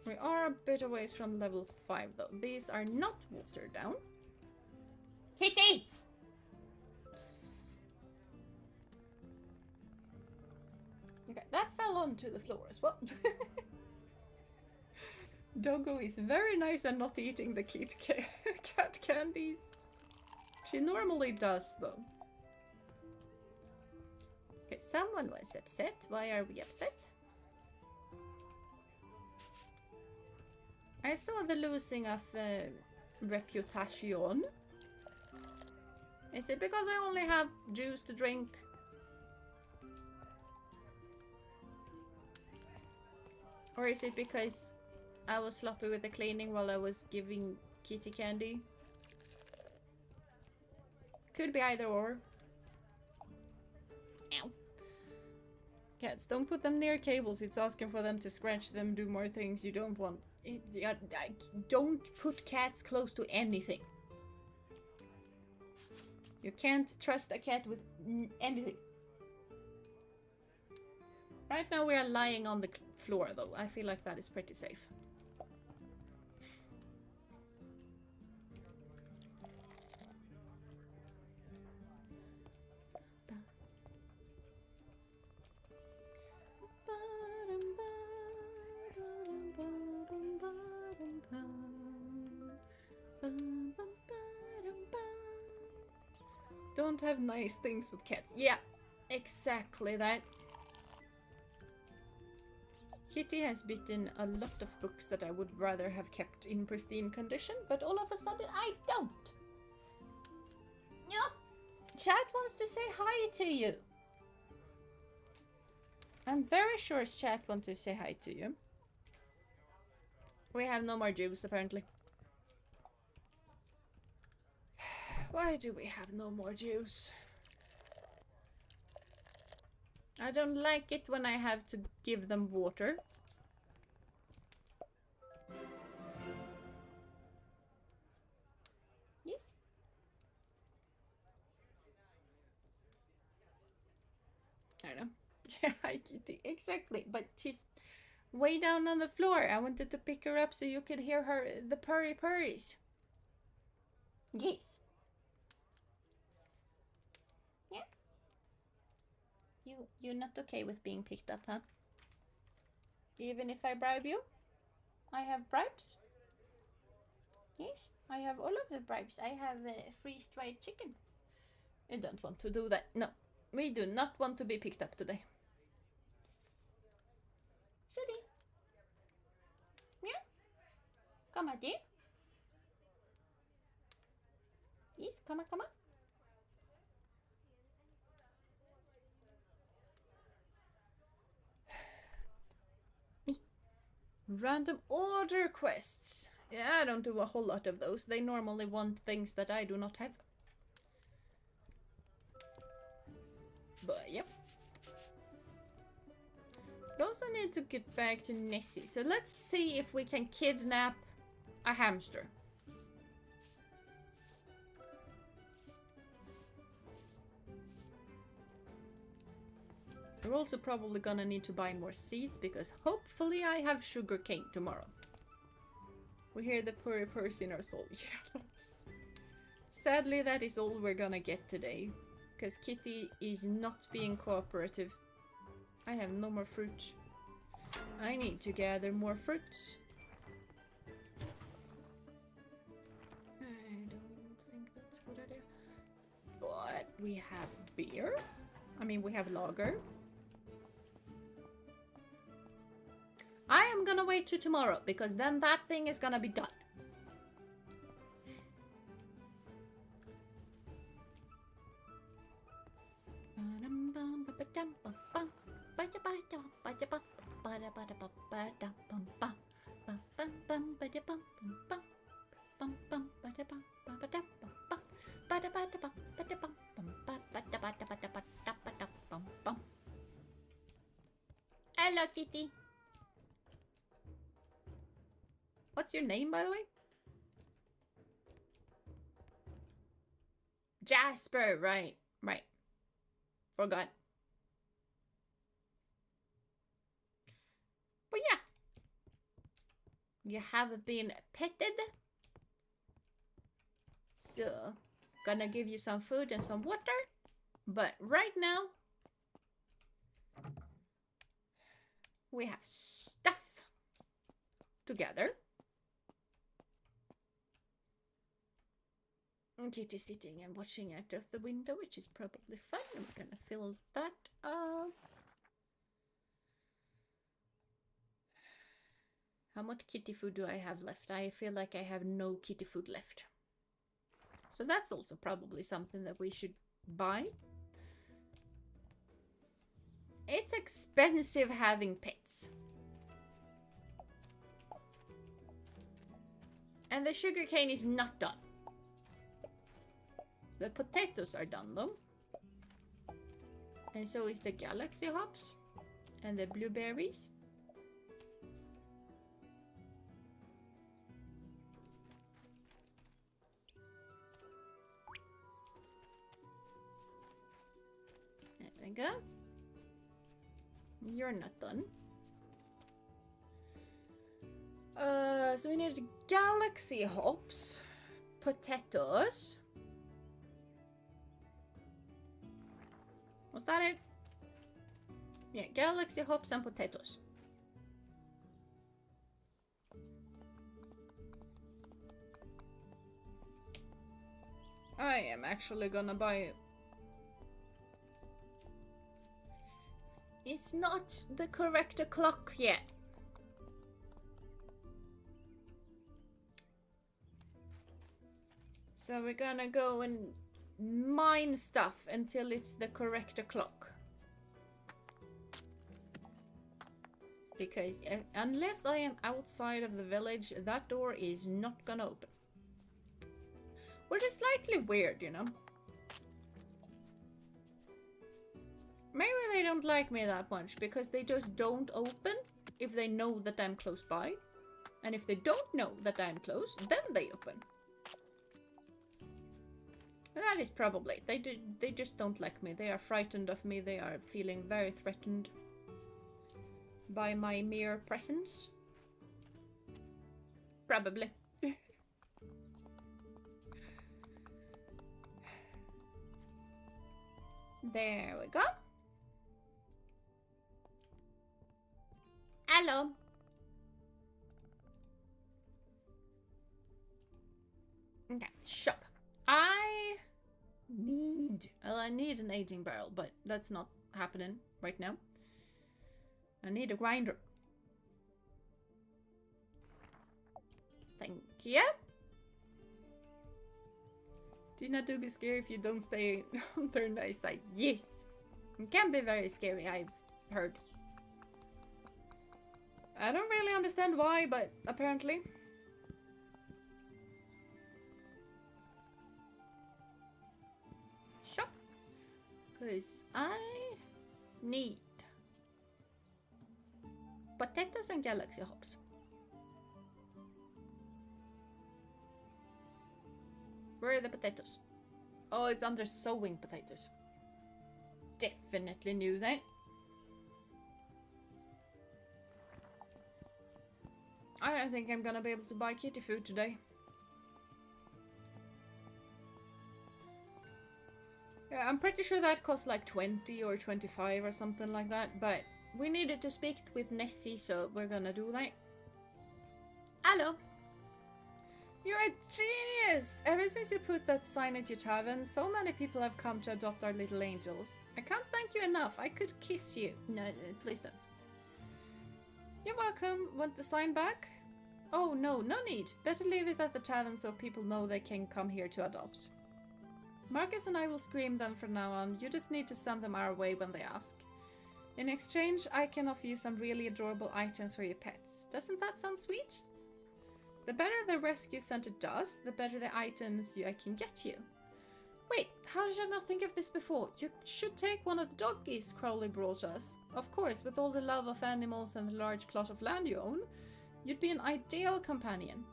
We are a bit away from level 5 though. These are not watered down. Kitty! Okay, that fell onto the floor as well. Doggo is very nice and not eating the cat candies. She normally does though. Someone was upset. Why are we upset? I saw the losing of reputation. Is it because I only have juice to drink? Or is it because I was sloppy with the cleaning while I was giving kitty candy? Could be either or. Ow. Cats, don't put them near cables. It's asking for them to scratch them, do more things you don't want. Don't put cats close to anything. You can't trust a cat with anything. Right now we are lying on the floor though. I feel like that is pretty safe. Don't have nice things with cats. Yeah, exactly that. Kitty has bitten a lot of books that I would rather have kept in pristine condition, but all of a sudden I don't. Yeah, chat wants to say hi to you. I'm very sure chat wants to say hi to you. We have no more juice apparently. Why do we have no more juice? I don't like it when I have to give them water. Yes. I don't know. Yeah, hi Kitty. Exactly. But she's way down on the floor. I wanted to pick her up so you could hear her, the purry purries. Yes. Yeah. You're not okay with being picked up, huh? Even if I bribe you? I have bribes? Yes, I have all of the bribes. I have freeze-dried chicken. I don't want to do that. No, we do not want to be picked up today. Sorry. Yeah? Come on, dear. Yes, come on, come on. Random order quests. Yeah, I don't do a whole lot of those. They normally want things that I do not have. But yep. We also need to get back to Nessie. So let's see if we can kidnap a hamster. We're also probably gonna need to buy more seeds because hopefully I have sugar cane tomorrow. We hear the purry purse in our soul. Yeah, sadly that is all we're gonna get today. Because Kitty is not being cooperative. I have no more fruit. I need to gather more fruits. I don't think that's a good idea. But we have beer. I mean, we have lager. I am gonna wait till tomorrow because then that thing is gonna be done. Hello, Kitty. What's your name, by the way? Jasper, right. Forgot. But yeah. You have been petted. So, gonna give you some food and some water. But right now, we have stuff together. Kitty sitting and watching out of the window, which is probably fun. I'm gonna fill that up. How much kitty food do I have left? I feel like I have no kitty food left. So that's also probably something that we should buy. It's expensive having pets. And the sugarcane is not done. The potatoes are done though. And so is the galaxy hops. And the blueberries. There we go. You're not done. So we need galaxy hops, potatoes. Was that it? Yeah, galaxy hops and potatoes. I am actually gonna buy it. It's not the correct clock yet. So we're gonna go and mine stuff until it's the correct clock. Because unless I am outside of the village, that door is not gonna open. Which is slightly weird, you know. Maybe they don't like me that much because they just don't open if they know that I'm close by. And if they don't know that I'm close, then they open. That is probably it. They just don't like me. They are frightened of me. They are feeling very threatened by my mere presence. Probably. There we go. Hello. Okay, shop. I need an aging barrel, but that's not happening right now. I need a grinder. Thank you. Tina do be scary if you don't stay on their nice side. Yes. It can be very scary, I've heard. I don't really understand why, but apparently. Shop. Because I need potatoes and galaxy hops. Where are the potatoes? Oh, it's under sowing potatoes. Definitely knew that. I don't think I'm gonna be able to buy kitty food today. Yeah, I'm pretty sure that costs like 20 or 25 or something like that, but we needed to speak with Nessie, so we're gonna do that. Hello! You're a genius! Ever since you put that sign at your tavern, so many people have come to adopt our little angels. I can't thank you enough. I could kiss you. No, please don't. You're welcome. Want the sign back? Oh no, no need. Better leave it at the tavern so people know they can come here to adopt. Marcus and I will scream them from now on. You just need to send them our way when they ask. In exchange, I can offer you some really adorable items for your pets. Doesn't that sound sweet? The better the rescue center does, the better the items I can get you. Wait, how did I not think of this before? You should take one of the doggies Crowley brought us. Of course, with all the love of animals and the large plot of land you own, you'd be an ideal companion.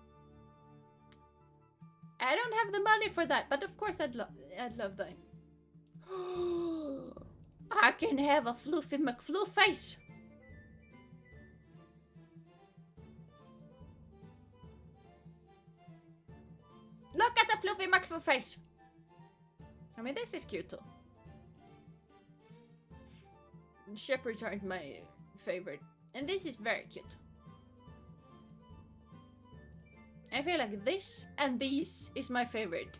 I don't have the money for that, but of course I'd love that. I can have a Floofy McFlooface. Look at the Floofy McFlooface. I mean, this is cute too. Shepherds aren't my favorite, and this is very cute. I feel like this and these is my favorite.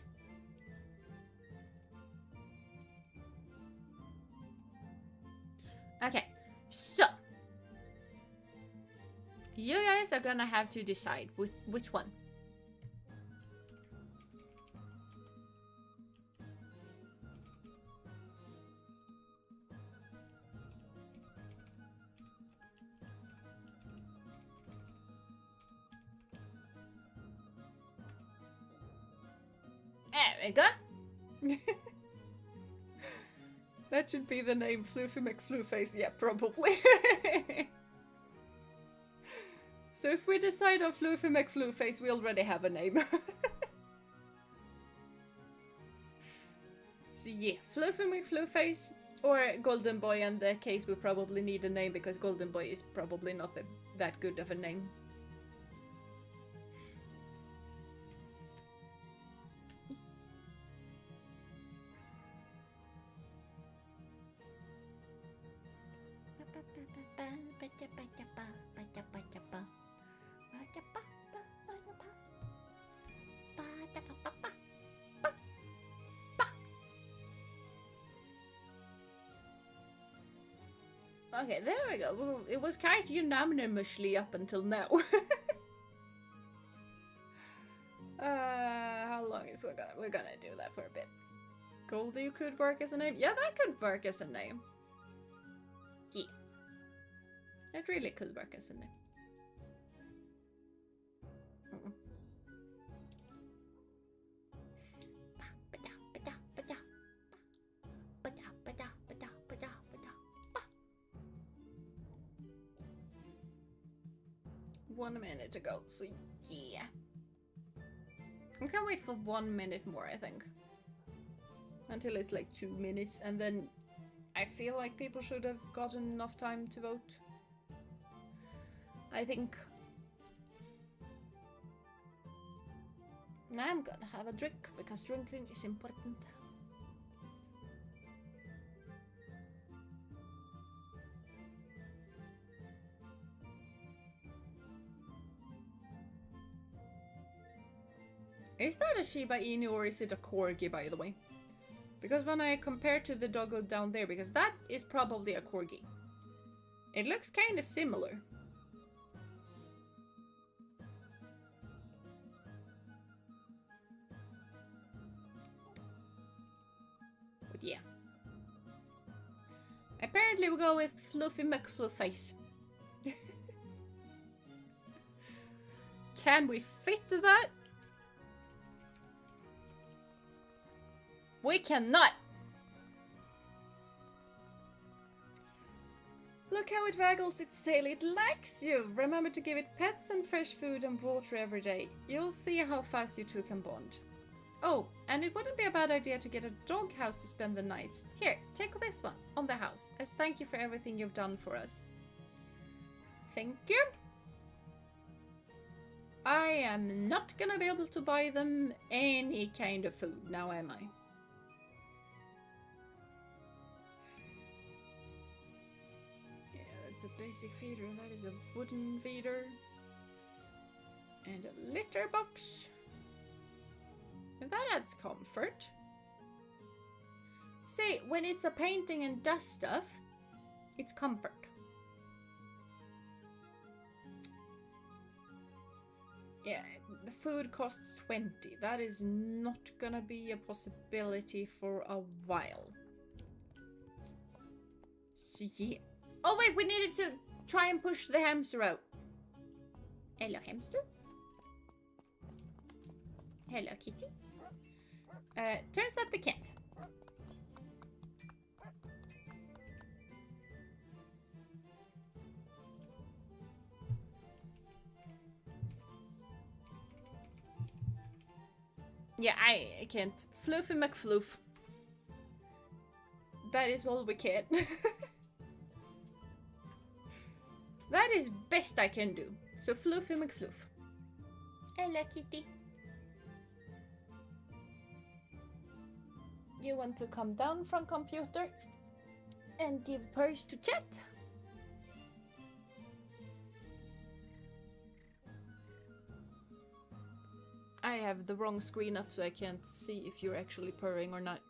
you guys are gonna have to decide with which one. There we go. That should be the name, Floofy McFlooface. Yeah, probably. So if we decide on Floofy McFlooface, we already have a name. So yeah, Floofy McFlooface or Golden Boy. In that case, we probably need a name because Golden Boy is probably not that good of a name. Okay, there we go. It was quite unanimously up until now. How long is we're gonna do that for a bit? Goldie could work as a name. Yeah, that could work as a name. Yeah, that really could work as a name. One minute to go, so yeah. I can wait for 1 minute more, I think. Until it's like 2 minutes, and then I feel like people should have gotten enough time to vote. I think. Now I'm gonna have a drink, because drinking is important. Is that a Shiba Inu or is it a Corgi, by the way? Because when I compare to the doggo down there, because that is probably a Corgi. It looks kind of similar. But yeah. Apparently we go with Fluffy McFlooface. Can we fit that? We cannot! Look how it waggles its tail, it likes you! Remember to give it pets and fresh food and water every day. You'll see how fast you two can bond. Oh, and it wouldn't be a bad idea to get a dog house to spend the night. Here, take this one, on the house, as thank you for everything you've done for us. Thank you! I am not gonna be able to buy them any kind of food now, am I? It's a basic feeder, and that is a wooden feeder. And a litter box. And that adds comfort. See, when it's a painting and dust stuff, it's comfort. Yeah, the food costs 20. That is not gonna be a possibility for a while. So yeah. Oh wait, we needed to try and push the hamster out. Hello, hamster. Hello, kitty. Turns out we can't. Yeah, I can't. Floofy McFloof. That is all we can. That is best I can do. So Floofy McFloof. Hello, kitty. You want to come down from computer and give purse to chat? I have the wrong screen up, so I can't see if you're actually purring or not.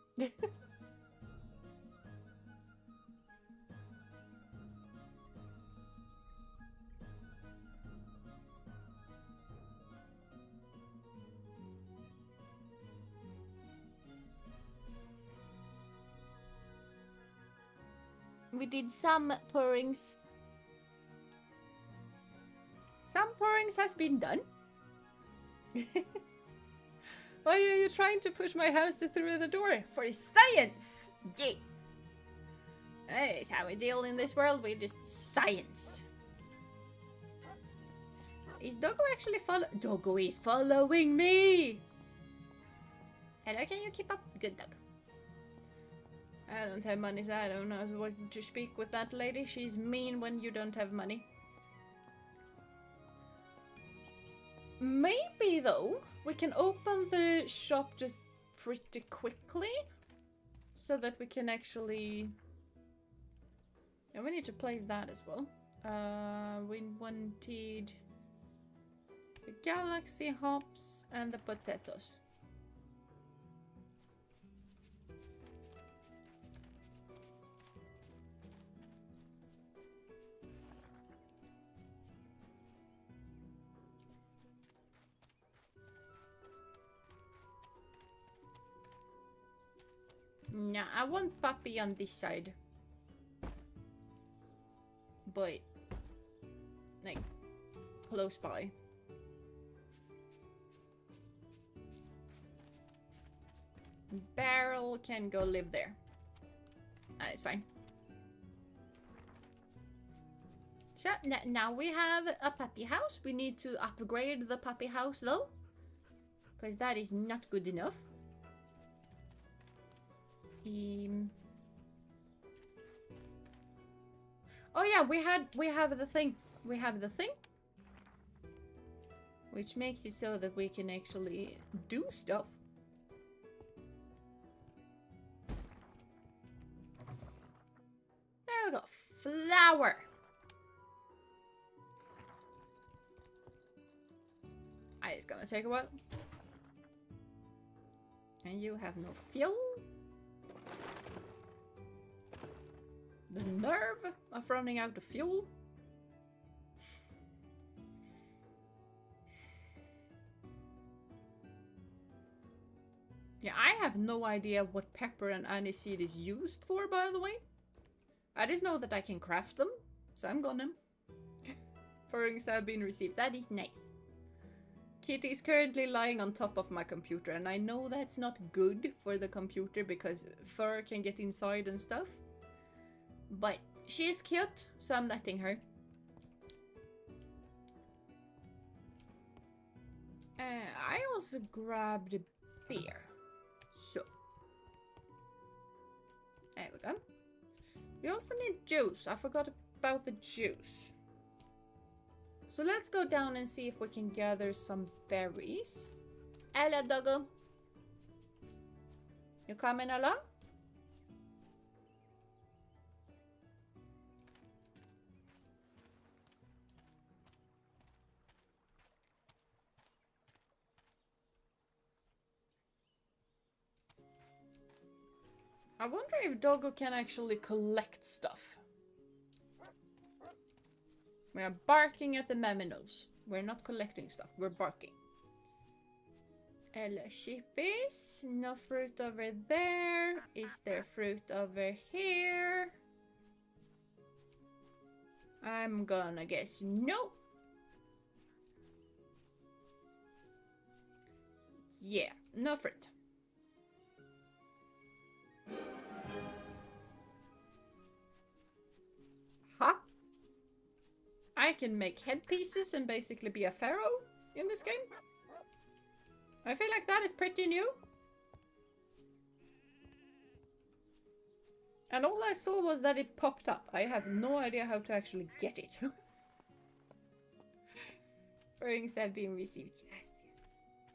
We did some purrings. Some purrings has been done. Why are you trying to push my hamster through the door? For science! Yes! That is how we deal in this world with just science. Is Doggo actually Doggo is following me! Hello, can you keep up? Good dog. I don't have money, so I don't know what to speak with that lady. She's mean when you don't have money. Maybe, though, we can open the shop just pretty quickly. So that we can actually... And we need to place that as well. We wanted... the galaxy hops and the potatoes. Nah, I want puppy on this side. But, like, close by. Barrel can go live there. That is fine. So, now we have a puppy house. We need to upgrade the puppy house, though. Because that is not good enough. Oh yeah, we have the thing. We have the thing. Which makes it so that we can actually do stuff. There we go. Flour. It's gonna take a while. And you have no fuel. The nerve of running out of fuel. Yeah, I have no idea what pepper and aniseed is used for, by the way. I just know that I can craft them, so I'm gonna. Furrings have been received. That is nice. Kitty is currently lying on top of my computer, and I know that's not good for the computer because fur can get inside and stuff. But she is cute, so I'm letting her. I also grabbed a beer. So. There we go. We also need juice. I forgot about the juice. So let's go down and see if we can gather some berries. Hello, doggo. You coming along? I wonder if Doggo can actually collect stuff. We are barking at the mammals. We're not collecting stuff, we're barking. Hello, sheepies. No fruit over there. Is there fruit over here? I'm gonna guess no. Yeah, no fruit. Huh? I can make headpieces and basically be a pharaoh in this game. I feel like that is pretty new. And all I saw was that it popped up. I have no idea how to actually get it. Rings have been received. Yes,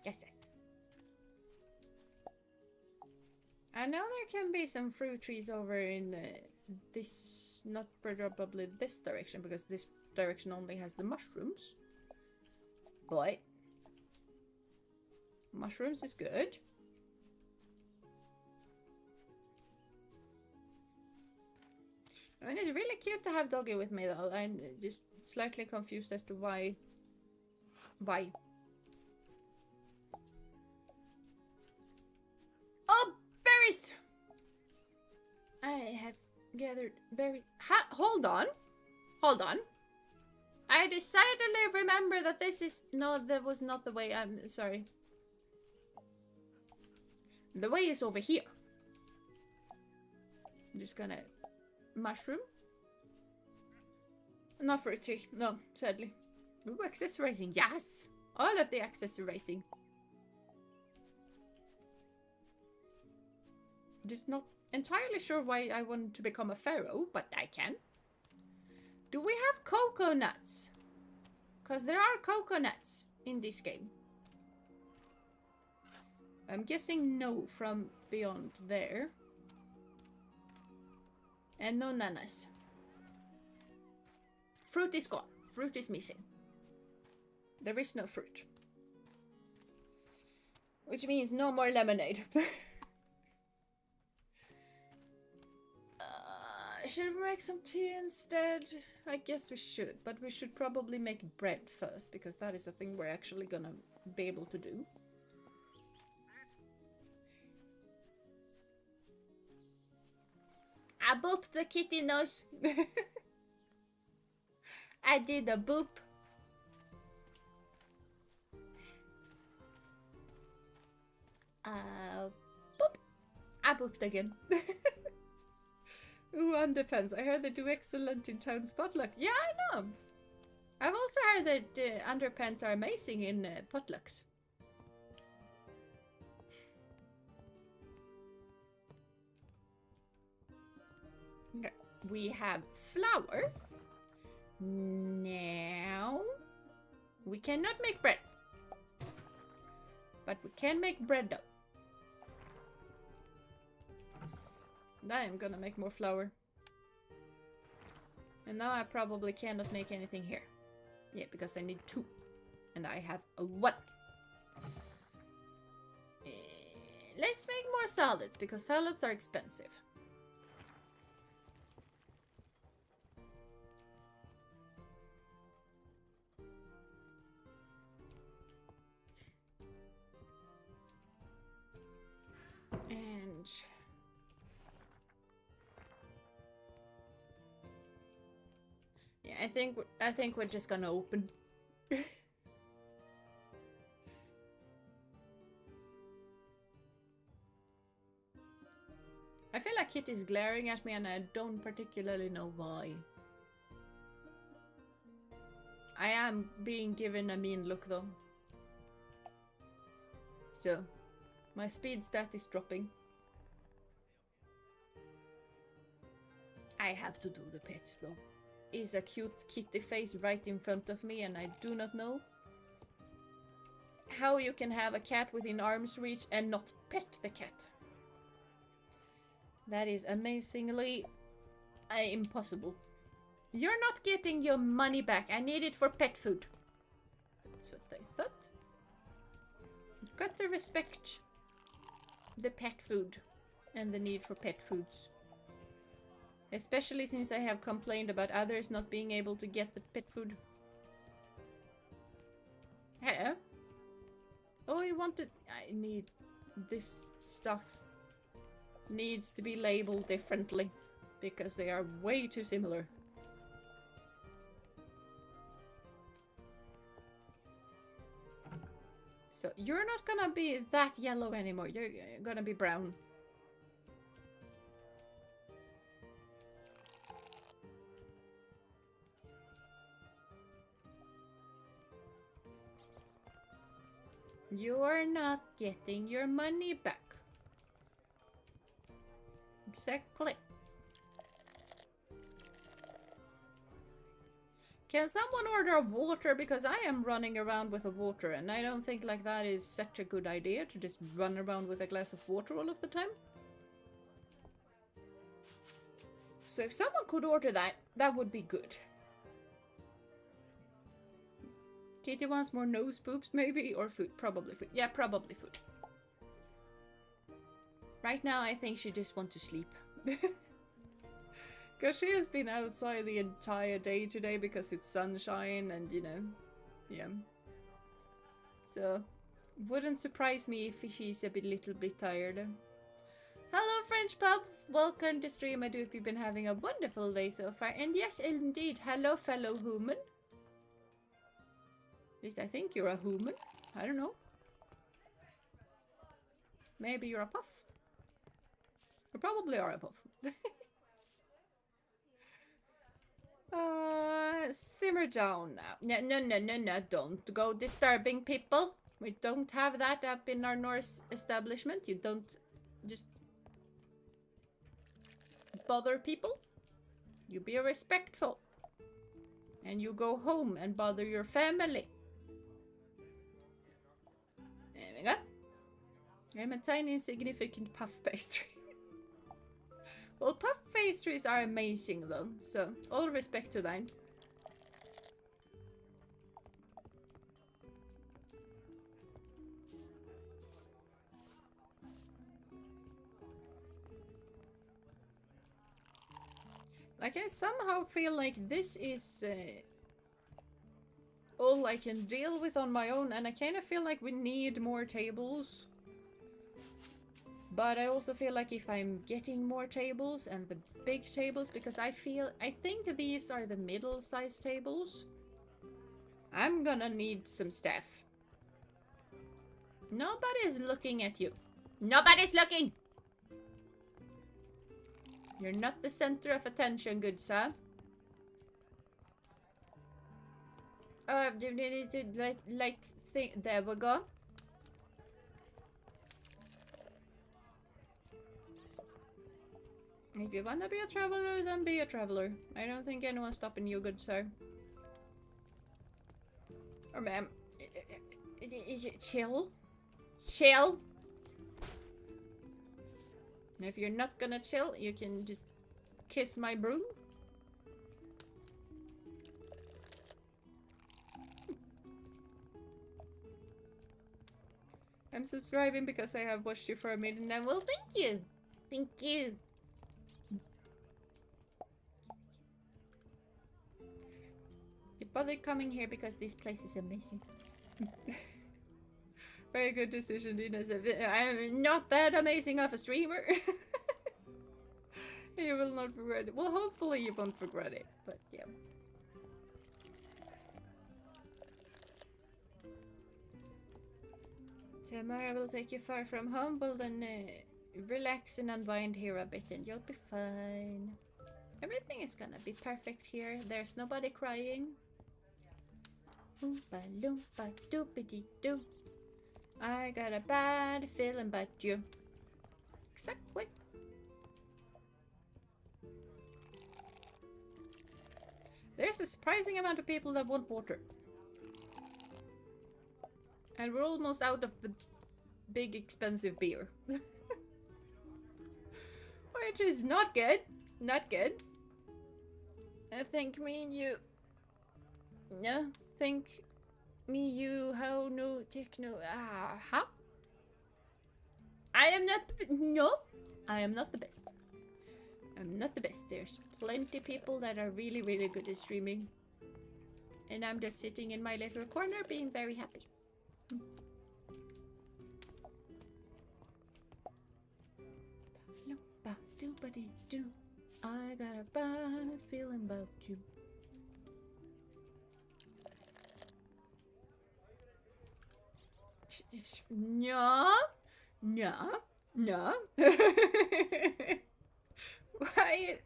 yes. Yes, yes. I know there can be some fruit trees over in this, not probably this direction, because this direction only has the mushrooms. But mushrooms is good. I mean, it's really cute to have Doggy with me, though. I'm just slightly confused as to why. Why? Oh, berries! I have gathered berries. Hold on. Hold on. I decidedly remember that this is... No, that was not the way. I'm sorry. The way is over here. I'm just gonna... Mushroom? Not fruit tree. No, sadly. Ooh, accessorizing. Yes! All of the accessorizing. Just not entirely sure why I want to become a pharaoh, but I can. Do we have coconuts? Because there are coconuts in this game. I'm guessing no from beyond there. And no nanas. Fruit is gone. Fruit is missing. There is no fruit. Which means no more lemonade. Should we make some tea instead? I guess we should, but we should probably make bread first, because that is a thing we're actually gonna be able to do. I booped the kitty nose. I did a boop. Boop. I booped again. Ooh, underpants. I heard they do excellent in town potluck. Yeah, I know. I've also heard that underpants are amazing in potlucks. Okay. We have flour. Now, we cannot make bread. But we can make bread dough. I am gonna make more flour. And now I probably cannot make anything here. Yeah, because I need 2. And I have a 1. Let's make more salads, because salads are expensive. And... yeah, I think we're just gonna open. I feel like Kitty's glaring at me and I don't particularly know why. I am being given a mean look though. So, my speed stat is dropping. I have to do the pets though. Is a cute kitty face right in front of me and I do not know how you can have a cat within arm's reach and not pet the cat. That is amazingly impossible. You're not getting your money back. I need it for pet food. That's what I thought. You've got to respect the pet food and the need for pet foods. Especially since I have complained about others not being able to get the pet food. Hello? Oh, you wanted... I need... this stuff needs to be labeled differently. Because they are way too similar. So, you're not gonna be that yellow anymore. You're gonna be brown. You're not getting your money back. Exactly. Can someone order water? Because I am running around with a water and I don't think like that is such a good idea to just run around with a glass of water all of the time. So if someone could order that, that would be good. Katie wants more nose poops, maybe? Or food? Probably food. Yeah, probably food. Right now, I think she just wants to sleep. Because she has been outside the entire day today because it's sunshine and, you know, yeah. So, wouldn't surprise me if she's a little bit tired. Hello, French Pub. Welcome to stream. I do hope you've been having a wonderful day so far. And yes, indeed. Hello, fellow human. At least I think you're a human. I don't know. Maybe you're a puff. You probably are a puff. Simmer down now. No. Don't go disturbing people. We don't have that up in our Norse establishment. You don't just bother people. You be respectful. And you go home and bother your family. There we go. I'm a tiny insignificant puff pastry. Well, puff pastries are amazing though, so all respect to thine. Like, I somehow feel like this is all I can deal with on my own, and I kind of feel like we need more tables. But I also feel like if I'm getting more tables and the big tables, because I think these are the middle-sized tables, I'm gonna need some staff. Nobody's looking at you. Nobody's looking! You're not the center of attention, good sir. You need to think. There we go. If you wanna be a traveler, then be a traveler. I don't think anyone's stopping you, good sir. Or ma'am. Chill. Chill. And if you're not gonna chill, you can just kiss my broom. I'm subscribing because I have watched you for a minute now. Well, thank you. Thank you. You bothered coming here because this place is amazing. Very good decision, Dina. I'm not that amazing of a streamer. You will not regret it. Well, hopefully you won't regret it, but yeah. Tamara will take you far from home, but then relax and unwind here a bit and you'll be fine. Everything is gonna be perfect here. There's nobody crying. Oompa loompa doopity doo. I got a bad feeling about you. Exactly. There's a surprising amount of people that want water. And we're almost out of the big expensive beer. Which is not good. Not good. I think me and you... No, think... Me, you, how, no, techno, how? I am not, no, I am not the best. I'm not the best. There's plenty of people that are really, really good at streaming. And I'm just sitting in my little corner being very happy. I got a bad feeling about you. No, no, no.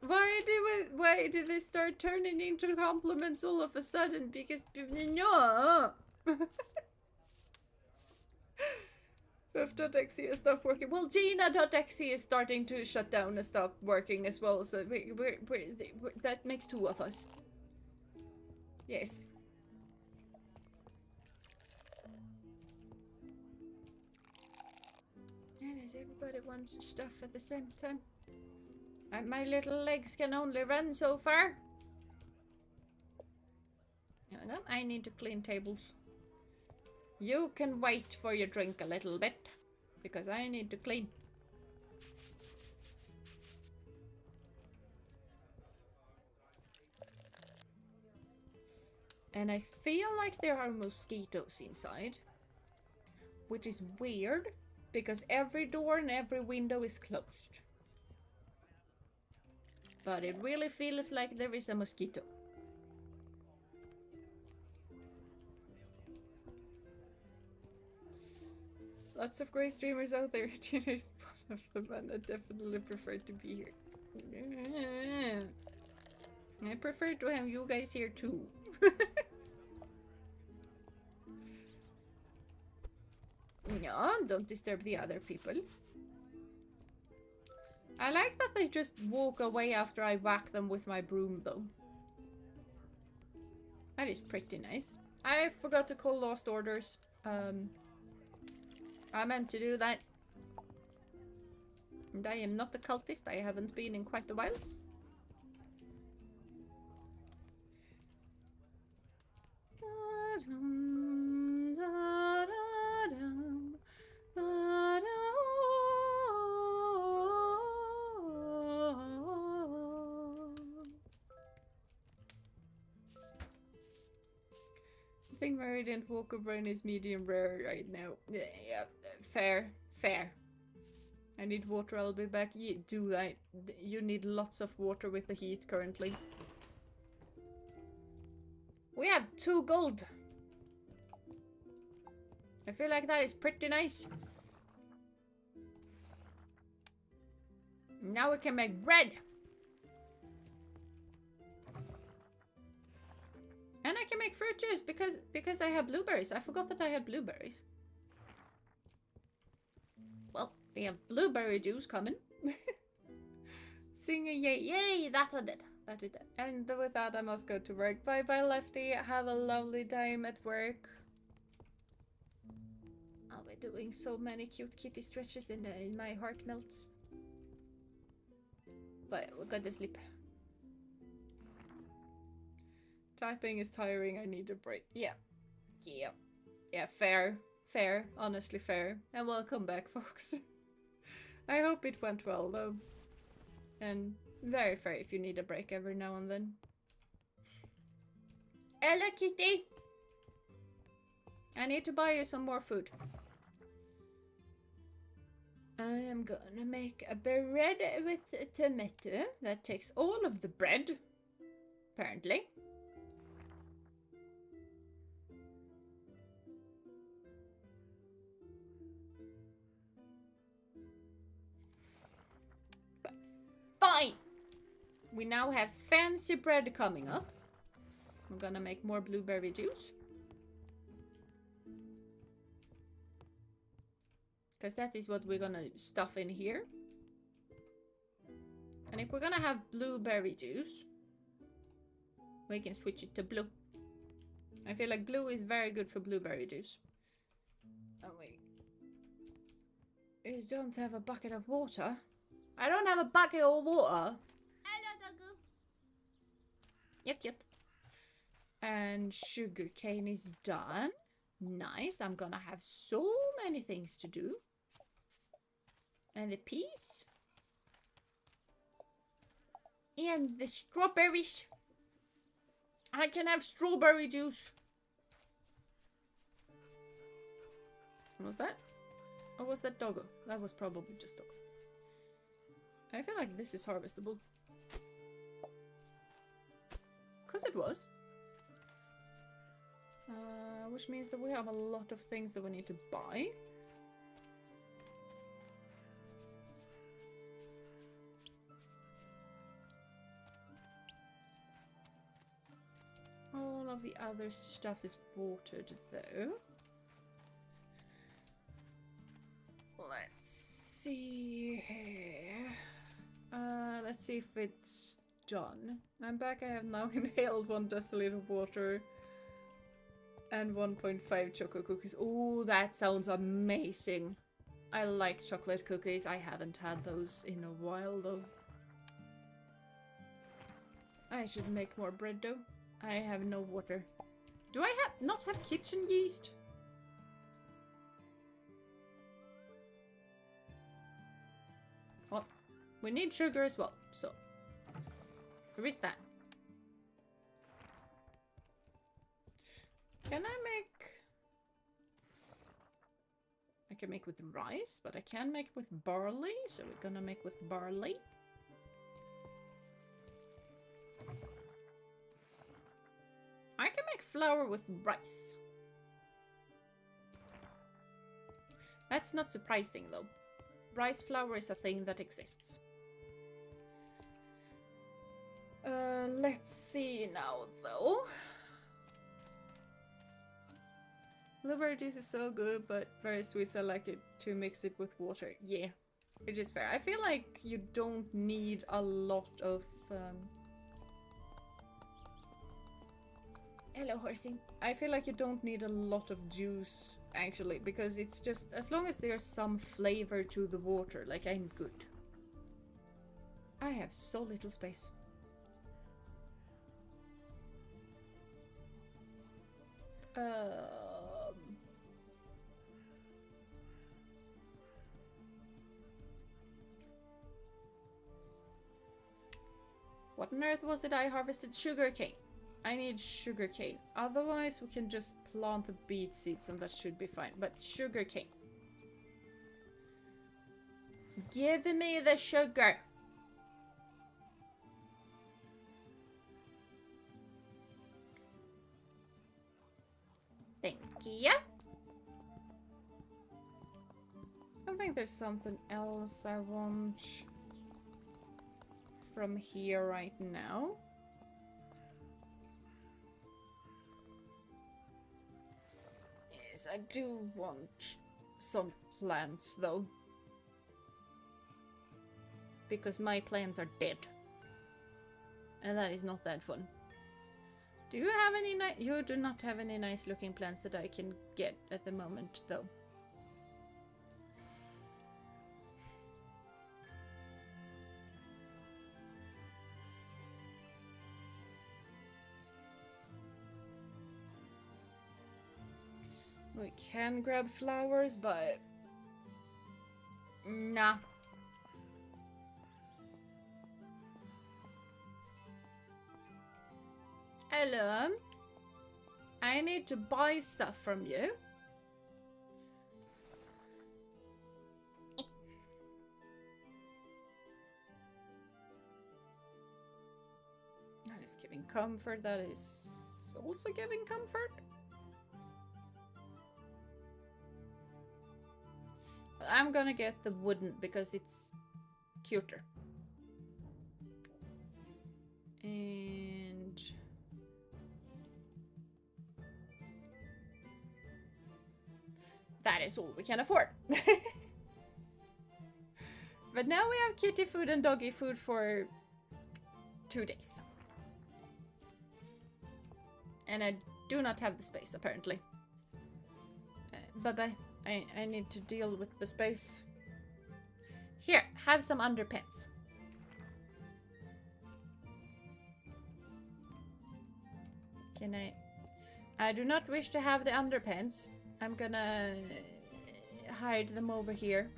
Why did they start turning into compliments all of a sudden? Because no. F.exe has stopped working. Well, Gina.exe is starting to shut down and stop working as well. So that makes two of us. Yes. And as everybody wants stuff at the same time. And my little legs can only run so far. I need to clean tables. You can wait for your drink a little bit. Because I need to clean. And I feel like there are mosquitoes inside. Which is weird. Because every door and every window is closed. But it really feels like there is a mosquito. Lots of great streamers out there. Tina is one of them, and I definitely prefer to be here. I prefer to have you guys here too. No, don't disturb the other people. I like that they just walk away after I whack them with my broom, though. That is pretty nice. I forgot to call lost orders. I meant to do that. And I am not a cultist. I haven't been in quite a while. I think my Radiant Walker Brain is medium rare right now. Yeah, fair. I need water, I'll be back. You do that. You need lots of water with the heat currently. We have 2 gold. I feel like that is pretty nice. Now we can make bread. And I can make fruit juice because I have blueberries. I forgot that I had blueberries. Well, we have blueberry juice coming. Sing a yay. Yay, that I did. That we did. And with that, I must go to work. Bye bye, Lefty. Have a lovely time at work. Oh, we're doing so many cute kitty stretches in my heart melts. But we got to sleep. Typing is tiring, I need a break. Yeah, fair. Honestly fair. And welcome back, folks. I hope it went well, though. And very fair if you need a break every now and then. Ella Kitty! I need to buy you some more food. I am gonna make a bread with a tomato. That takes all of the bread, apparently. Fine! We now have fancy bread coming up. I'm gonna make more blueberry juice. Because that is what we're gonna stuff in here. And if we're gonna have blueberry juice, we can switch it to blue. I feel like blue is very good for blueberry juice. Oh wait. You don't have a bucket of water? I don't have a bucket of water. Hello, doggo. You're cute. And sugarcane is done. Nice. I'm gonna have so many things to do. And the peas. And the strawberries. I can have strawberry juice. What was that? Or was that doggo? That was probably just doggo. I feel like this is harvestable. Because it was. Which means that we have a lot of things that we need to buy. All of the other stuff is watered though. Let's see here. Let's see if it's done. I'm back. I have now inhaled 1 deciliter of water and 1.5 chocolate cookies. Oh, that sounds amazing. I like chocolate cookies. I haven't had those in a while though. I should make more bread though. I have no water. Do I not have kitchen yeast? Well, we need sugar as well, so where is that? Can I make... I can make with rice, but I can't make with barley, so we're gonna make with barley. flour with rice. That's not surprising, though. Rice flour is a thing that exists. Let's see now, though. Blueberry juice is so good, but very sweet. I like it to mix it with water. Yeah, which is fair. I feel like you don't need a lot of... Hello, horsey. I feel like you don't need a lot of juice, actually, because it's just... As long as there's some flavor to the water, like, I'm good. I have so little space. What on earth was it I harvested? Sugarcane. I need sugarcane. Otherwise, we can just plant the beet seeds and that should be fine. But sugarcane. Give me the sugar. Thank you. I think there's something else I want from here right now. Yes, I do want some plants though. Because my plants are dead. And that is not that fun. Do you have any nice... You do not have any nice looking plants that I can get at the moment though. We can grab flowers, but... Nah. Hello. I need to buy stuff from you. That is giving comfort. That is also giving comfort. I'm gonna get the wooden because it's cuter. And that is all we can afford. But now we have kitty food and doggy food for 2 days. And I do not have the space, apparently. Bye-bye. I need to deal with the space. Here, have some underpants. Can I do not wish to have the underpants. I'm gonna hide them over here.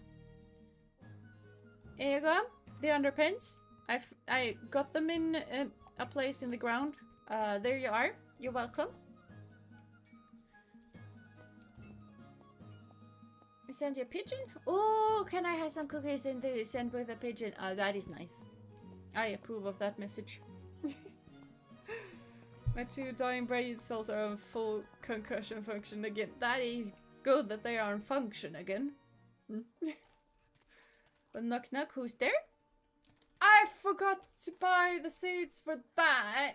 Here you go, the underpants. I got them in a place in the ground. There you are. You're welcome. We send you a pigeon? Oh, can I have some cookies and they send with a pigeon? That is nice. I approve of that message. My 2 dying brain cells are on full concussion function again. That is good that they are on function again. But knock knock, who's there? I forgot to buy the seeds for that.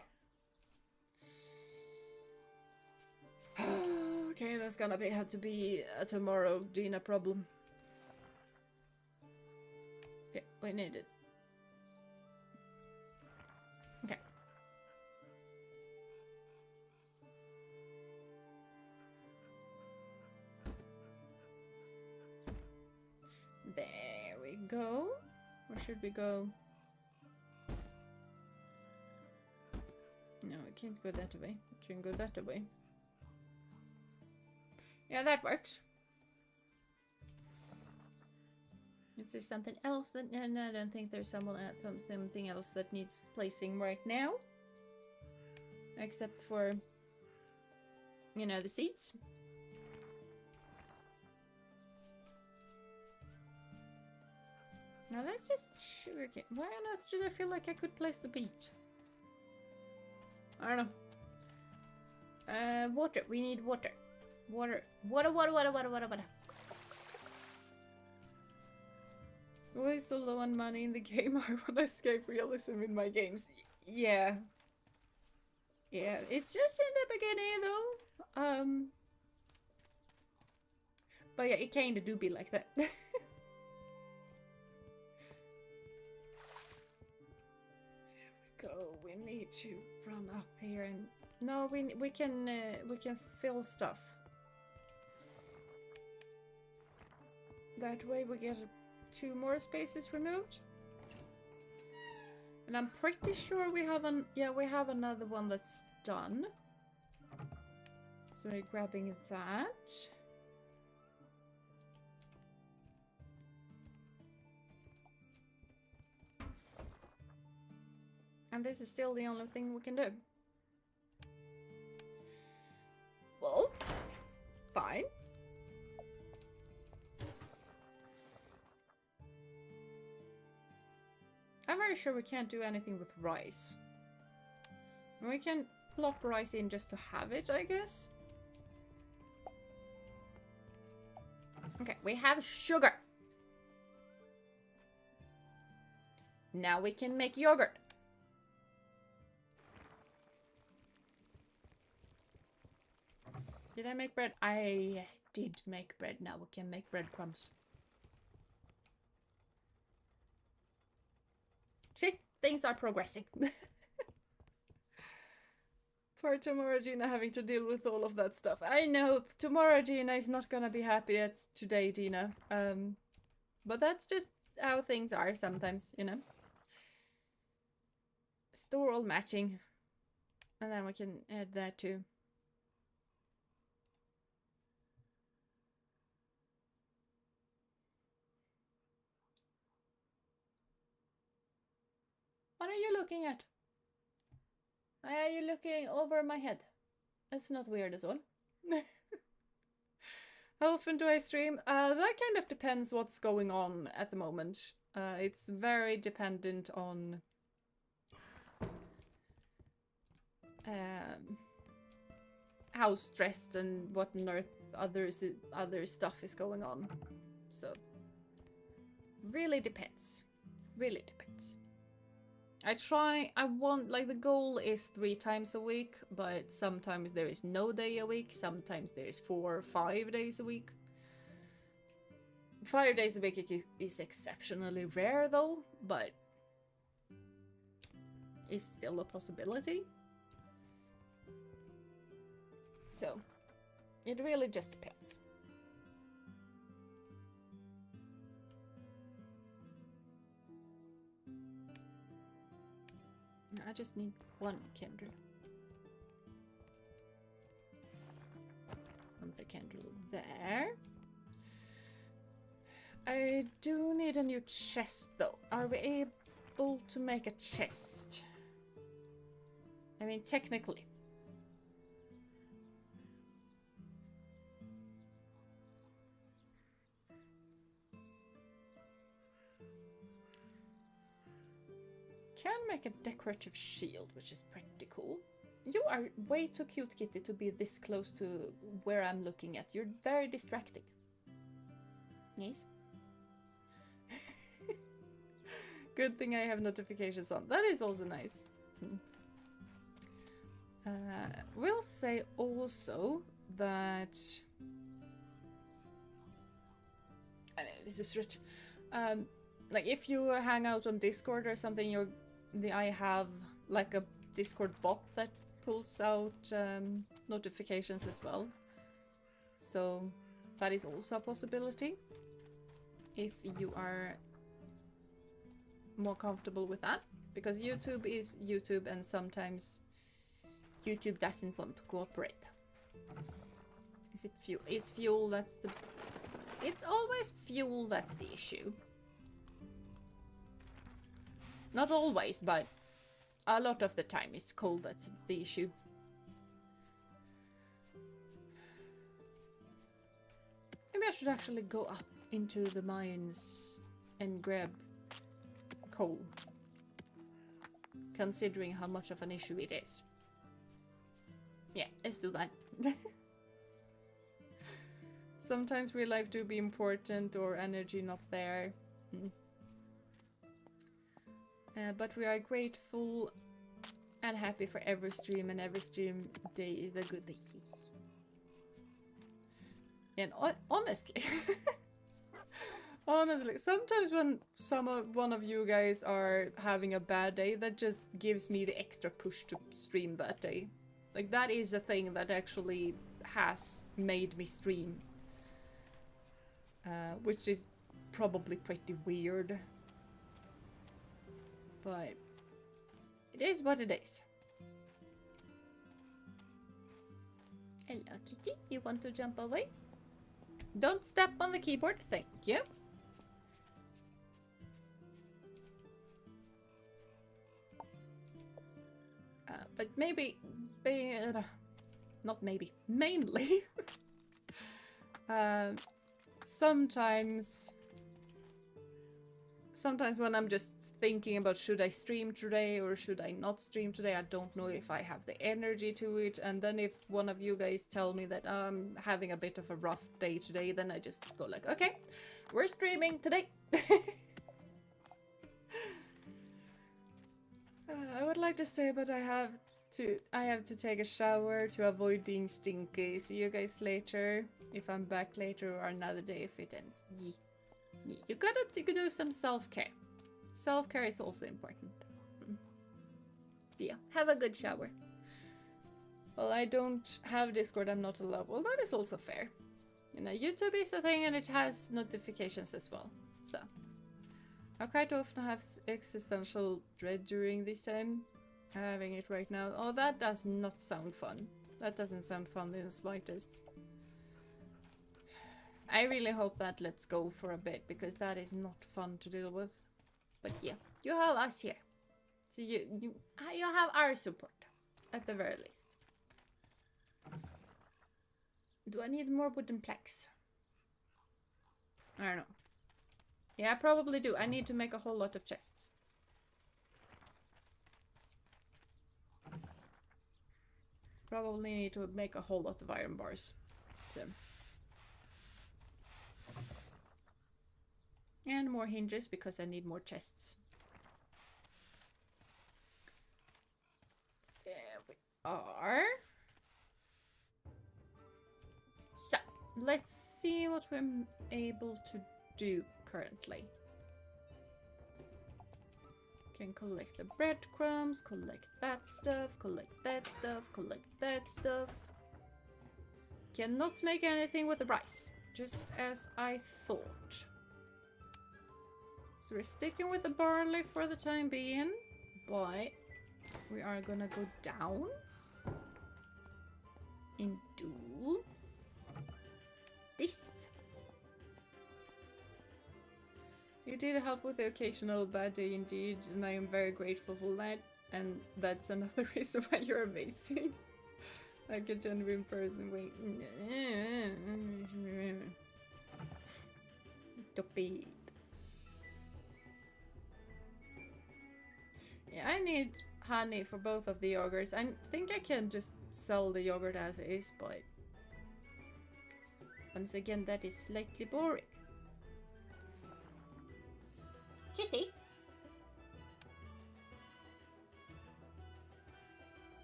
Okay, that's gonna have to be a tomorrow Gina problem. Okay, we need it. Okay. There we go. Where should we go? No, we can't go that way. We can go that way. Yeah, that works. Is there something else that... No, I don't think there's something else that needs placing right now. Except for, you know, the seeds. Now that's just sugarcane. Why on earth did I feel like I could place the beet? I don't know. Water. We need water. Water. Water. Always so low on money in the game. I want to escape realism in my games. Yeah. Yeah, it's just in the beginning though. But yeah, it kinda do be like that. There we go. We need to run up here and no, we can fill stuff. That way we get 2 more spaces removed. And I'm pretty sure we have we have another one that's done. So we're grabbing that. And this is still the only thing we can do. Well, fine. I'm very sure we can't do anything with rice. We can plop rice in just to have it, I guess. Okay, we have sugar. Now we can make yogurt. Did I make bread? I did make bread. Now we can make breadcrumbs. See? Things are progressing. Poor tomorrow Gina having to deal with all of that stuff. I know, tomorrow Gina is not gonna be happy at today, Dina. But that's just how things are sometimes, you know. Store all matching. And then we can add that too. What are you looking at? Why are you looking over my head? That's not weird at all. How often do I stream? That kind of depends what's going on at the moment. It's very dependent on how stressed and what on earth other stuff is going on. So really depends. Really depends. Like the goal is 3 times a week, but sometimes there is no day a week, sometimes there is 4 or 5 days a week. 5 days a week is exceptionally rare though, but it's still a possibility. So, it really just depends. I just need 1 candle. Put the candle there. I do need a new chest though. Are we able to make a chest? I mean, technically. Can make a decorative shield, which is pretty cool. You are way too cute, Kitty, to be this close to where I'm looking at. You're very distracting. Yes. Good thing I have notifications on. That is also nice. We'll say also that... I know, this is rich. Like if you hang out on Discord or something, I have like a Discord bot that pulls out notifications as well. So that is also a possibility if you are more comfortable with that, because YouTube is YouTube and sometimes YouTube doesn't want to cooperate. Is it fuel? It's fuel that's the... It's always fuel that's the issue. Not always, but a lot of the time it's coal that's the issue. Maybe I should actually go up into the mines and grab coal, considering how much of an issue it is. Yeah, let's do that. Sometimes real life do be important or energy not there. But we are grateful and happy for every stream, and every stream day is a good day. And honestly, honestly, sometimes when one of you guys are having a bad day, that just gives me the extra push to stream that day. Like, that is a thing that actually has made me stream. Which is probably pretty weird. But it is what it is. Hello, Kitty. You want to jump away? Don't step on the keyboard. Thank you. But maybe... not maybe. Mainly. Sometimes when I'm just thinking about should I stream today or should I not stream today, I don't know if I have the energy to it. And then if one of you guys tell me that I'm having a bit of a rough day today, then I just go like, okay, we're streaming today. I would like to stay, but I have to take a shower to avoid being stinky. See you guys later. If I'm back later or another day if it ends. Yeah. You gotta do some self-care. Self-care is also important. Yeah, have a good shower. Well, I don't have Discord, I'm not allowed. Well, that is also fair. You know, YouTube is a thing and it has notifications as well. So, I quite often have existential dread during this time. Having it right now. Oh, that does not sound fun. That doesn't sound fun in the slightest. I really hope that lets go for a bit, because that is not fun to deal with. But yeah, you have us here. So you have our support, at the very least. Do I need more wooden planks? I don't know. Yeah, I probably do. I need to make a whole lot of chests. Probably need to make a whole lot of iron bars. So. And more hinges because I need more chests. There we are. So, let's see what we're able to do currently. Can collect the breadcrumbs, collect that stuff, collect that stuff, collect that stuff. Cannot make anything with the rice, just as I thought. So we're sticking with the barley for the time being, but we are gonna go down and do this. You did help with the occasional bad day indeed, and I am very grateful for that. And that's another reason why you're amazing. Like a genuine person. Wait. Stop it. Yeah, I need honey for both of the yogurts. I think I can just sell the yogurt as is, but once again, that is slightly boring. Kitty?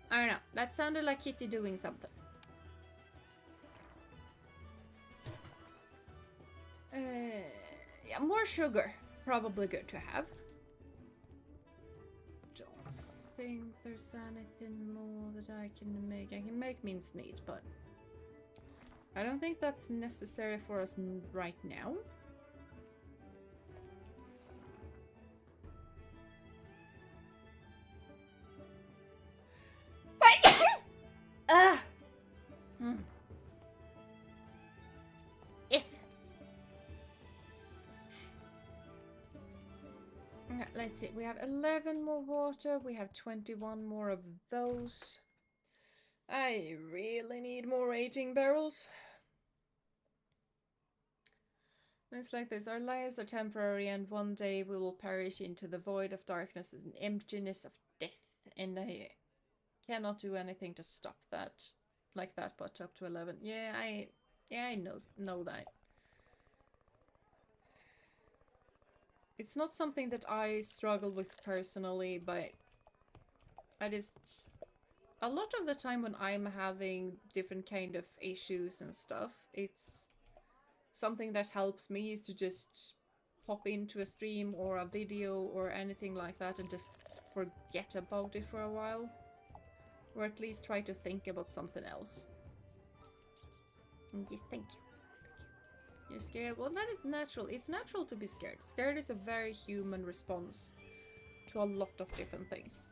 I don't know. That sounded like Kitty doing something. Yeah, more sugar. Probably good to have. Don't think there's anything more that I can make. I can make minced meat, but I don't think that's necessary for us right now. Okay, let's see. We have 11 more water. We have 21 more of those. I really need more aging barrels. It's like this. Our lives are temporary, and one day we will perish into the void of darkness and emptiness of death. And I cannot do anything to stop that like that, but up to 11. Yeah, I know that. It's not something that I struggle with personally, but I just... A lot of the time when I'm having different kind of issues and stuff, it's something that helps me is to just pop into a stream or a video or anything like that and just forget about it for a while. Or at least try to think about something else. And just thank you. You're scared? Well, that is natural. It's natural to be scared. Scared is a very human response to a lot of different things.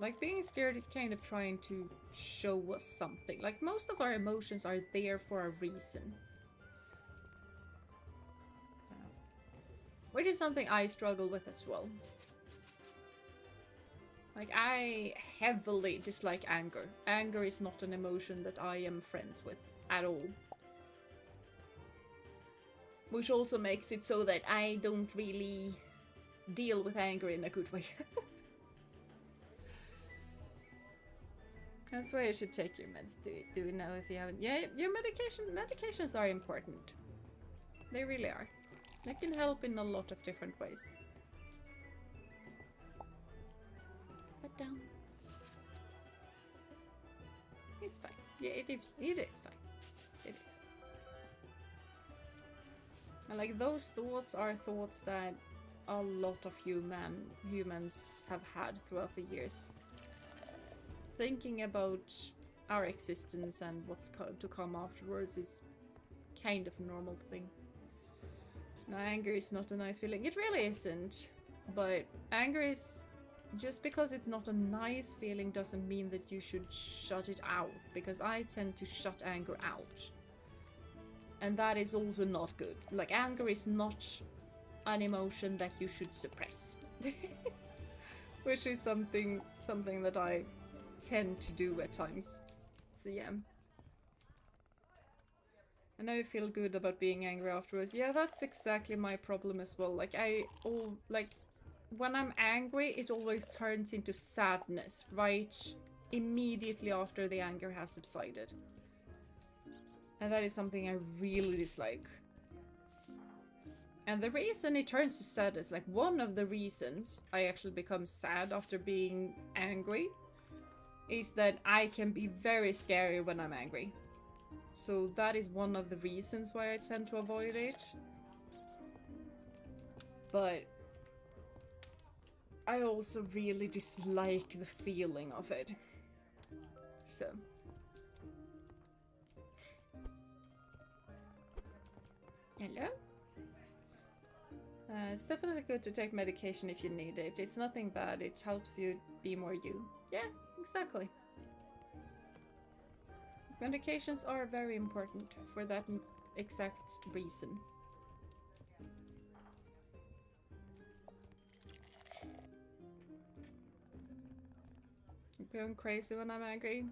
Like, being scared is kind of trying to show us something. Like, most of our emotions are there for a reason. Which is something I struggle with as well. Like, I heavily dislike anger. Anger is not an emotion that I am friends with at all. Which also makes it so that I don't really deal with anger in a good way. That's why you should take your meds. Do you know if you haven't? Yeah, your medications are important. They really are. They can help in a lot of different ways. Put down. It's fine. Yeah, it is fine. It is fine. And like, those thoughts are thoughts that a lot of humans have had throughout the years. Thinking about our existence and what's to come afterwards is kind of a normal thing. Now, anger is not a nice feeling. It really isn't. But anger is... Just because it's not a nice feeling doesn't mean that you should shut it out. Because I tend to shut anger out. And that is also not good. Like, anger is not an emotion that you should suppress. Which is something that I tend to do at times. So yeah. And I feel good about being angry afterwards. Yeah, that's exactly my problem as well. Like, when I'm angry, it always turns into sadness right immediately after the anger has subsided. And that is something I really dislike. And the reason it turns to sadness, like, one of the reasons I actually become sad after being angry is that I can be very scary when I'm angry. So that is one of the reasons why I tend to avoid it. But I also really dislike the feeling of it. So. Hello? It's definitely good to take medication if you need it. It's nothing bad. It helps you be more you. Yeah, exactly. Medications are very important for that exact reason. I'm going crazy when I'm angry.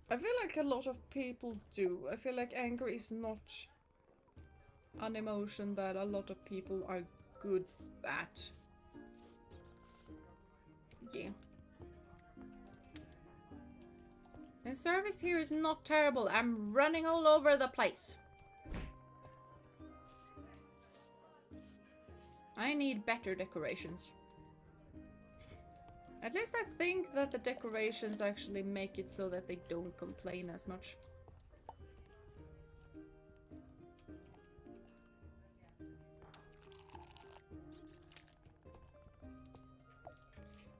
I feel like a lot of people do. I feel like anger is not an emotion that a lot of people are good at. Yeah. And service here is not terrible. I'm running all over the place. I need better decorations. At least I think that the decorations actually make it so that they don't complain as much.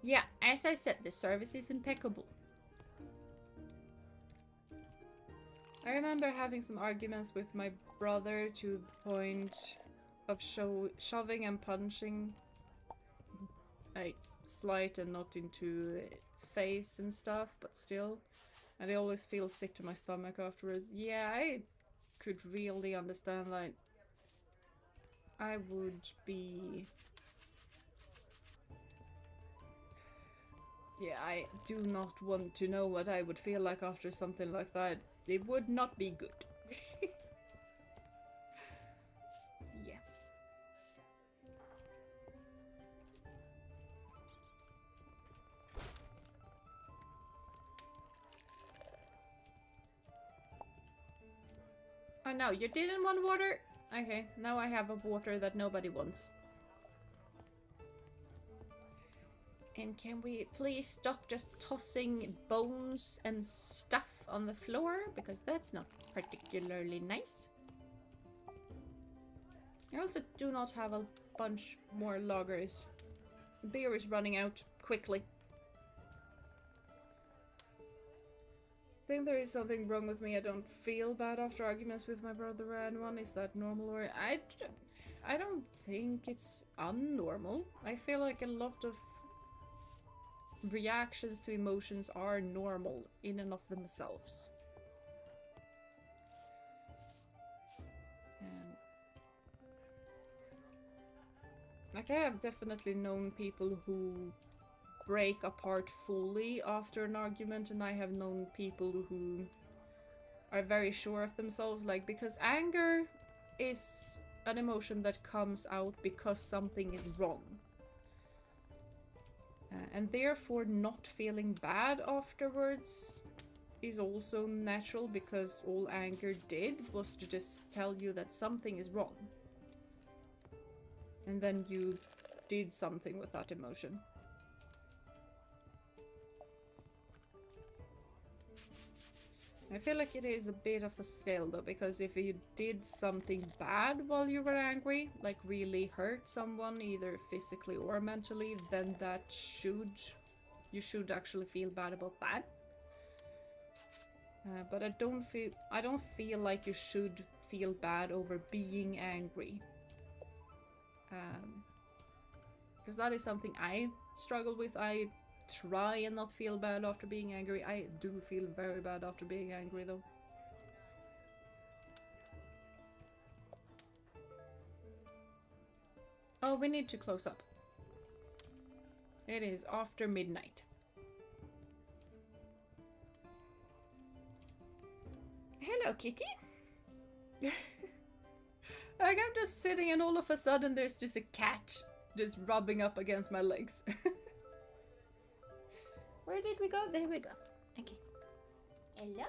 Yeah, as I said, the service is impeccable. I remember having some arguments with my brother to the point of shoving and punching, like, slight and not into face and stuff, but still. And I always feel sick to my stomach afterwards. Yeah, I could really understand that. I would be... Yeah, I do not want to know what I would feel like after something like that. It would not be good. Yeah. Oh no, you didn't want water? Okay, now I have a water that nobody wants. And can we please stop just tossing bones and stuff on the floor? Because that's not particularly nice. I also do not have a bunch more loggers. Beer is running out quickly. I think there is something wrong with me. I don't feel bad after arguments with my brother or anyone. Is that normal? Or I don't think it's unnormal. I feel like a lot of reactions to emotions are normal in and of themselves. Like, I have definitely known people who break apart fully after an argument, and I have known people who are very sure of themselves, like, because anger is an emotion that comes out because something is wrong. And therefore not feeling bad afterwards is also natural, because all anger did was to just tell you that something is wrong. And then you did something with that emotion. I feel like it is a bit of a scale though, because if you did something bad while you were angry, like really hurt someone, either physically or mentally, then that you should actually feel bad about that. But I don't feel like you should feel bad over being angry. Because that is something I struggle with. I try and not feel bad after being angry. I do feel very bad after being angry though. Oh, we need to close up. It is after midnight. Hello, Kitty. Like, I'm just sitting and all of a sudden there's just a cat just rubbing up against my legs. Where did we go? There we go. Okay. Hello?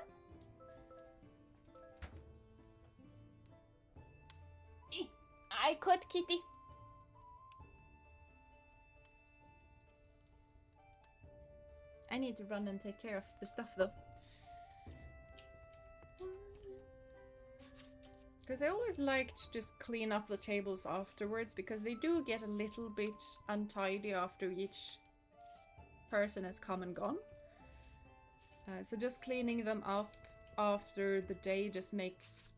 I caught Kitty. I need to run and take care of the stuff though. Because I always like to just clean up the tables afterwards, because they do get a little bit untidy after each person has come and gone. So just cleaning them up after the day just makes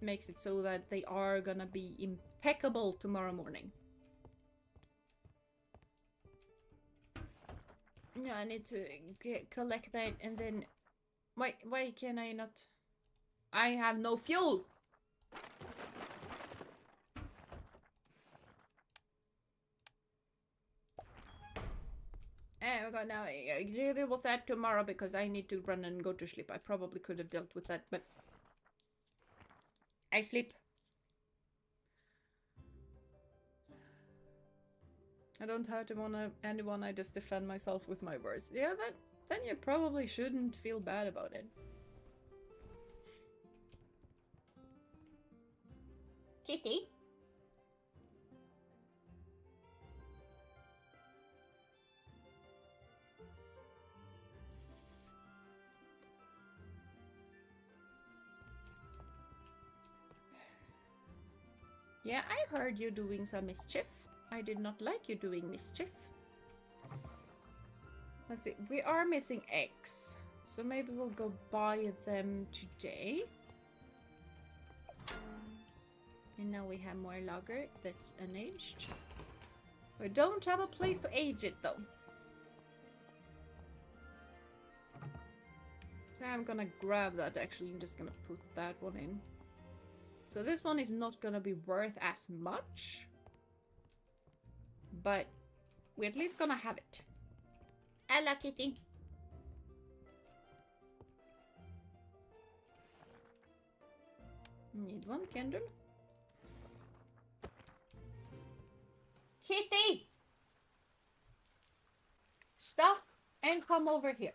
it so that they are gonna be impeccable tomorrow morning. Yeah, I need to collect that, and then why can I not? I have no fuel. Oh my god, now I deal with that tomorrow because I need to run and go to sleep. I probably could have dealt with that, but I sleep. I don't hurt anyone, I just defend myself with my words. Yeah, then you probably shouldn't feel bad about it. Kitty? Yeah, I heard you doing some mischief. I did not like you doing mischief. Let's see, we are missing eggs. So maybe we'll go buy them today. And now we have more lager that's unaged. We don't have a place to age it though. So I'm gonna grab that actually. I'm just gonna put that one in. So this one is not gonna be worth as much. But we're at least gonna have it. Hello, Kitty. Need one candle. Kitty! Stop and come over here.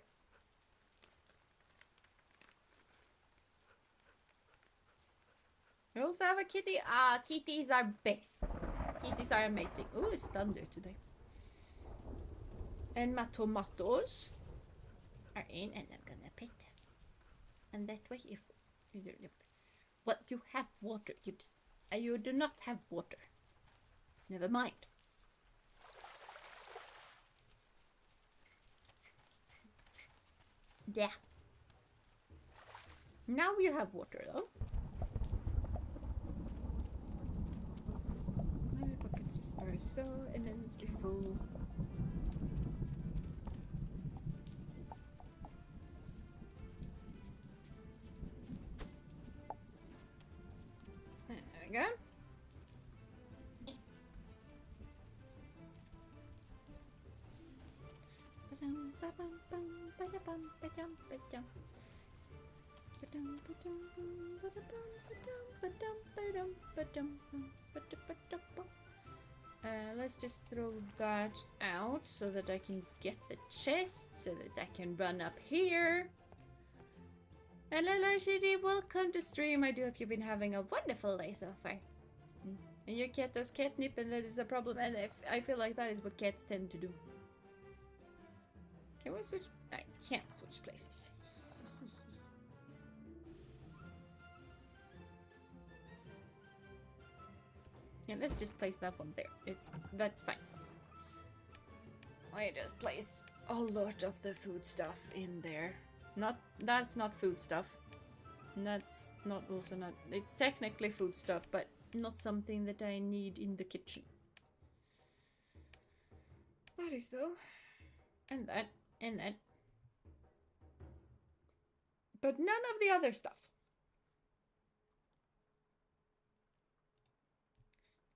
We also have a kitty. Ah, kitties are best. Kitties are amazing. Oh, it's thunder today. And my tomatoes are in, and I'm gonna pet them. And that way, if well, you have water. You do not have water. Never mind. There. Now you have water, though. My buckets are so immensely full. There we go. Let's just throw that out so that I can get the chest, so that I can run up here. Hello, Shitty, welcome to stream. I do hope you've been having a wonderful day so far. And your cat does catnip, and that is a problem, and I feel like that is what cats tend to do. Can we switch? I can't switch places. Yeah, let's just place that one there. That's fine. I just place a lot of the food stuff in there. That's not food stuff. That's not also not. It's technically food stuff, but not something that I need in the kitchen. That is though, and that. But none of the other stuff.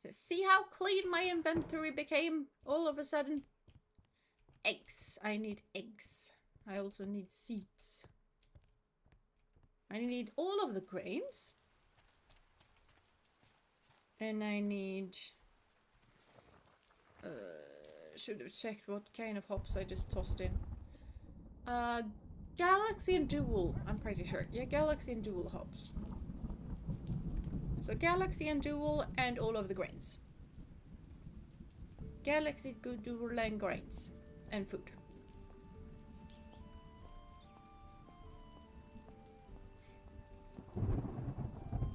So see how clean my inventory became all of a sudden? Eggs. I need eggs. I also need seeds. I need all of the grains. And I need... should have checked what kind of hops I just tossed in. Galaxy and Dual, I'm pretty sure. Yeah, Galaxy and Dual hops. So Galaxy and Dual and all of the grains. Galaxy, Dual and grains. And food.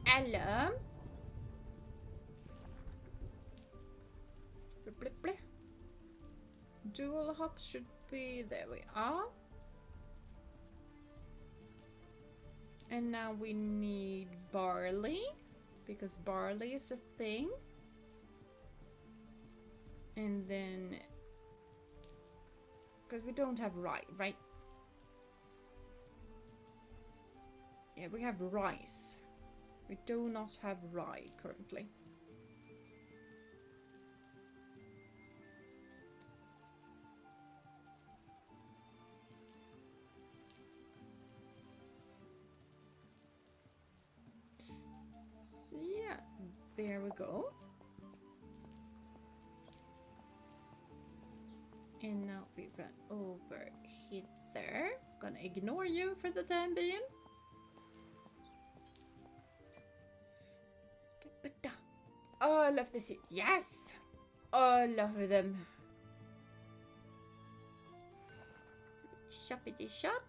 Hello. Dual hops should be... There we are. And now we need barley, because barley is a thing. And then... Because we don't have rye, right? Yeah, we have rice. We do not have rye currently. So yeah, there we go. And now we run over hither. Gonna ignore you for the time being. Oh, I love the seats. Yes! Oh, I love them. Shoppity shop.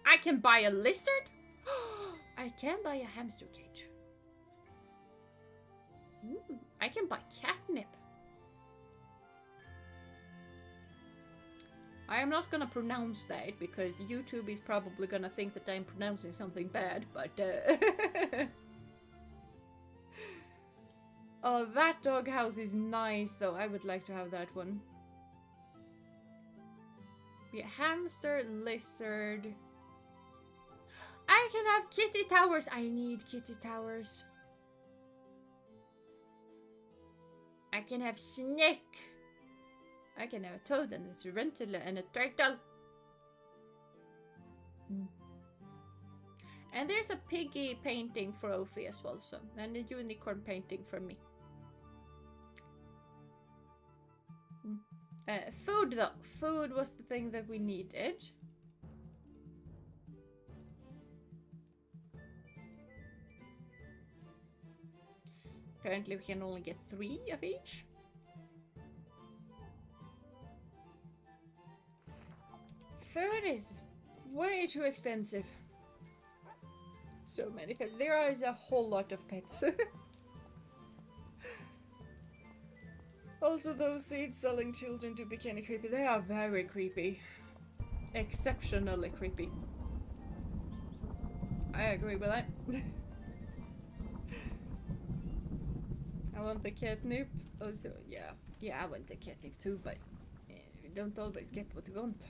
I can buy a lizard? I can buy a hamster cage. Ooh, I can buy catnip. I am not gonna pronounce that because YouTube is probably gonna think that I'm pronouncing something bad, but oh, that doghouse is nice though. I would like to have that one. Yeah, hamster, lizard. I can have kitty towers. I need kitty towers. I can have snake. I can have a toad and a tarantula and a turtle. And there's a piggy painting for Ophi as well, so, and a unicorn painting for me. Food though. Food was the thing that we needed. Apparently we can only get 3 of each. Food is way too expensive. So many pets. There is a whole lot of pets. Also, those seeds selling children to be kind of creepy. They are very creepy. Exceptionally creepy. I agree with that. I want the catnip. Also, yeah, I want the catnip too, but we don't always get what we want.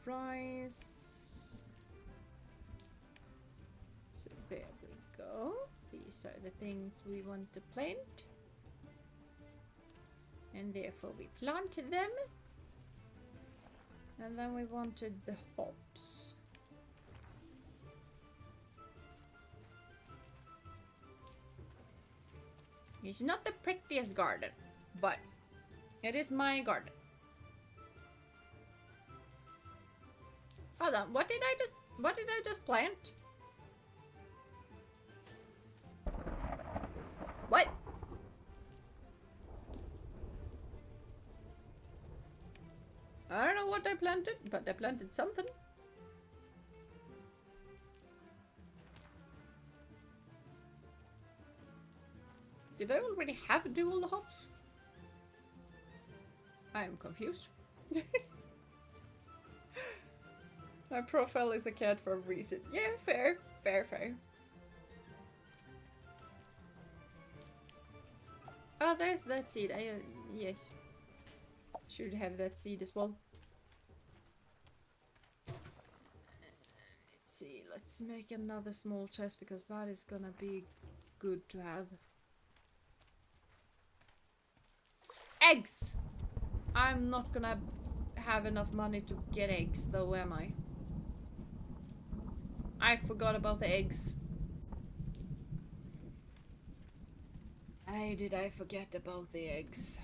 Rice. So there we go. These are the things we want to plant. And therefore we planted them. And then we wanted the hops. It's not the prettiest garden, but it is my garden. Hold on, what did I just plant? What? I don't know what I planted, but I planted something. Did I already have dual hops? I am confused. My profile is a cat for a reason. Yeah, fair. Oh, there's that seed. Yes. Should have that seed as well. Let's see. Let's make another small chest because that is gonna be good to have. Eggs! I'm not gonna have enough money to get eggs though, am I? I forgot about the eggs. Did I forget about the eggs?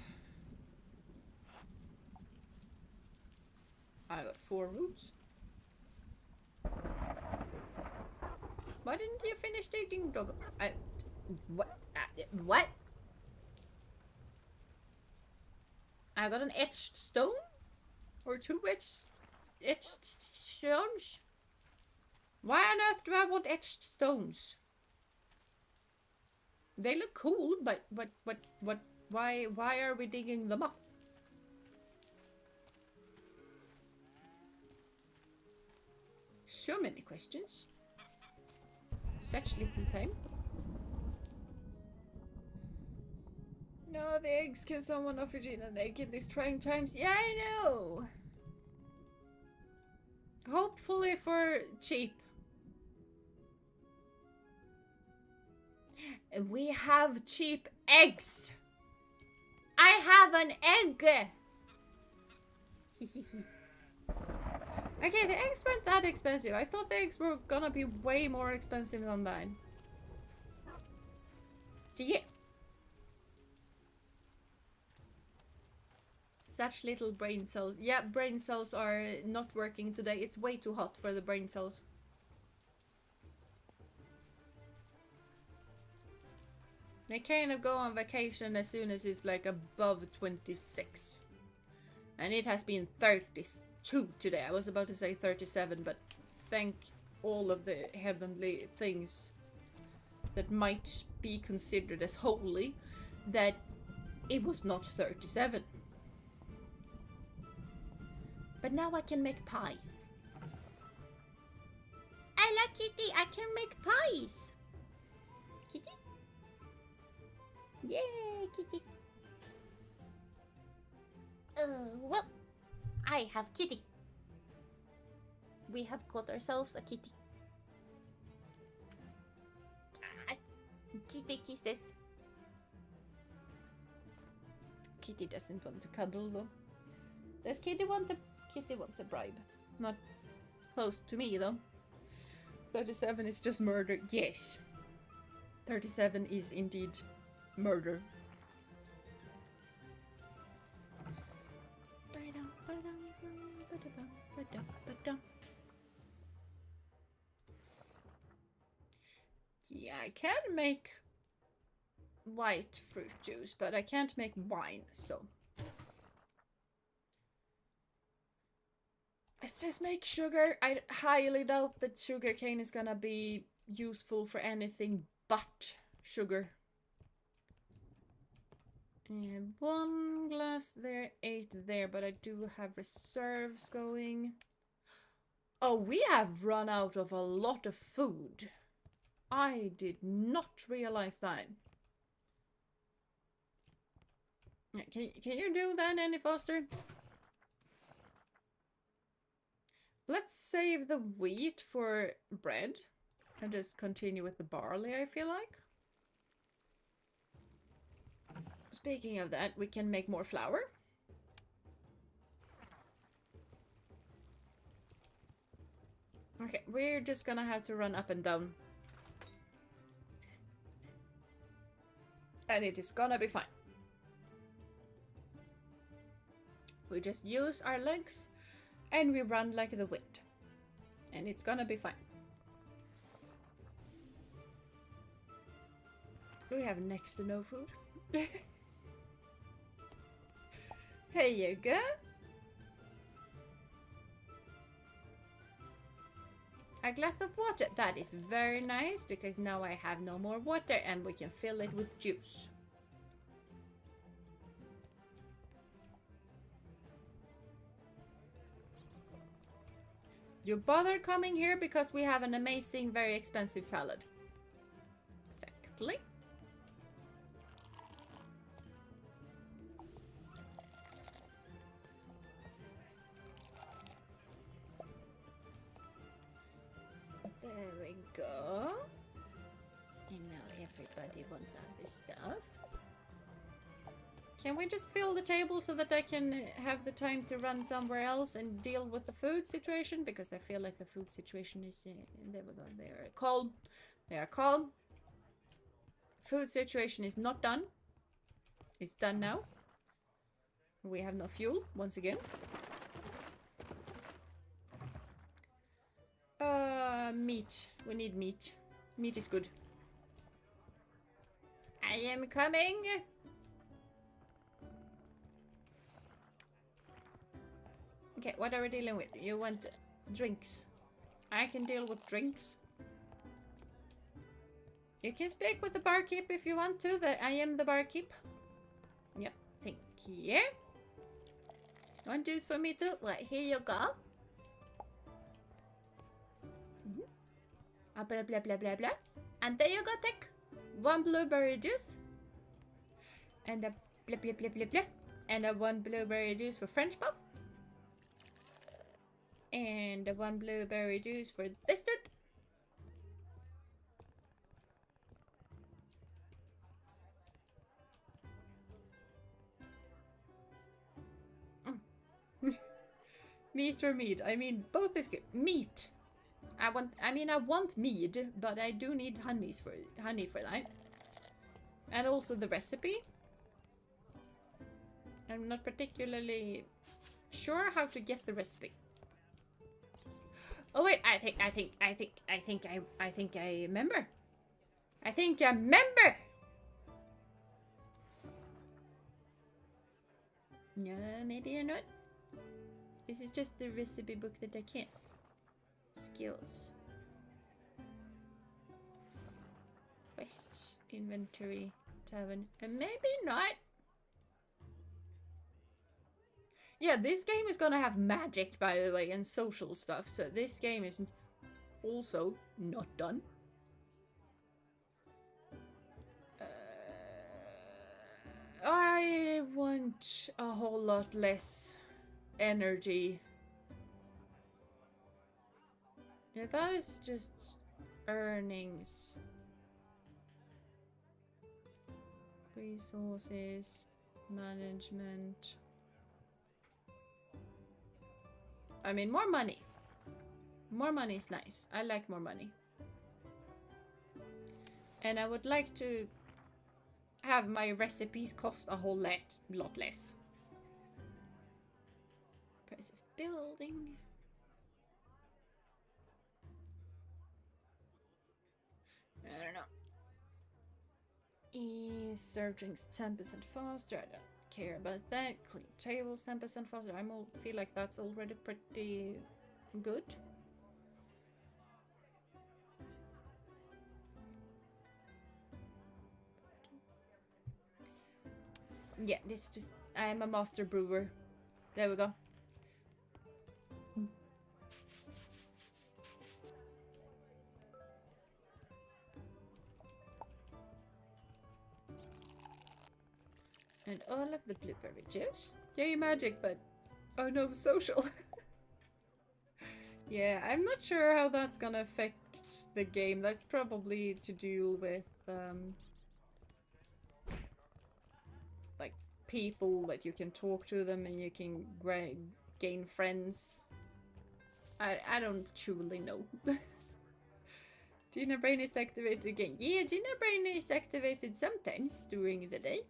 I got 4 roots. Why didn't you finish digging, dog? What? What? I got an etched stone? Or 2 etched stones? Why on earth do I want etched stones? They look cool, but why are we digging them up? So many questions. Such little time. No, the eggs. Can someone offer Gina an egg in these trying times? Yeah, I know. Hopefully for cheap. We have cheap eggs. I have an egg. Okay, the eggs weren't that expensive. I thought the eggs were gonna be way more expensive than that. Yeah. Such little brain cells. Yeah, brain cells are not working today. It's way too hot for the brain cells. They kind of go on vacation as soon as it's like above 26. And it has been 32 today. I was about to say 37, but thank all of the heavenly things that might be considered as holy that it was not 37. But now I can make pies. I like Kitty. I can make pies. Kitty? Yay, Kitty. Well, I have Kitty. We have got ourselves a kitty. Yes. Kitty kisses. Kitty doesn't want to cuddle though. Does Kitty want a... Kitty wants a bribe. Not close to me though. 37 is just murder. Yes. 37 is indeed murder. Yeah, I can make white fruit juice, but I can't make wine, so. Let's just make sugar. I highly doubt that sugarcane is gonna be useful for anything but sugar. And 1 glass there, 8 there, but I do have reserves going. Oh, we have run out of a lot of food. I did not realize that. Can you do that any faster? Let's save the wheat for bread and just continue with the barley, I feel like. Speaking of that, we can make more flour. Okay, we're just gonna have to run up and down. And it is gonna be fine. We just use our legs and we run like the wind. And it's gonna be fine. We have next to no food. Here you go. A glass of water. That is very nice because now I have no more water and we can fill it with juice. You bother coming here because we have an amazing, very expensive salad. Exactly. There we go. And now everybody wants other stuff. Can we just fill the table so that I can have the time to run somewhere else and deal with the food situation? Because I feel like the food situation is... there we go. They are calm. They are calm. Food situation is not done. It's done now. We have no fuel, once again. Meat. We need meat. Meat is good. I am coming! Okay, what are we dealing with? You want drinks. I can deal with drinks. You can speak with the barkeep if you want to. I am the barkeep. Yep, thank you. One juice for me too. Right, here you go. Blah, blah, blah, blah, blah. And there you go, take 1 blueberry juice. And a blah, blah, blah, blah, blah. And a 1 blueberry juice for French puff. And a 1 blueberry juice for this dude. Meat or mead? I mean, both is good. Meat. I want mead, but I do need honey for that. And also the recipe. I'm not particularly sure how to get the recipe. Oh wait, I think I remember. I think I remember. No, maybe not. This is just the recipe book that I can't. Skills. Quests. Inventory. Tavern. And maybe not. Yeah, this game is gonna have magic, by the way, and social stuff. So this game is also not done. I want a whole lot less energy. Yeah, that is just earnings. Resources, management. I mean, more money. More money is nice. I like more money. And I would like to have my recipes cost a whole lot less. Price of building. I don't know. Increase serve drinks 10% faster. I don't care about that. Clean tables 10% faster. I feel like that's already pretty good. Yeah, this just... I am a master brewer. There we go. And all of the blueberry juice. Yay magic, but oh no, social. Yeah, I'm not sure how that's gonna affect the game. That's probably to deal with like people that you can talk to them and you can gain friends. I don't truly know. Gina Brain is activated again. Yeah, Gina Brain is activated sometimes during the day.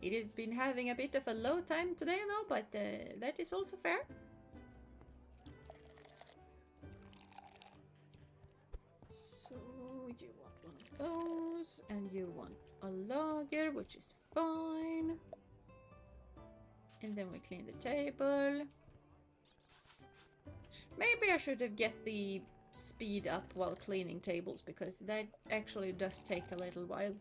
It has been having a bit of a low time today though, but that is also fair. So you want one of those, and you want a lager, which is fine. And then we clean the table. Maybe I should have get the speed up while cleaning tables, because that actually does take a little while.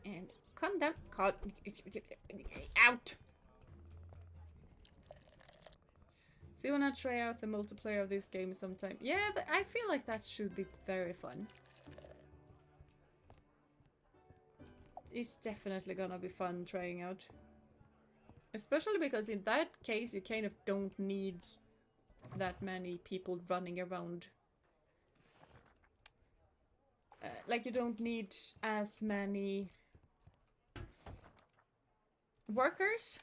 And come down. Out! See, when I try out the multiplayer of this game sometime. Yeah, I feel like that should be very fun. It's definitely gonna be fun trying out. Especially because in that case you kind of don't need that many people running around. Like you don't need as many workers.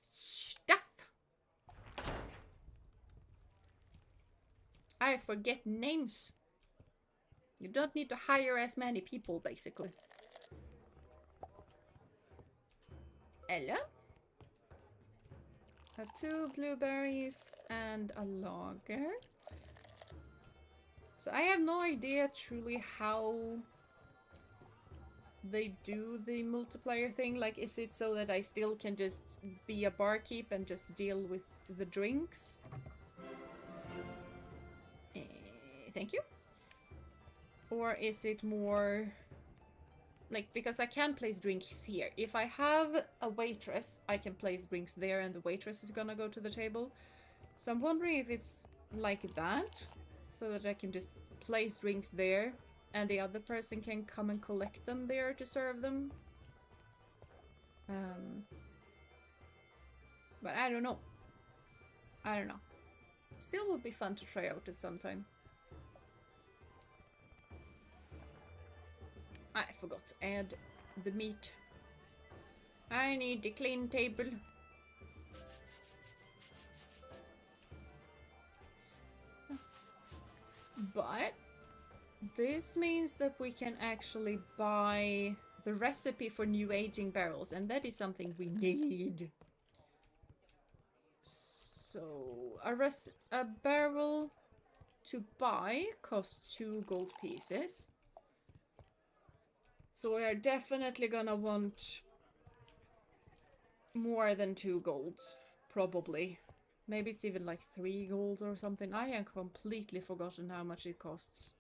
Stuff. I forget names. You don't need to hire as many people, basically. Hello? 2 blueberries and a lager. So I have no idea truly how they do the multiplayer thing. Like, is it so that I still can just be a barkeep and just deal with the drinks? Thank you. Or is it more... like, because I can place drinks here. If I have a waitress, I can place drinks there and the waitress is gonna go to the table. So I'm wondering if it's like that, so that I can just place drinks there and the other person can come and collect them there to serve them. But I don't know. I don't know. Still would be fun to try out at some time. I forgot to add the meat. I need the clean table. But this means that we can actually buy the recipe for new aging barrels, and that is something we need. So a barrel to buy costs 2 gold pieces. So we are definitely gonna want more than 2 gold, probably. Maybe it's even like 3 gold or something. I have completely forgotten how much it costs.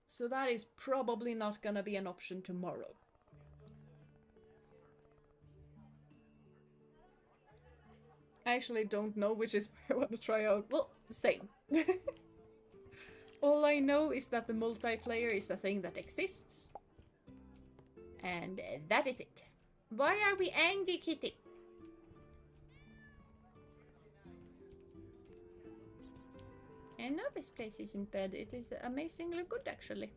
So that is probably not gonna be an option tomorrow. I actually don't know which is where I want to try out. Well, same. All I know is that the multiplayer is a thing that exists. And that is it. Why are we angry, kitty? And no, this place isn't bad. It is amazingly good, actually.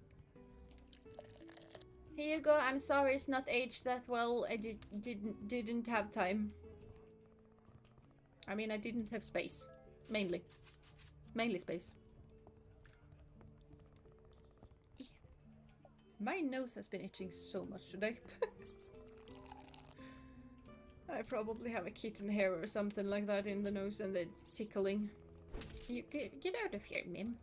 Here you go. I'm sorry it's not aged that well. I just didn't have time. I mean, I didn't have space. Mainly space. Yeah. My nose has been itching so much today. I probably have a kitten hair or something like that in the nose and it's tickling. You get out of here, Mim.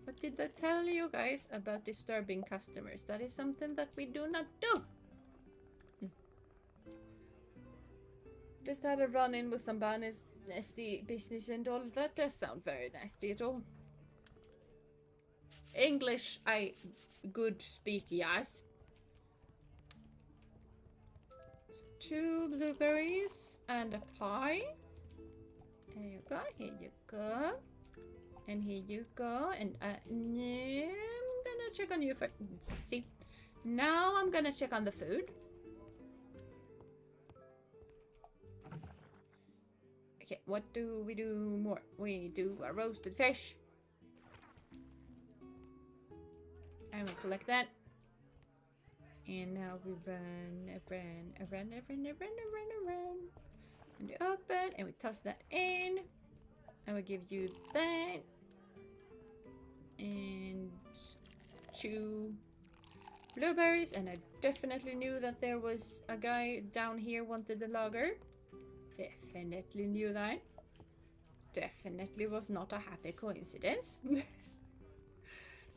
What did I tell you guys about disturbing customers? That is something that we do not do. Just had a run-in with some nasty business and all. That does sound very nasty at all. English, I good speak, yes. So 2 blueberries and a pie. Here you go, here you go. And here you go. And I'm gonna check on you first. See. Now I'm gonna check on the food. Okay, what do we do more? We do a roasted fish. And we collect that. And now we run. And we open and we toss that in. And we give you that. And 2 blueberries. And I definitely knew that there was a guy down here wanted the lager. Definitely knew that. Definitely was not a happy coincidence.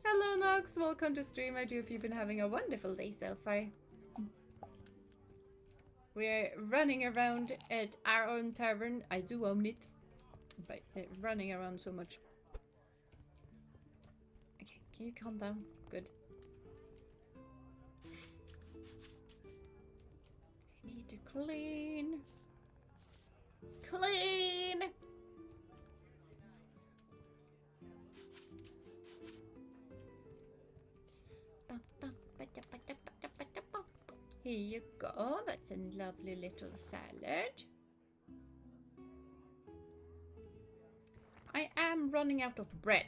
Hello Nox, welcome to stream. I hope you've been having a wonderful day so far. We're running around at our own tavern. I do own it, but running around so much. Okay, can you calm down? Good. I need to clean. Clean! Here you go. That's a lovely little salad. I am running out of bread.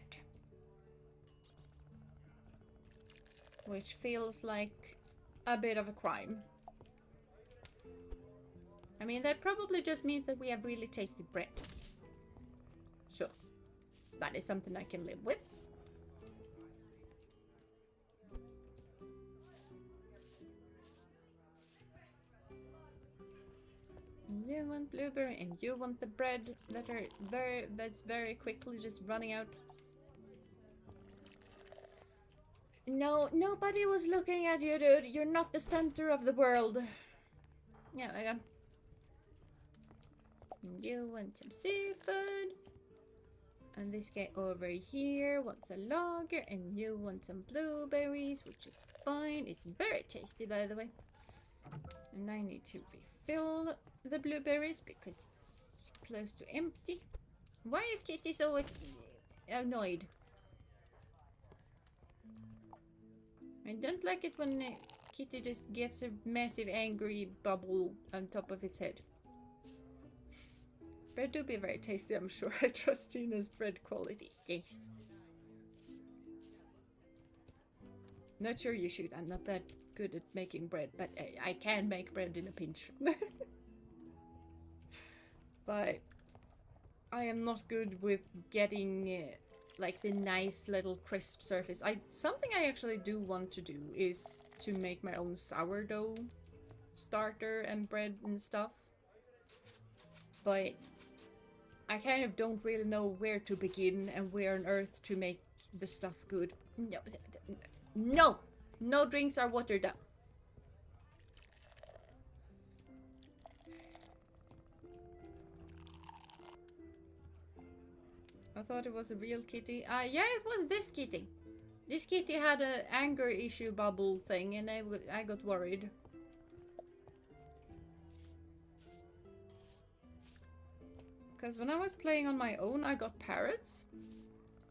Which feels like a bit of a crime. I mean, that probably just means that we have really tasty bread. So, that is something I can live with. You want blueberry and you want the bread that's very quickly just running out. No, nobody was looking at you, dude. You're not the center of the world. Yeah, I got. You want some seafood. And this guy over here wants a lager and you want some blueberries, which is fine. It's very tasty, by the way. And I need to refill the blueberries because it's close to empty. Why is Kitty so annoyed? I don't like it when Kitty just gets a massive angry bubble on top of its head. Bread do be very tasty, I'm sure. I trust Tina's bread quality. Yes. Not sure you should. I'm not that good at making bread, but I can make bread in a pinch. But I am not good with getting like the nice little crisp surface. Something I actually do want to do is to make my own sourdough starter and bread and stuff. But I kind of don't really know where to begin and where on earth to make the stuff good. No! No drinks are watered down. I thought it was a real kitty. Yeah, it was this kitty. This kitty had an anger issue bubble thing and I got worried. Because when I was playing on my own, I got parrots.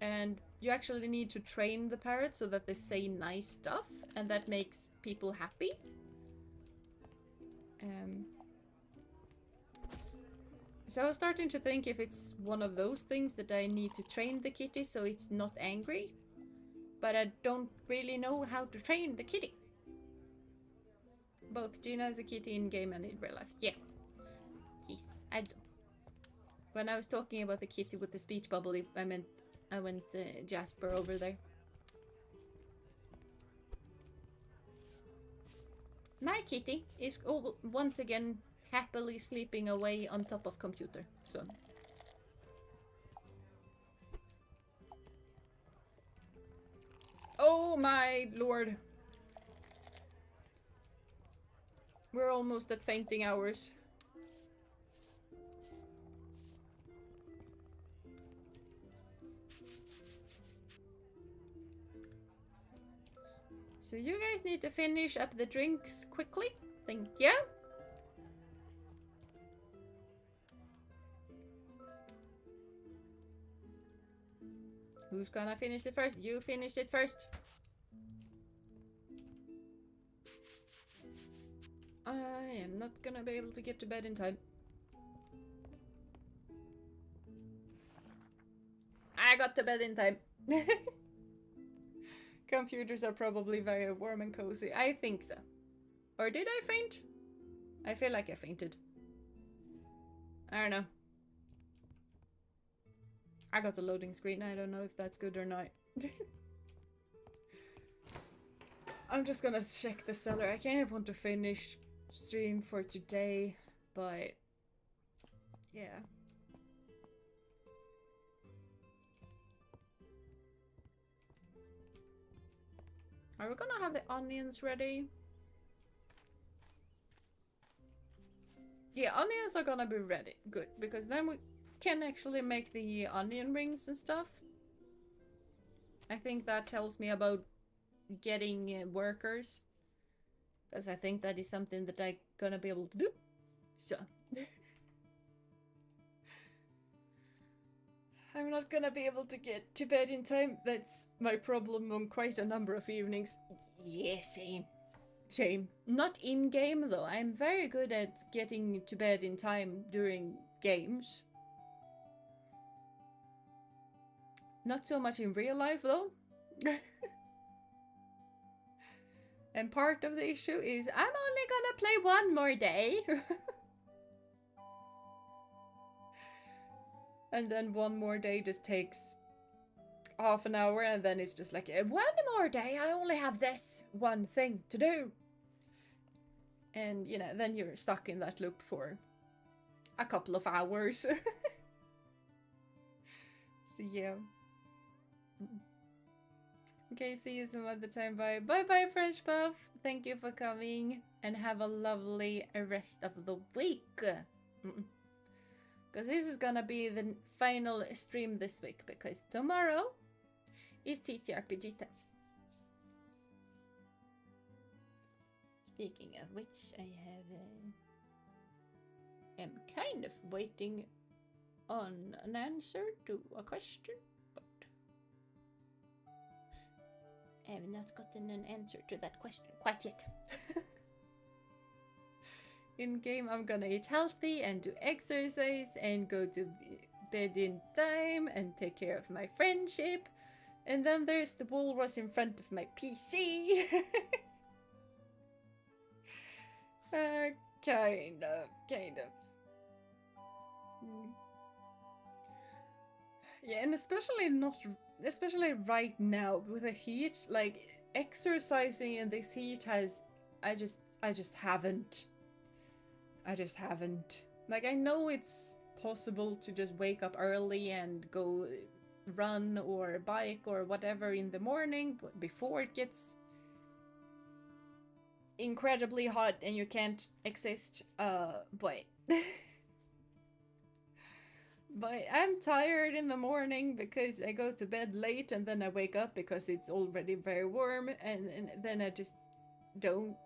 And you actually need to train the parrots so that they say nice stuff. And that makes people happy. So I was starting to think if it's one of those things that I need to train the kitty so it's not angry. But I don't really know how to train the kitty. Both Gina is a kitty in game and in real life. Yeah. Yes, I do. When I was talking about the kitty with the speech bubble, I went Jasper over there. My kitty is once again happily sleeping away on top of computer. So Oh my lord. We're almost at fainting hours. So you guys need to finish up the drinks quickly. Thank you. Who's gonna finish it first? You finished it first. I am not gonna be able to get to bed in time. I got to bed in time. Computers are probably very warm and cozy. I think so. Or did I faint? I feel like I fainted. I don't know. I got the loading screen. I don't know if that's good or not. I'm just gonna check the cellar. I kind of want to finish stream for today, but yeah. Are we gonna have the onions ready? Yeah, onions are gonna be ready. Good, because then we can actually make the onion rings and stuff. I think that tells me about getting workers. Because I think that is something that I'm gonna be able to do. So. I'm not gonna be able to get to bed in time. That's my problem on quite a number of evenings. Yeah, same. Same. Not in-game though. I'm very good at getting to bed in time during games. Not so much in real life though. And part of the issue is I'm only gonna play one more day. And then one more day just takes half an hour, and then it's just like, one more day, I only have this one thing to do. And, you know, then you're stuck in that loop for a couple of hours. So, yeah. Okay, see you some other time. Bye. Bye-bye, French Puff. Thank you for coming, and have a lovely rest of the week. Because this is gonna be the final stream this week, because tomorrow is TTRPG time. Speaking of which, I have am kind of waiting on an answer to a question, but I have not gotten an answer to that question quite yet. In game, I'm gonna eat healthy and do exercise and go to bed in time and take care of my friendship. And then there's the walrus in front of my PC. Kind of. Yeah, and especially right now with the heat, like exercising in this heat has, I just haven't. Like, I know it's possible to just wake up early and go run or bike or whatever in the morning before it gets incredibly hot and you can't exist, but but I'm tired in the morning because I go to bed late and then I wake up because it's already very warm, and then I just don't.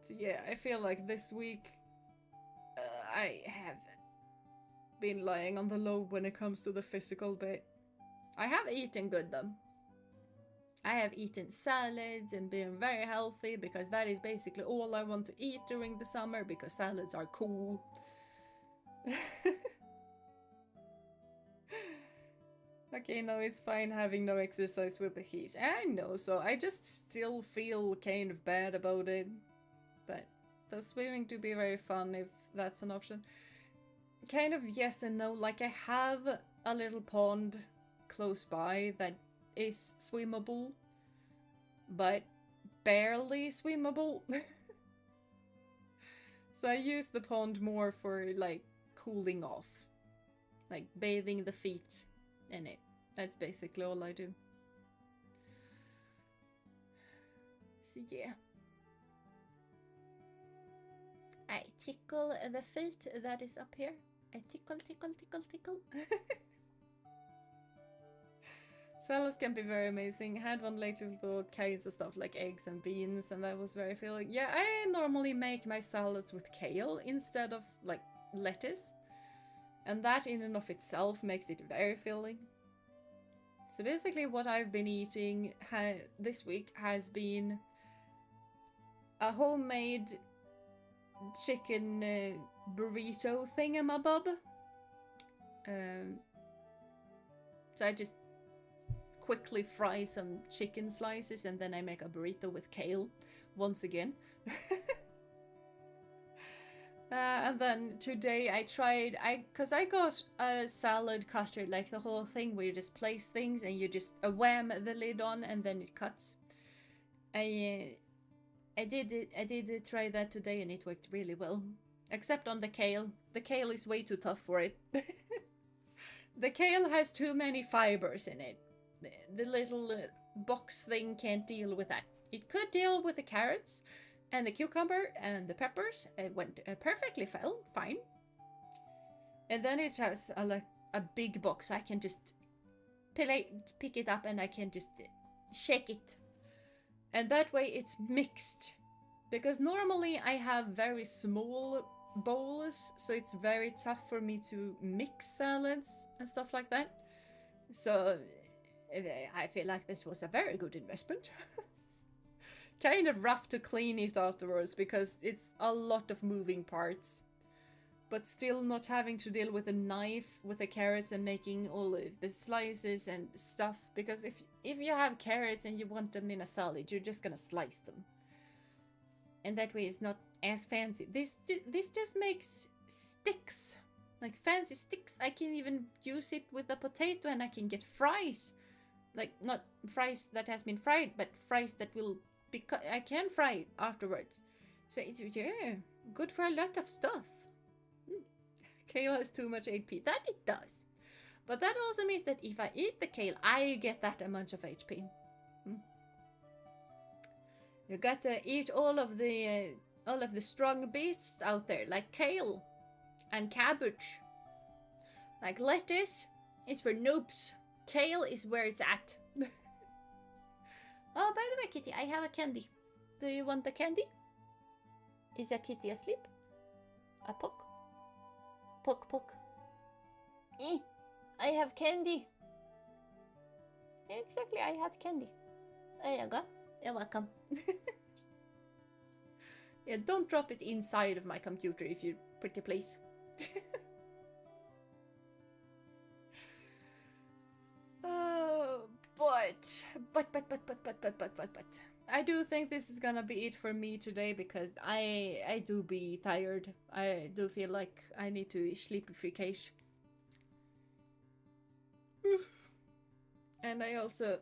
So yeah, I feel like this week I have been lying on the low when it comes to the physical bit. I have eaten good though. I have eaten salads and been very healthy because that is basically all I want to eat during the summer, because salads are cool. Okay, no, it's fine having no exercise with the heat. I know, so I just still feel kind of bad about it. But the swimming do be very fun if that's an option. Kind of yes and no. Like, I have a little pond close by that is swimmable, but barely swimmable. So I use the pond more for, like, cooling off. Like, bathing the feet in it. That's basically all I do. So yeah. I tickle the feet that is up here. I tickle, tickle, tickle, tickle. Salads can be very amazing. I had one lately with all kinds of stuff like eggs and beans, and that was very filling. Yeah, I normally make my salads with kale instead of like lettuce, and that in and of itself makes it very filling. So basically what I've been eating this week has been a homemade chicken burrito thingamabob. So I just quickly fry some chicken slices and then I make a burrito with kale once again. And then today I tried, because I got a salad cutter, like the whole thing where you just place things and you just wham the lid on and then it cuts. I did try that today and it worked really well. Except on the kale. The kale is way too tough for it. The kale has too many fibers in it. The little box thing can't deal with that. It could deal with the carrots and the cucumber and the peppers. It went perfectly fine. And then it has a big box. I can just pick it up and I can just shake it. And that way it's mixed. Because normally I have very small bowls, so it's very tough for me to mix salads and stuff like that. So I feel like this was a very good investment. Kind of rough to clean it afterwards because it's a lot of moving parts. But still not having to deal with a knife with the carrots and making all of the slices and stuff. Because if you have carrots and you want them in a salad, you're just gonna slice them. And that way it's not as fancy. This just makes sticks. Like fancy sticks. I can even use it with a potato and I can get fries. Like not fries that has been fried, but fries that will be I can fry afterwards. So it's, yeah, good for a lot of stuff. Kale has too much HP. That it does. But that also means that if I eat the kale, I get that amount of HP. You got to eat all of the strong beasts out there, like kale and cabbage. Like lettuce is for noobs. Kale is where it's at. Oh, by the way, kitty, I have a candy. Do you want the candy? Is your kitty asleep? A poke? Poke, poke. I have candy. Exactly, I had candy. There you go. You're welcome. Yeah, don't drop it inside of my computer if you pretty please. Oh, but. I do think this is gonna be it for me today because I do be tired. I do feel like I need to sleepificate. And I also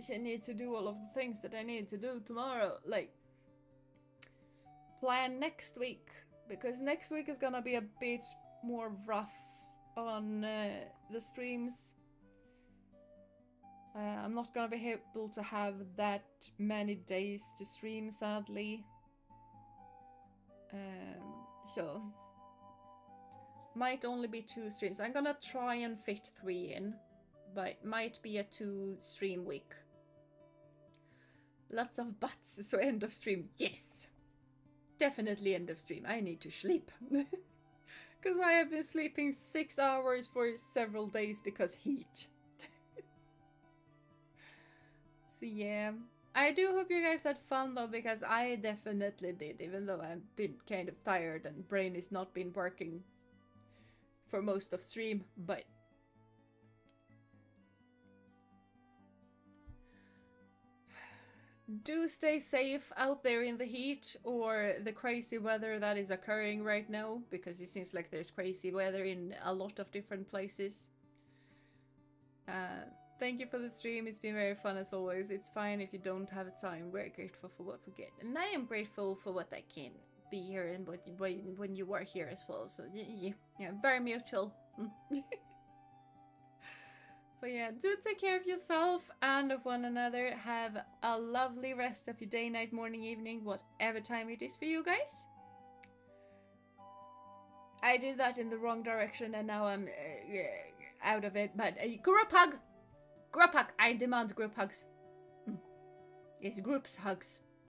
need to do all of the things that I need to do tomorrow. Like, plan next week. Because next week is gonna be a bit more rough on the streams. I'm not gonna be able to have that many days to stream, sadly. So might only be 2 streams. I'm gonna try and fit 3 in, but might be a 2 stream week. Lots of buts, so end of stream. Yes! Definitely end of stream. I need to sleep. Because I have been sleeping 6 hours for several days because heat. So yeah. I do hope you guys had fun though, because I definitely did, even though I've been kind of tired and brain has not been working for most of stream, but do stay safe out there in the heat or the crazy weather that is occurring right now, because it seems like there's crazy weather in a lot of different places. Thank you for the stream, it's been very fun as always. It's fine if you don't have time, we're grateful for what we get. And I am grateful for what I can be here and when you are here as well, so yeah, very mutual. But yeah, do take care of yourself and of one another. Have a lovely rest of your day, night, morning, evening, whatever time it is for you guys. I did that in the wrong direction and now I'm out of it. But group hug! Group hug! I demand group hugs. Yes, groups hugs.